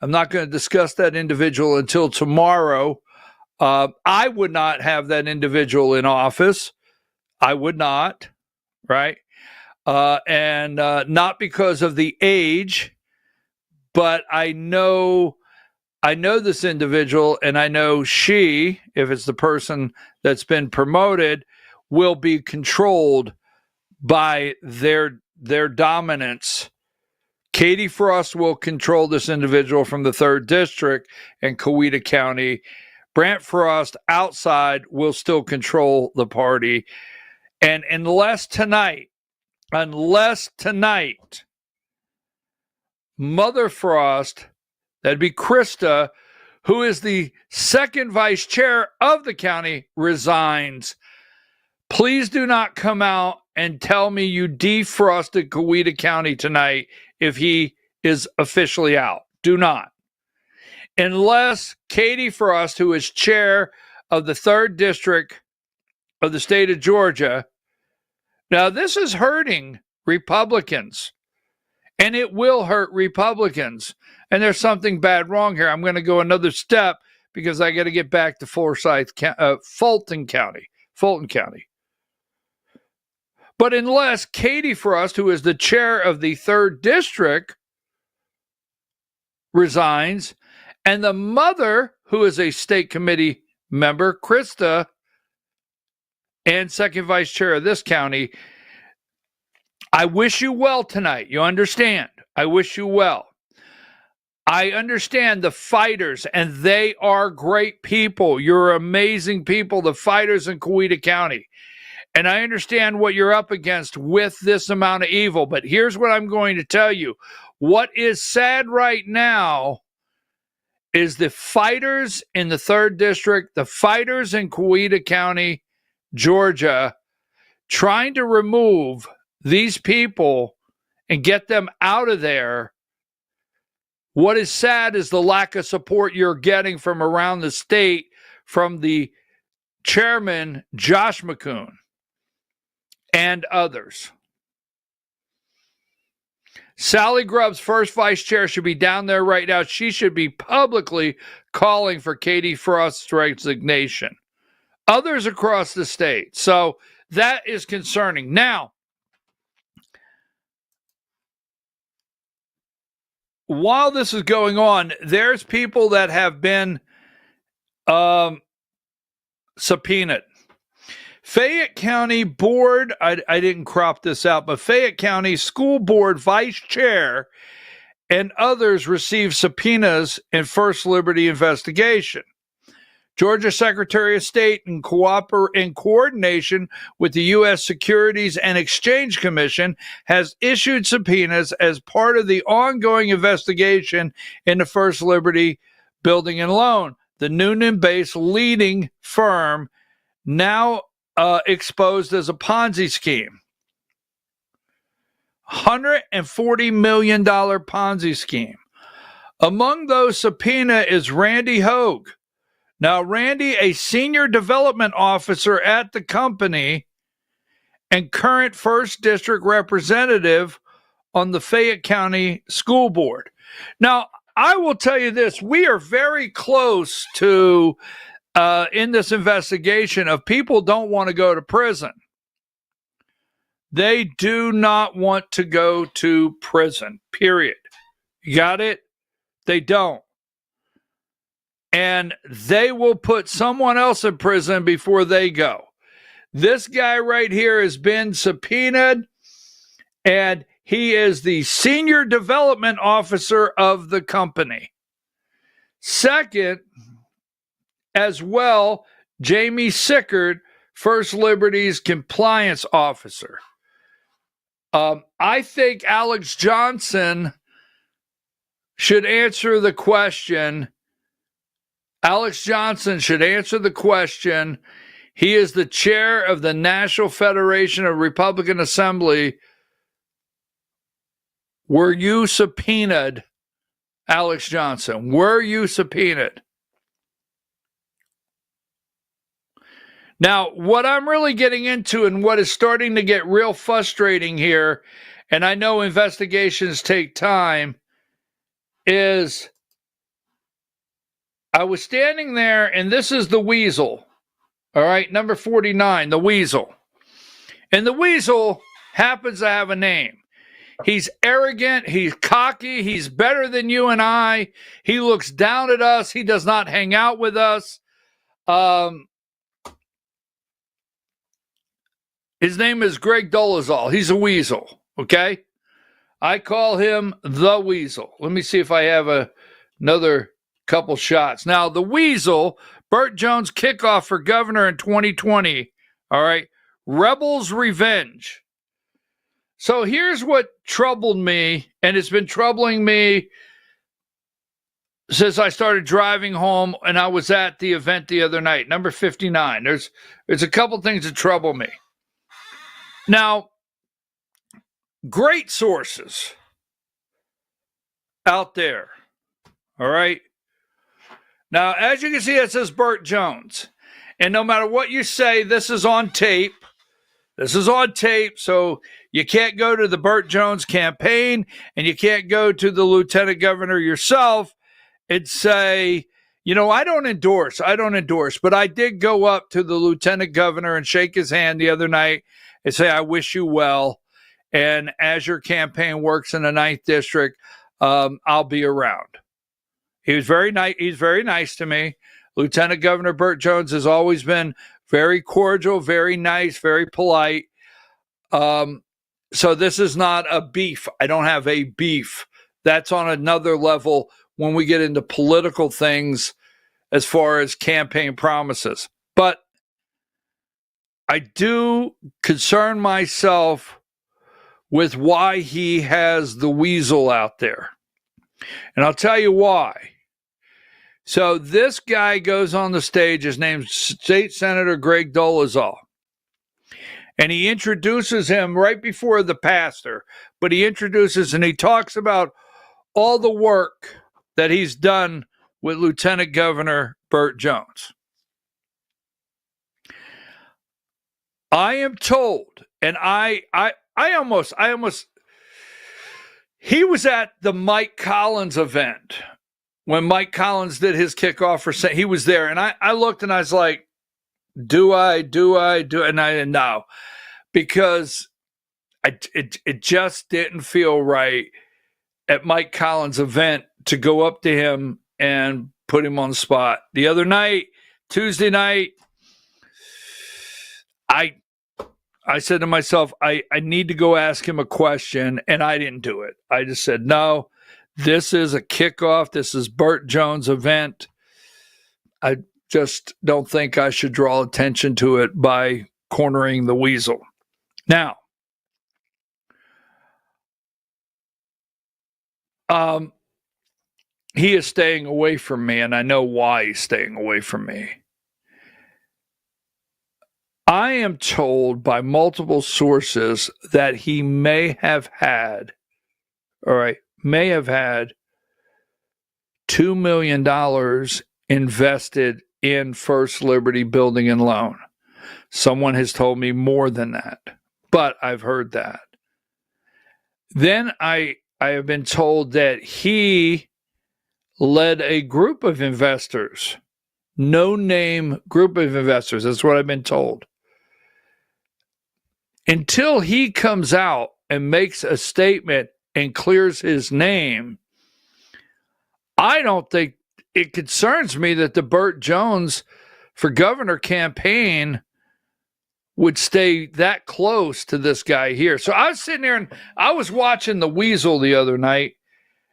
I'm not going to discuss that individual until tomorrow. I would not have that individual in office. I would not, right? And not because of the age, but I know this individual, and I know she, if it's the person that's been promoted, will be controlled by their dominance. Katie Frost will control this individual from the 3rd district and Coweta County. Brant Frost outside will still control the party. And unless tonight, Mother Frost, that'd be Krista, who is the 2nd vice chair of the county, resigns, please do not come out and tell me you defrosted Coweta County tonight if he is officially out. Do not. Unless Katie Frost, who is chair of the 3rd district of the state of Georgia. Now, this is hurting Republicans, and it will hurt Republicans. And there's something bad wrong here. I'm going to go another step because I got to get back to Fulton County. But unless Katie Frost, who is the chair of the 3rd District, resigns, and the mother, who is a state committee member, Krista, and 2nd vice chair of this county, I wish you well tonight. You understand? I wish you well. I understand the fighters, and they are great people. You're amazing people, the fighters in Coweta County. And I understand what you're up against with this amount of evil. But here's what I'm going to tell you. What is sad right now is the fighters in the 3rd District, the fighters in Coweta County, Georgia, trying to remove these people and get them out of there. What is sad is the lack of support you're getting from around the state from the chairman, Josh McCoon, and others. Sally Grubbs, 1st vice chair, should be down there right now. She should be publicly calling for Katie Frost's resignation. Others across the state. So that is concerning. Now, while this is going on, there's people that have been subpoenaed. Fayette County Board, I didn't crop this out, but Fayette County School Board Vice Chair and others received subpoenas in First Liberty investigation. Georgia Secretary of State, in coordination with the U.S. Securities and Exchange Commission, has issued subpoenas as part of the ongoing investigation into First Liberty Building and Loan, the Noonan-based leading firm now exposed as a Ponzi scheme. $140 million Ponzi scheme. Among those subpoena is Randy Hogue. Now, Randy, a senior development officer at the company and current 1st District representative on the Fayette County School Board. Now, I will tell you this. We are very close to, in this investigation, of people don't want to go to prison. They do not want to go to prison, period. You got it? They don't. And they will put someone else in prison before they go. This guy right here has been subpoenaed, and he is the senior development officer of the company. Second, as well, Jamie Sickert, First Liberty's compliance officer. I think Alex Johnson should answer the question. Alex Johnson should answer the question. He is the chair of the National Federation of Republican Assembly. Were you subpoenaed, Alex Johnson? Were you subpoenaed? Now, what I'm really getting into and what is starting to get real frustrating here, and I know investigations take time, is I was standing there, and this is the Weasel. All right, number 49, the Weasel. And the Weasel happens to have a name. He's arrogant, he's cocky, he's better than you and I. He looks down at us, he does not hang out with us. His name is Greg Dolezal. He's a Weasel, okay? I call him the Weasel. Let me see if I have another couple shots. Now, the Weasel, Burt Jones kickoff for governor in 2020. All right. Rebels Revenge. So here's what troubled me, and it's been troubling me since I started driving home and I was at the event the other night, number 59. There's a couple things that trouble me. Now, great sources out there. All right. Now, as you can see, it says Burt Jones. And no matter what you say, this is on tape. This is on tape, so you can't go to the Burt Jones campaign and you can't go to the lieutenant governor yourself and say, I don't endorse, but I did go up to the lieutenant governor and shake his hand the other night and say, I wish you well. And as your campaign works in the 9th district, I'll be around. He was very nice. He's very nice to me. Lieutenant Governor Burt Jones has always been very cordial, very nice, very polite. So this is not a beef. I don't have a beef. That's on another level when we get into political things as far as campaign promises. But I do concern myself with why he has the weasel out there. And I'll tell you why. So this guy goes on the stage. His name's State Senator Greg Dolezal. And he introduces him right before the pastor. But he introduces and he talks about all the work that he's done with Lieutenant Governor Burt Jones. I am told, and I almost, he was at the Mike Collins event when Mike Collins did his kickoff for St. He was there, and I looked and I was like, do I? And I didn't know, because it just didn't feel right at Mike Collins' event to go up to him and put him on the spot. The other night, Tuesday night, I said to myself, I need to go ask him a question, and I didn't do it. I just said, no, this is a kickoff. This is Burt Jones' event. I just don't think I should draw attention to it by cornering the weasel. Now, he is staying away from me, and I know why he's staying away from me. I am told by multiple sources that he may have had $2 million invested in First Liberty Building and Loan. Someone has told me more than that, but I've heard that. Then I have been told that he led a group of investors, no-name group of investors. That's what I've been told. Until he comes out and makes a statement and clears his name, I don't think it concerns me that the Burt Jones for governor campaign would stay that close to this guy here. So I was sitting there and I was watching The Weasel the other night,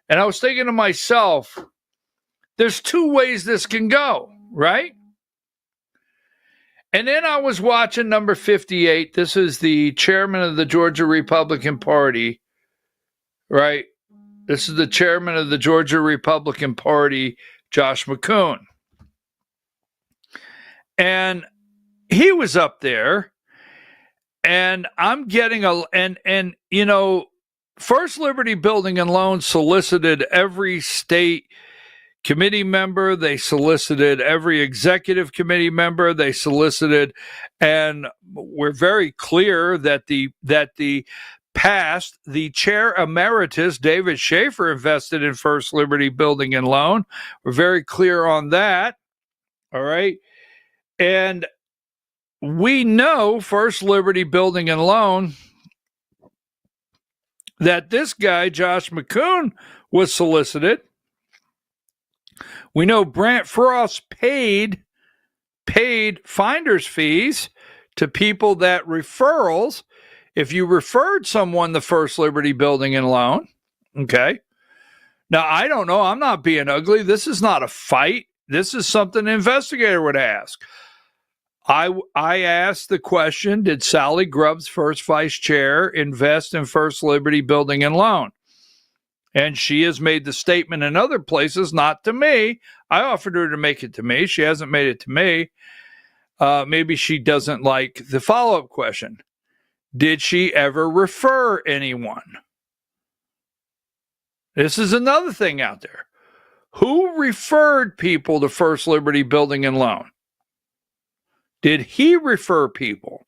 and I was thinking to myself, there's two ways this can go, right? And then I was watching number 58. This is the chairman of the Georgia Republican Party, right? This is the chairman of the Georgia Republican Party, Josh McCoon. And he was up there, and I'm getting First Liberty Building and Loan solicited every state committee member. They solicited every executive committee member. They solicited, and we're very clear that the past, the chair emeritus, David Schaefer, invested in First Liberty Building and Loan. We're very clear on that. All right. And we know First Liberty Building and Loan that this guy, Josh McCoon, was solicited. We know Brant Frost paid finder's fees to people that referrals. If you referred someone to First Liberty Building and Loan, okay. Now, I don't know. I'm not being ugly. This is not a fight. This is something an investigator would ask. I asked the question, did Sally Grubbs, first vice chair, invest in First Liberty Building and Loan? And she has made the statement in other places, not to me. I offered her to make it to me. She hasn't made it to me. Maybe she doesn't like the follow-up question. Did she ever refer anyone? This is another thing out there. Who referred people to First Liberty Building and Loan? Did he refer people?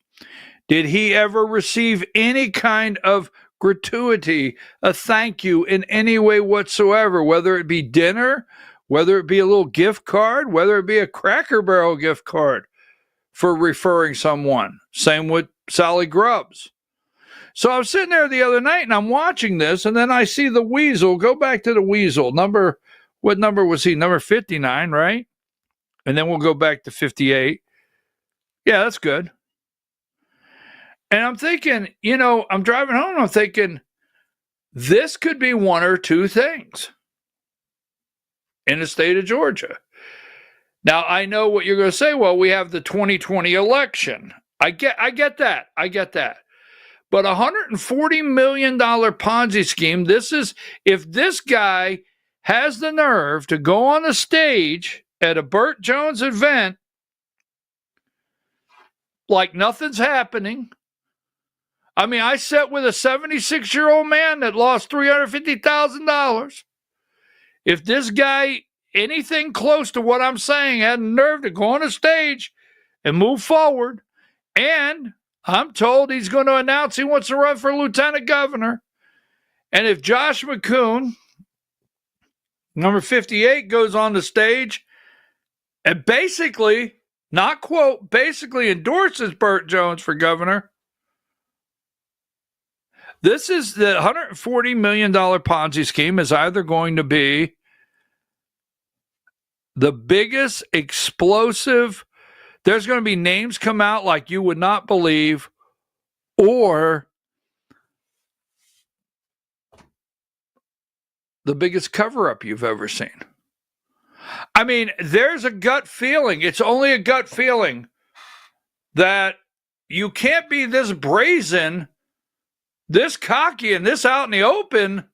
Did he ever receive any kind of gratuity, a thank you in any way whatsoever, whether it be dinner, whether it be a little gift card, whether it be a Cracker Barrel gift card for referring someone? Same with Sally Grubbs. So I was sitting there the other night and I'm watching this, and then I see the Weasel. Go back to the Weasel. What number was he? Number 59, right? And then we'll go back to 58. Yeah, that's good. And I'm thinking, I'm driving home and I'm thinking, this could be one or two things in the state of Georgia. Now, I know what you're going to say. Well, we have the 2020 election. I get that. But $140 million Ponzi scheme, if this guy has the nerve to go on the stage at a Burt Jones event like nothing's happening. I mean, I sat with a 76-year-old man that lost $350,000. If this guy, anything close to what I'm saying, had the nerve to go on a stage and move forward, and I'm told he's going to announce he wants to run for lieutenant governor. And if Josh McCoon, number 58, goes on the stage and basically, not quote, basically endorses Burt Jones for governor, this is the $140 million Ponzi scheme is either going to be the biggest explosive. There's going to be names come out like you would not believe, or the biggest cover-up you've ever seen. I mean, there's a gut feeling. It's only a gut feeling that you can't be this brazen, this cocky, and this out in the open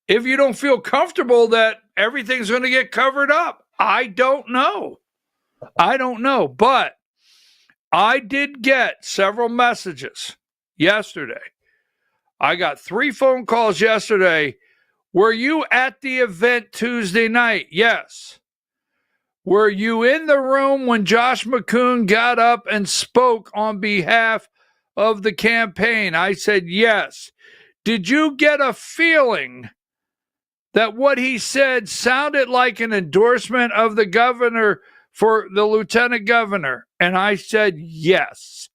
if you don't feel comfortable that everything's going to get covered up. I don't know. But I did get several messages yesterday. I got 3 phone calls yesterday. Were you at the event Tuesday night? Yes. Were you in the room when Josh McCoon got up and spoke on behalf of the campaign? I said yes. Did you get a feeling that what he said sounded like an endorsement of the governor for the lieutenant governor? And I said yes.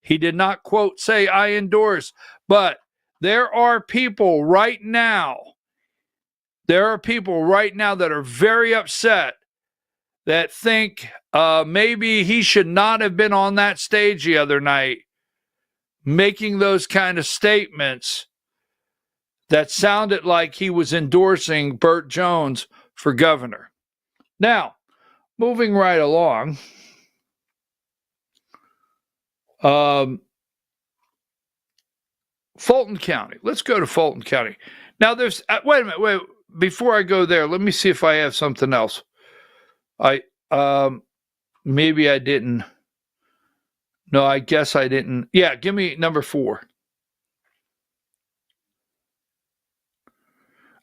He did not quote say I endorse, but there are people right now that are very upset, that think maybe he should not have been on that stage the other night making those kind of statements that sounded like he was endorsing Burt Jones for governor. Now, moving right along, Fulton County. Let's go to Fulton County. Now, there's wait a minute. Before I go there, let me see if I have something else. Maybe I didn't. No, I guess I didn't. Yeah, give me number 4.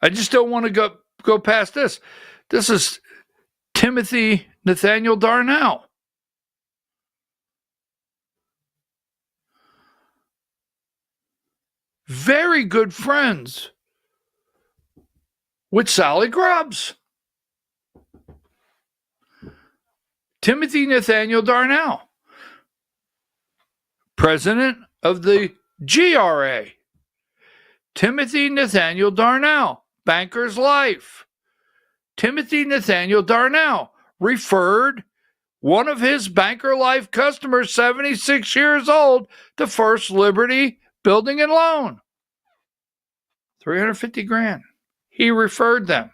I just don't want to go past this. This is Timothy Nathaniel Darnell. Very good friends with Sally Grubbs. Timothy Nathaniel Darnell, president of the GRA. Timothy Nathaniel Darnell, Banker's Life. Timothy Nathaniel Darnell referred one of his Banker Life customers, 76 years old, to First Liberty Building and Loan. $350,000. He referred them.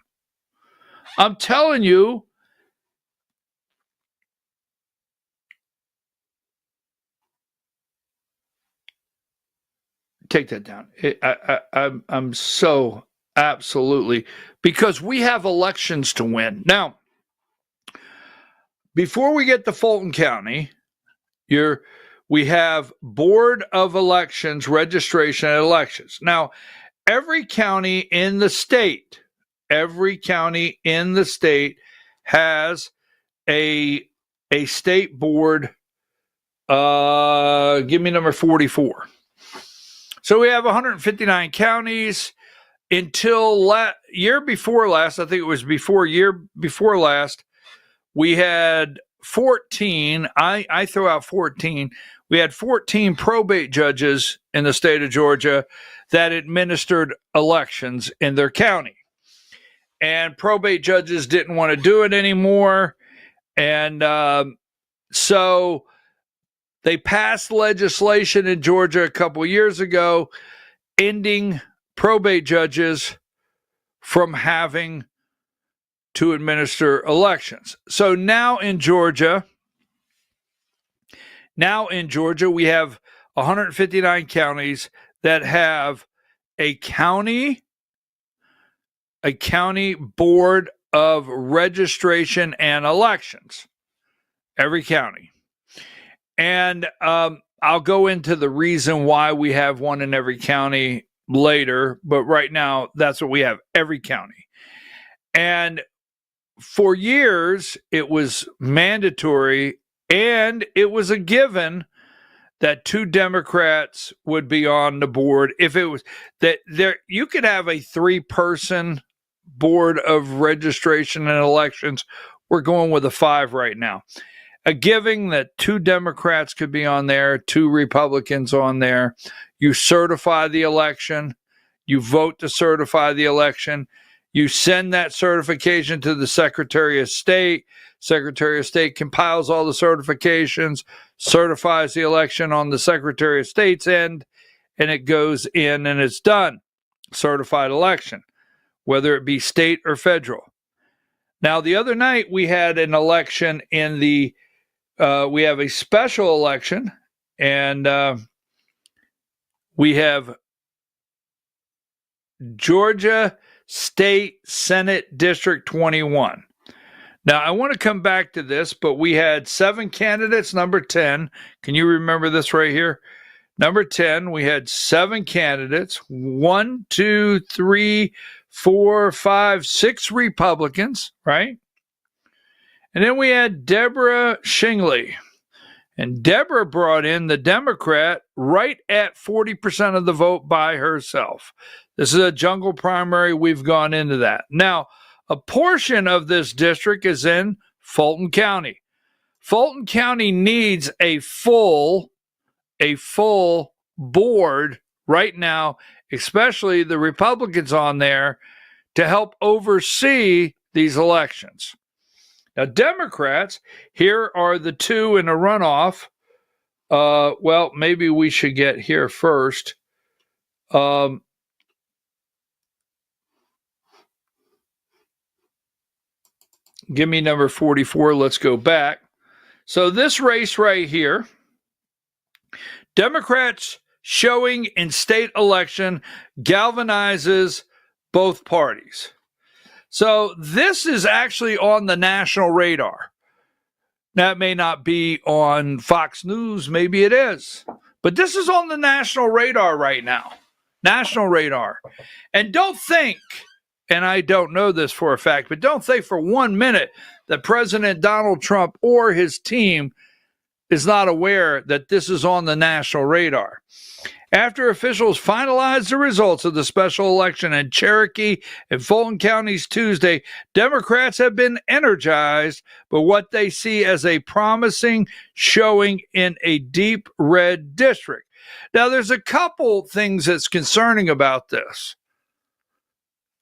I'm telling you, take that down. I'm so absolutely, because we have elections to win. Now, before we get to Fulton County, we have Board of Elections registration and elections. Now, every county in the state has a state board Give me number 44. So we have 159 counties. Until year before last, I think it was year before last, we had 14. I throw out 14. We had 14 probate judges in the state of Georgia that administered elections in their county. And probate judges didn't want to do it anymore. And so they passed legislation in Georgia a couple years ago ending probate judges from having to administer elections. So now in Georgia, we have 159 counties that have a county board of registration and elections. Every county. And I'll go into the reason why we have one in every county later, but right now that's what we have, every county. And for years it was mandatory and it was a given that 2 Democrats would be on the board. If it was that there, you could have a 3-person board of registration and elections. We're going with a 5 right now. A giving that 2 Democrats could be on there, 2 Republicans on there. You certify the election. You vote to certify the election. You send that certification to the Secretary of State. Secretary of State compiles all the certifications, certifies the election on the Secretary of State's end, and it goes in and it's done. Certified election, whether it be state or federal. Now, the other night we had an election in the we have a special election, and we have Georgia State Senate District 21. Now, I want to come back to this, but we had 7 candidates, number 10. Can you remember this right here? Number 10, we had 7 candidates, 1, 2, 3, 4, 5, 6 Republicans, right? And then we had Deborah Shingley. And Deborah brought in the Democrat right at 40% of the vote by herself. This is a jungle primary. We've gone into that. Now, a portion of this district is in Fulton County. Fulton County needs a full board right now, especially the Republicans on there, to help oversee these elections. Now, Democrats, here are the 2 in a runoff. Well, maybe we should get here first. Give me number 44. Let's go back. So this race right here, Democrats showing in state election galvanizes both parties. So this is actually on the national radar. That may not be on Fox News. Maybe it is. But this is on the national radar right now. National radar. And don't think, and I don't know this for a fact, but don't think for 1 minute that President Donald Trump or his team is not aware that this is on the national radar. After officials finalized the results of the special election in Cherokee and Fulton counties Tuesday, Democrats have been energized by what they see as a promising showing in a deep red district. Now, there's a couple things that's concerning about this.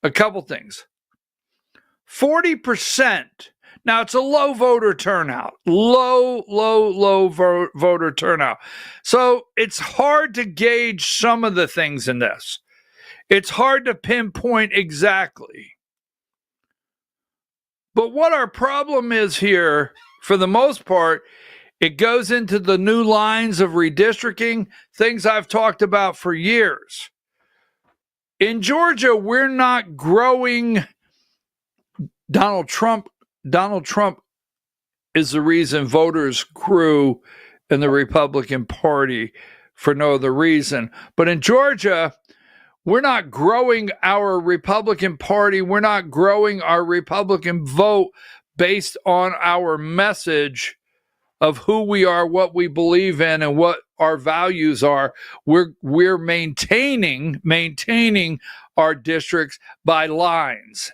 A couple things. 40%. Now, it's a low voter turnout, low voter turnout. So it's hard to gauge some of the things in this. It's hard to pinpoint exactly. But what our problem is here, for the most part, it goes into the new lines of redistricting, things I've talked about for years. In Georgia, we're not growing. Donald Trump is the reason voters grew in the Republican Party for no other reason. But in Georgia, we're not growing our Republican Party. We're not growing our Republican vote based on our message of who we are, what we believe in, and what our values are. We're maintaining our districts by lines.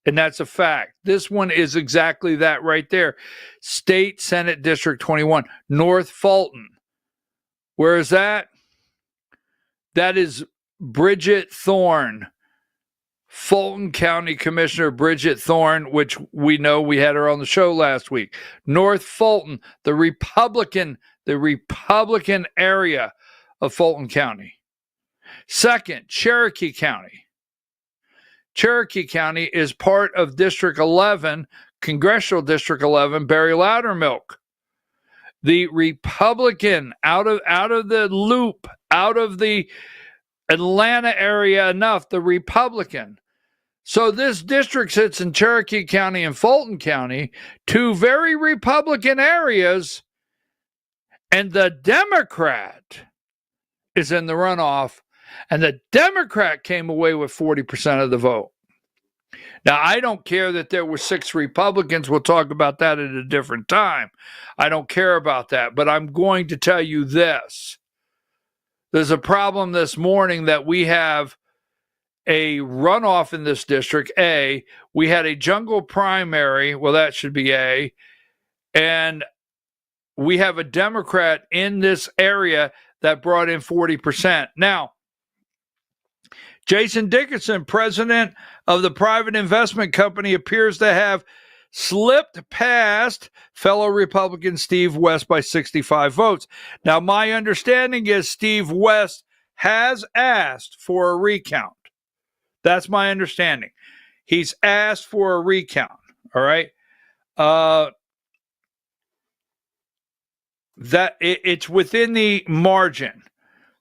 And that's a fact. This one is exactly that right there. State Senate District 21, North Fulton. Where is that? That is Bridget Thorne, Fulton County Commissioner Bridget Thorne, which we know we had her on the show last week. North Fulton, the Republican area of Fulton County. Second, Cherokee County. Cherokee County is part of District 11, Congressional District 11, Barry Loudermilk. The Republican out of the loop, out of the Atlanta area enough, the Republican. So this district sits in Cherokee County and Fulton County, two very Republican areas, and the Democrat is in the runoff, and the Democrat came away with 40% of the vote. Now, I don't care that there were 6 Republicans. We'll talk about that at a different time. I don't care about that, but I'm going to tell you this. There's a problem this morning that we have a runoff in this district, A. We had a jungle primary. Well, that should be A. And we have a Democrat in this area that brought in 40%. Now, Jason Dickinson, president of the private investment company, appears to have slipped past fellow Republican Steve West by 65 votes. Now, my understanding is Steve West has asked for a recount. That's my understanding. He's asked for a recount. All right. It's within the margin.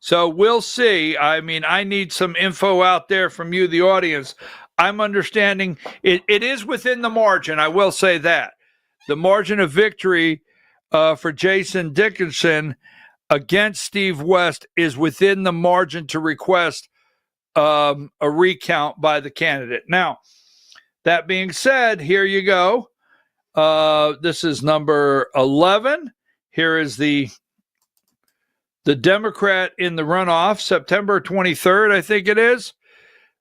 So we'll see. I mean, I need some info out there from you, the audience. I'm understanding it is within the margin. I will say that. The margin of victory for Jason Dickinson against Steve West is within the margin to request a recount by the candidate. Now, that being said, here you go. This is number 11. Here is the Democrat in the runoff, September 23rd, I think it is.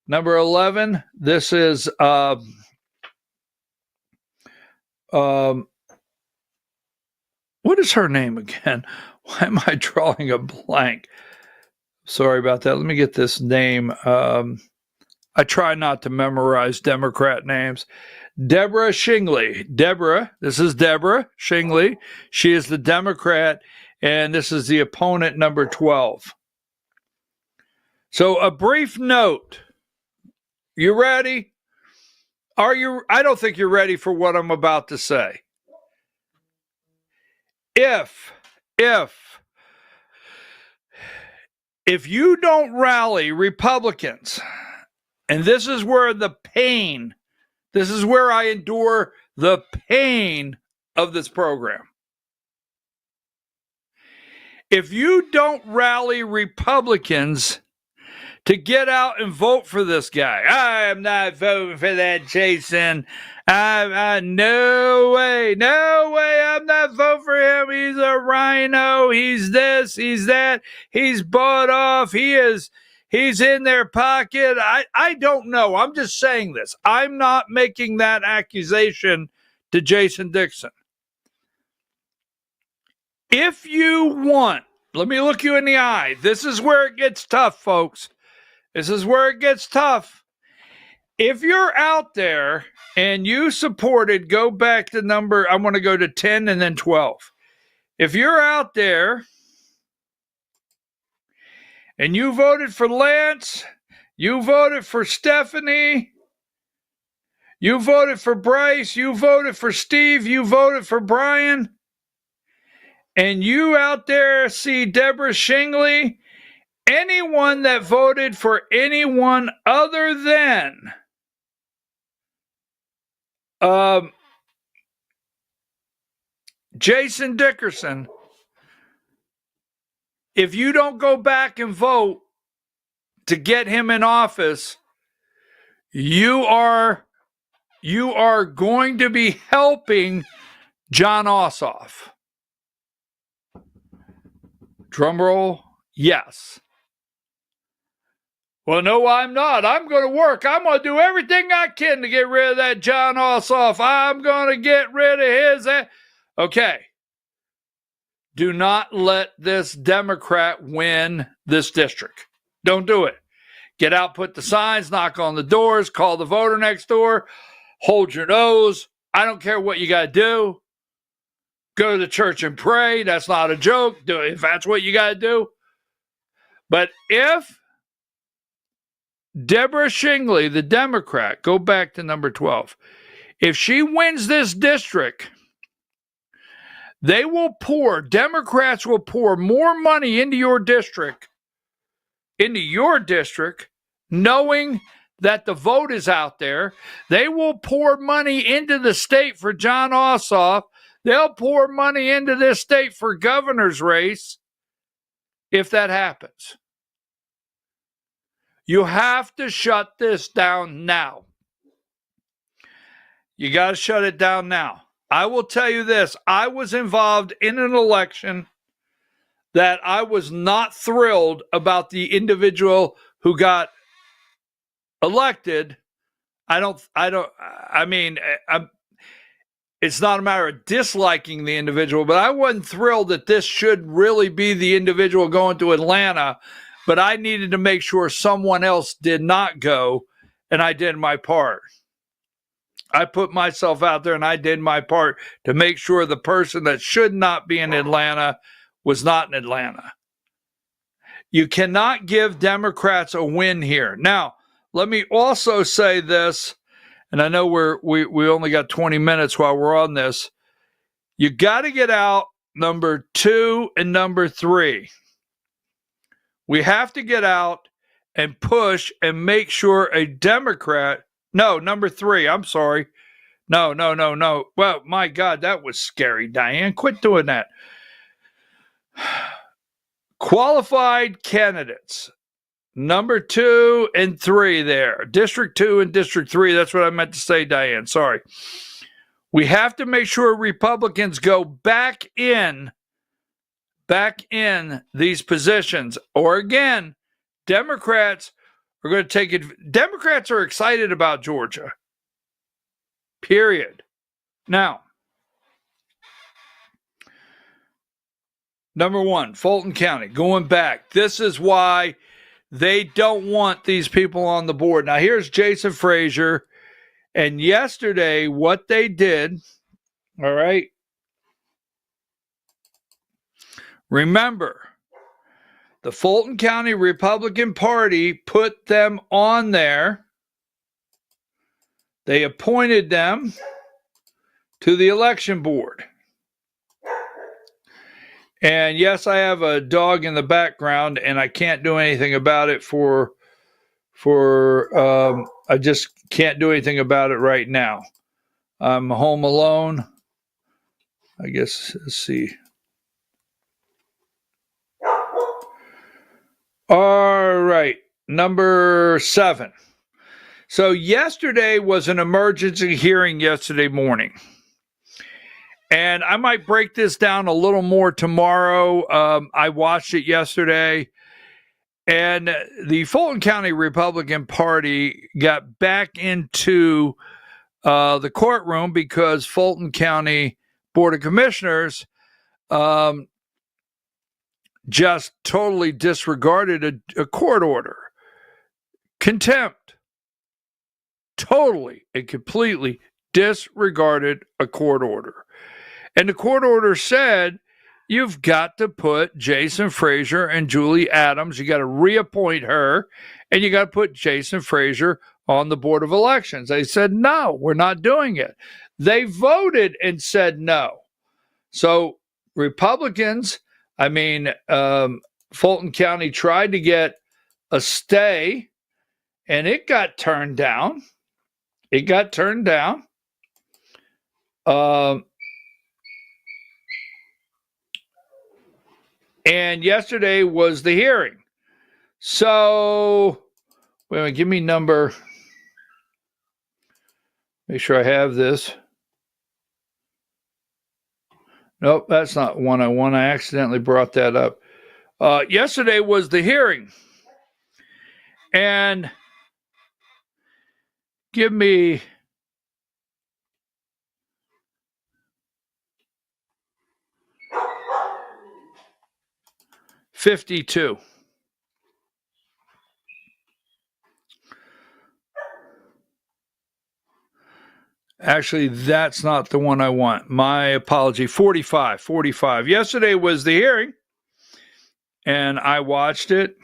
Number 11. This is what is her name again? Why am I drawing a blank? Sorry about that. Let me get this name. I try not to memorize Democrat names. Deborah Shingley. This is Deborah Shingley. She is the Democrat, and this is the opponent, number 12. So a brief note. You ready? Are you? I don't think you're ready for what I'm about to say. If you don't rally Republicans, and this is where I endure the pain of this program. If you don't rally Republicans to get out and vote for this guy, I am not voting for that Jason. No way, I'm not voting for him. He's a rhino. He's this, he's that. He's bought off. He's in their pocket. I don't know. I'm just saying this. I'm not making that accusation to Jason Dixon. If you want, let me look you in the eye. This is where it gets tough, folks. This is where it gets tough. If you're out there and you supported, go back to number, I want to go to 10 and then 12. If you're out there and you voted for Lance, you voted for Stephanie, you voted for Bryce, you voted for Steve, you voted for Brian, and you out there see Deborah Shingley, anyone that voted for anyone other than Jason Dickinson, if you don't go back and vote to get him in office, you are going to be helping Jon Ossoff. Drum roll. Yes. Well, no, I'm not. I'm going to work. I'm going to do everything I can to get rid of that John Ossoff. I'm going to get rid of his. Okay. Do not let this Democrat win this district. Don't do it. Get out, put the signs, knock on the doors, call the voter next door, hold your nose. I don't care what you got to do. Go to the church and pray. That's not a joke. Do it if that's what you got to do. But if Deborah Shingley, the Democrat, go back to number 12, if she wins this district, Democrats will pour more money into your district, knowing that the vote is out there. They will pour money into the state for John Ossoff. They'll pour money into this state for governor's race if that happens. You have to shut this down now. You got to shut it down now. I will tell you this. I was involved in an election that I was not thrilled about the individual who got elected. It's not a matter of disliking the individual, but I wasn't thrilled that this should really be the individual going to Atlanta, but I needed to make sure someone else did not go, and I did my part. I put myself out there and I did my part to make sure the person that should not be in Atlanta was not in Atlanta. You cannot give Democrats a win here. Now, let me also say this, and I know we only got 20 minutes while we're on this. You got to get out number 2 and number 3. We have to get out and push and make sure a Democrat, no, number 3, I'm sorry. No. Well, my God, that was scary, Diane. Quit doing that. Qualified candidates. Number 2 and 3 there. District 2 and District 3. That's what I meant to say, Diane. Sorry. We have to make sure Republicans go back in these positions. Or again, Democrats are going to take it. Democrats are excited about Georgia. Period. Now, number 1, Fulton County. Going back. This is why they don't want these people on the board. Now, here's Jason Frazier. And yesterday, what they did, all right, remember, the Fulton County Republican Party put them on there. They appointed them to the election board. And yes, I have a dog in the background, and I can't do anything about it I just can't do anything about it right now. I'm home alone. I guess, let's see. All right, number 7. So yesterday was an emergency hearing yesterday morning. And I might break this down a little more tomorrow. I watched it yesterday. And the Fulton County Republican Party got back into the courtroom because Fulton County Board of Commissioners just totally disregarded a court order. Contempt. Totally and completely disregarded a court order. And the court order said, you've got to put Jason Frazier and Julie Adams, you got to reappoint her, and you got to put Jason Frazier on the Board of Elections. They said, no, we're not doing it. They voted and said no. So Republicans, Fulton County tried to get a stay, and it got turned down. And yesterday was the hearing. So, wait a minute, give me number. Make sure I have this. Nope, that's not one I want. I accidentally brought that up. Yesterday was the hearing. And give me $52. Actually, that's not the one I want. My apology. 45. Yesterday was the hearing, and I watched it.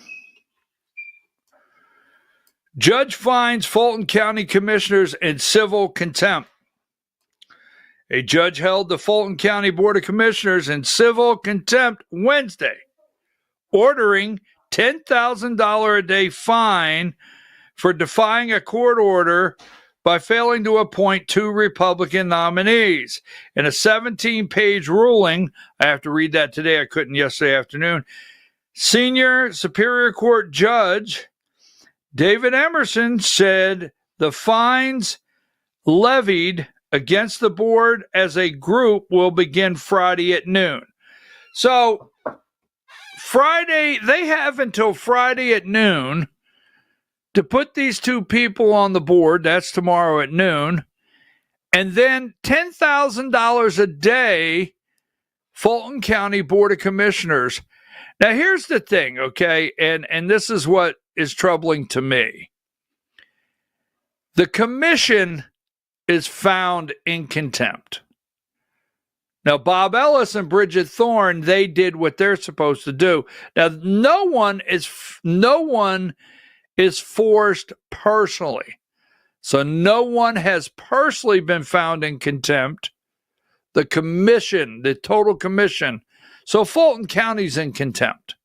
Judge finds Fulton County commissioners in civil contempt. A judge held the Fulton County Board of Commissioners in civil contempt Wednesday, ordering $10,000 a day fine for defying a court order by failing to appoint 2 Republican nominees. In a 17-page ruling, I have to read that today, I couldn't yesterday afternoon, Senior Superior Court Judge David Emerson said the fines levied against the board as a group will begin Friday at noon. So Friday, they have until Friday at noon to put these 2 people on the board. That's tomorrow at noon. And then $10,000 a day, Fulton County Board of Commissioners. Now, here's the thing, okay? And this is what is troubling to me. The commission is found in contempt. Now, Bob Ellis and Bridget Thorne, they did what they're supposed to do. Now, no one is forced personally. So no one has personally been found in contempt. The commission, the total commission. So Fulton County's in contempt.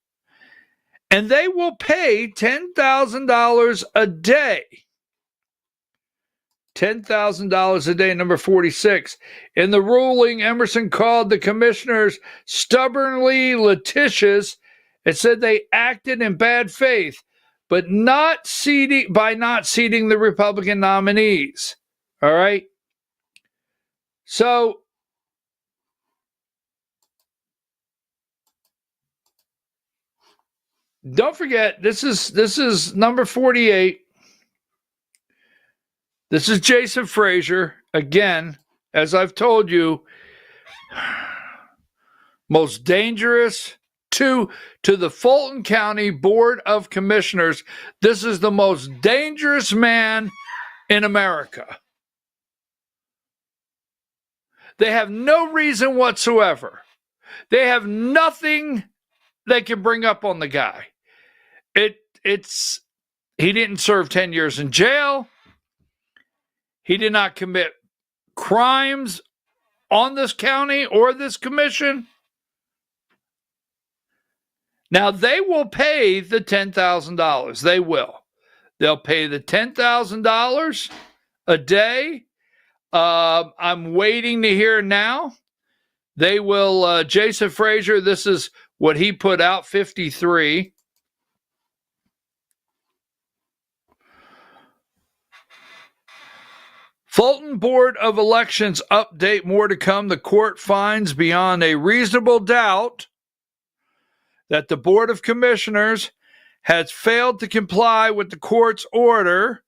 And they will pay $10,000 a day. $10,000 a day, number 46. In the ruling, Emerson called the commissioners stubbornly litigious and said they acted in bad faith, but not seating the Republican nominees. All right? So don't forget, this is number 48. This is Jason Frazier. Again, as I've told you, most dangerous to the Fulton County Board of Commissioners. This is the most dangerous man in America. They have no reason whatsoever. They have nothing they can bring up on the guy. He didn't serve 10 years in jail. He did not commit crimes on this county or this commission. Now, they will pay the $10,000. They will. They'll pay the $10,000 a day. I'm waiting to hear now. They will, Jason Frazier, this is what he put out, 53. Fulton Board of Elections update, more to come. The court finds beyond a reasonable doubt that the Board of Commissioners has failed to comply with the court's order.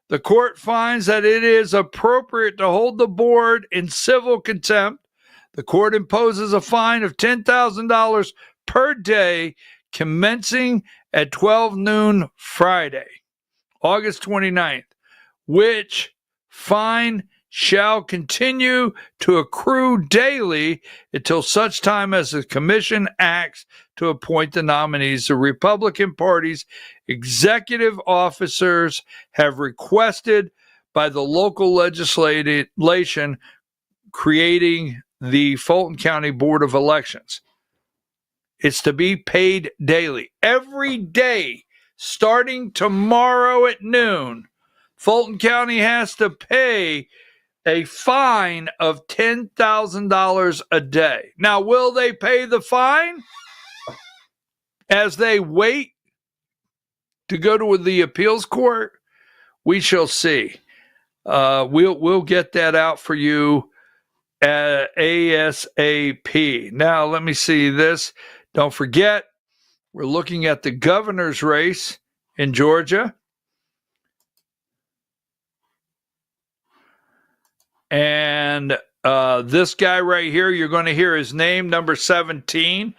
The court finds that it is appropriate to hold the board in civil contempt. The court imposes a fine of $10,000 per day commencing at 12 noon Friday, August 29th, which fine shall continue to accrue daily until such time as the commission acts to appoint the nominees. The Republican Party's executive officers have requested by the local legislation creating the Fulton County Board of Elections. It's to be paid daily. Every day, starting tomorrow at noon, Fulton County has to pay a fine of $10,000 a day. Now, will they pay the fine as they wait to go to the appeals court? We shall see. We'll get that out for you ASAP. Now, let me see this. Don't forget, We're looking at the governor's race in Georgia. And this guy right here, you're going to hear his name, number 17.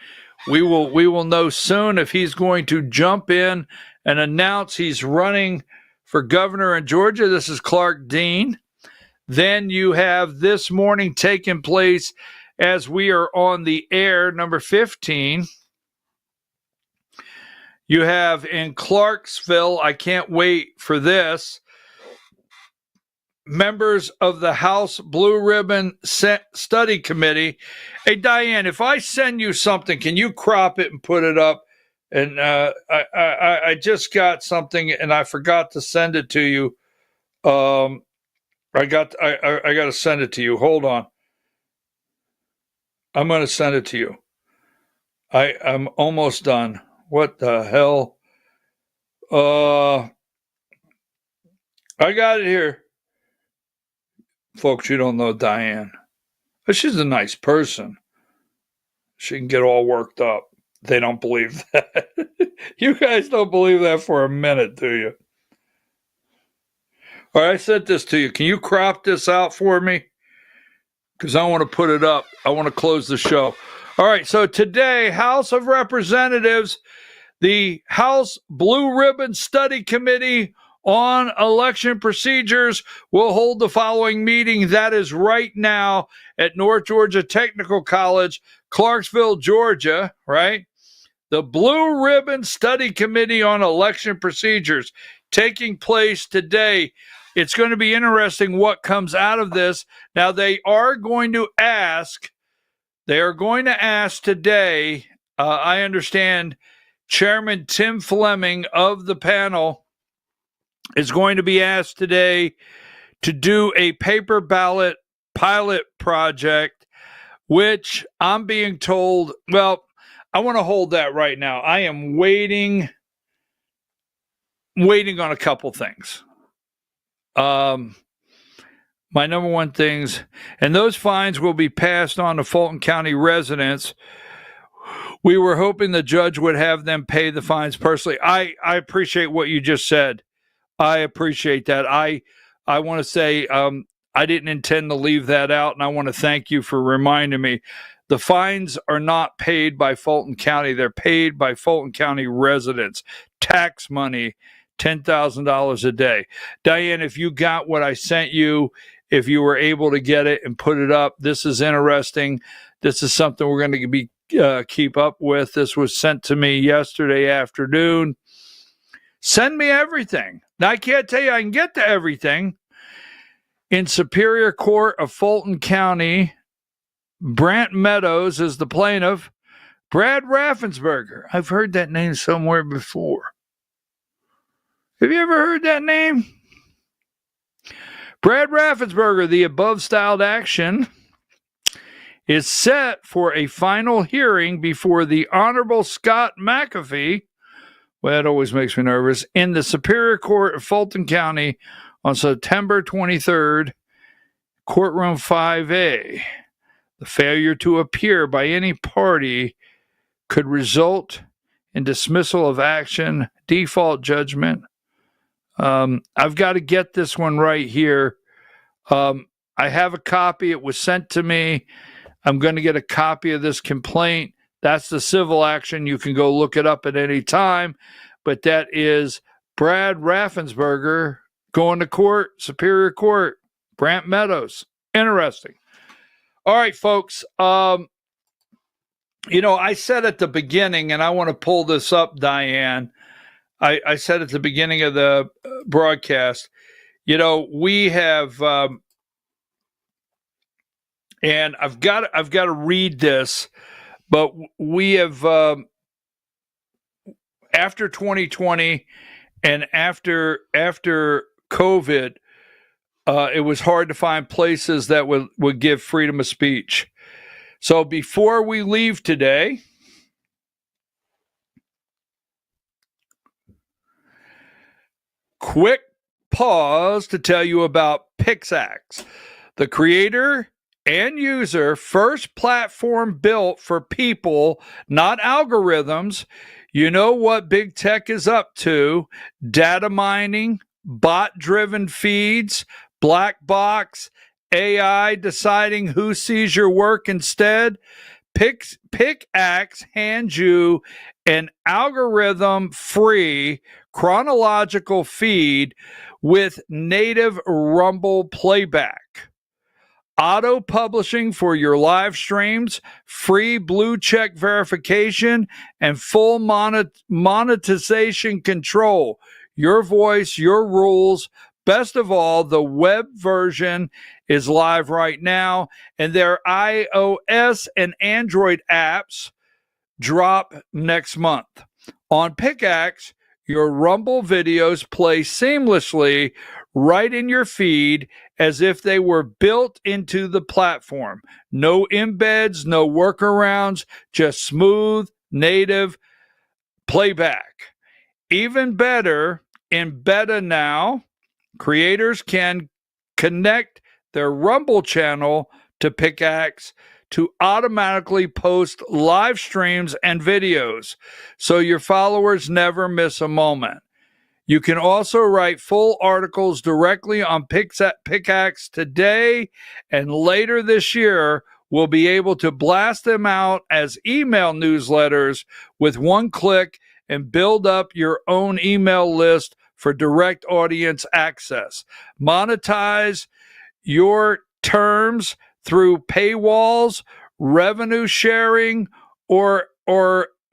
We will know soon if he's going to jump in and announce he's running for governor in Georgia. This is Clark Dean. Then you have this morning taking place as we are on the air, number 15. You have in Clarksville, I can't wait for this, members of the House Blue Ribbon Study Committee. Hey, Diane, if I send you something, can you crop it and put it up? And I just got something and I forgot to send it to you. I got to send it to you. Hold on. I'm going to send it to you. I'm almost done. What the hell? I got it here. Folks, you don't know Diane. But she's a nice person. She can get all worked up. They don't believe that. You guys don't believe that for a minute, do you? All right, I sent this to you. Can you crop this out for me? Because I want to put it up. I want to close the show. All right, so today, House of Representatives, the House Blue Ribbon Study Committee on Election Procedures will hold the following meeting. That is right now at North Georgia Technical College, Clarksville, Georgia, right? The Blue Ribbon Study Committee on Election Procedures taking place today. It's going to be interesting what comes out of this. Now, they are going to ask today, I understand Chairman Tim Fleming of the panel is going to be asked today to do a paper ballot pilot project, which I'm being told, well, I want to hold that right now. I am waiting on a couple things. My number one things, and those fines will be passed on to Fulton County residents. We were hoping the judge would have them pay the fines personally. I appreciate what you just said. I appreciate that. I want to say I didn't intend to leave that out, and I want to thank you for reminding me. The fines are not paid by Fulton County. They're paid by Fulton County residents. Tax money, $10,000 a day. Diane, if you got what I sent you, if you were able to get it and put it up, this is interesting. This is something we're going to be keep up with. This was sent to me yesterday afternoon. Send me everything. Now, I can't tell you I can get to everything. In Superior Court of Fulton County, Brant Meadows is the plaintiff. Brad Raffensperger. I've heard that name somewhere before. Have you ever heard that name? Brad Raffensperger, the above-styled action, is set for a final hearing before the Honorable Scott McAfee. Well, that always makes me nervous. In the Superior Court of Fulton County on September 23rd, courtroom 5A. The failure to appear by any party could result in dismissal of action, default judgment. I've got to get this one right here. I have a copy. It was sent to me. I'm going to get a copy of this complaint. That's the civil action. You can go look it up at any time. But that is Brad Raffensperger going to court, Superior Court, Brant Meadows. Interesting. All right, folks. I said at the beginning, and I want to pull this up, Diane. I said at the beginning of the broadcast, we have, and I've got to read this, but we have, after 2020 and after COVID, it was hard to find places that would give freedom of speech. So before we leave today, quick pause to tell you about Pixax, the creator and user first platform built for people, not algorithms. You know what big tech is up to: data mining, bot-driven feeds, black box, AI deciding who sees your work instead. Pickaxe hands you an algorithm-free chronological feed with native Rumble playback, auto publishing for your live streams, free blue check verification, and full monetization control. Your voice, your rules. Best of all, the web version is live right now, and their iOS and Android apps drop next month. On Pickaxe, your Rumble videos play seamlessly right in your feed as if they were built into the platform. No embeds, no workarounds, just smooth, native playback. Even better, in beta now, creators can connect their Rumble channel to Pickaxe to automatically post live streams and videos, so your followers never miss a moment. You can also write full articles directly on Pickaxe today, and later this year, we'll be able to blast them out as email newsletters with one click and build up your own email list for direct audience access. Monetize your terms through paywalls, revenue sharing, or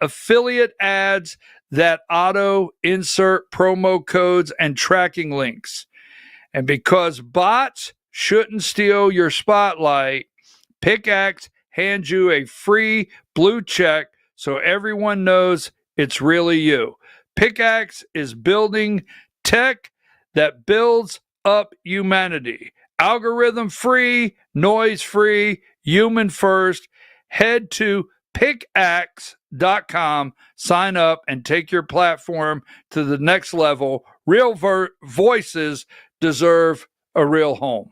affiliate ads that auto insert promo codes and tracking links. And because bots shouldn't steal your spotlight, Pickaxe hands you a free blue check so everyone knows it's really you. Pickaxe is building tech that builds up humanity. Algorithm free, noise free, human first. Head to pickaxe.com, sign up, and take your platform to the next level. Real voices deserve a real home.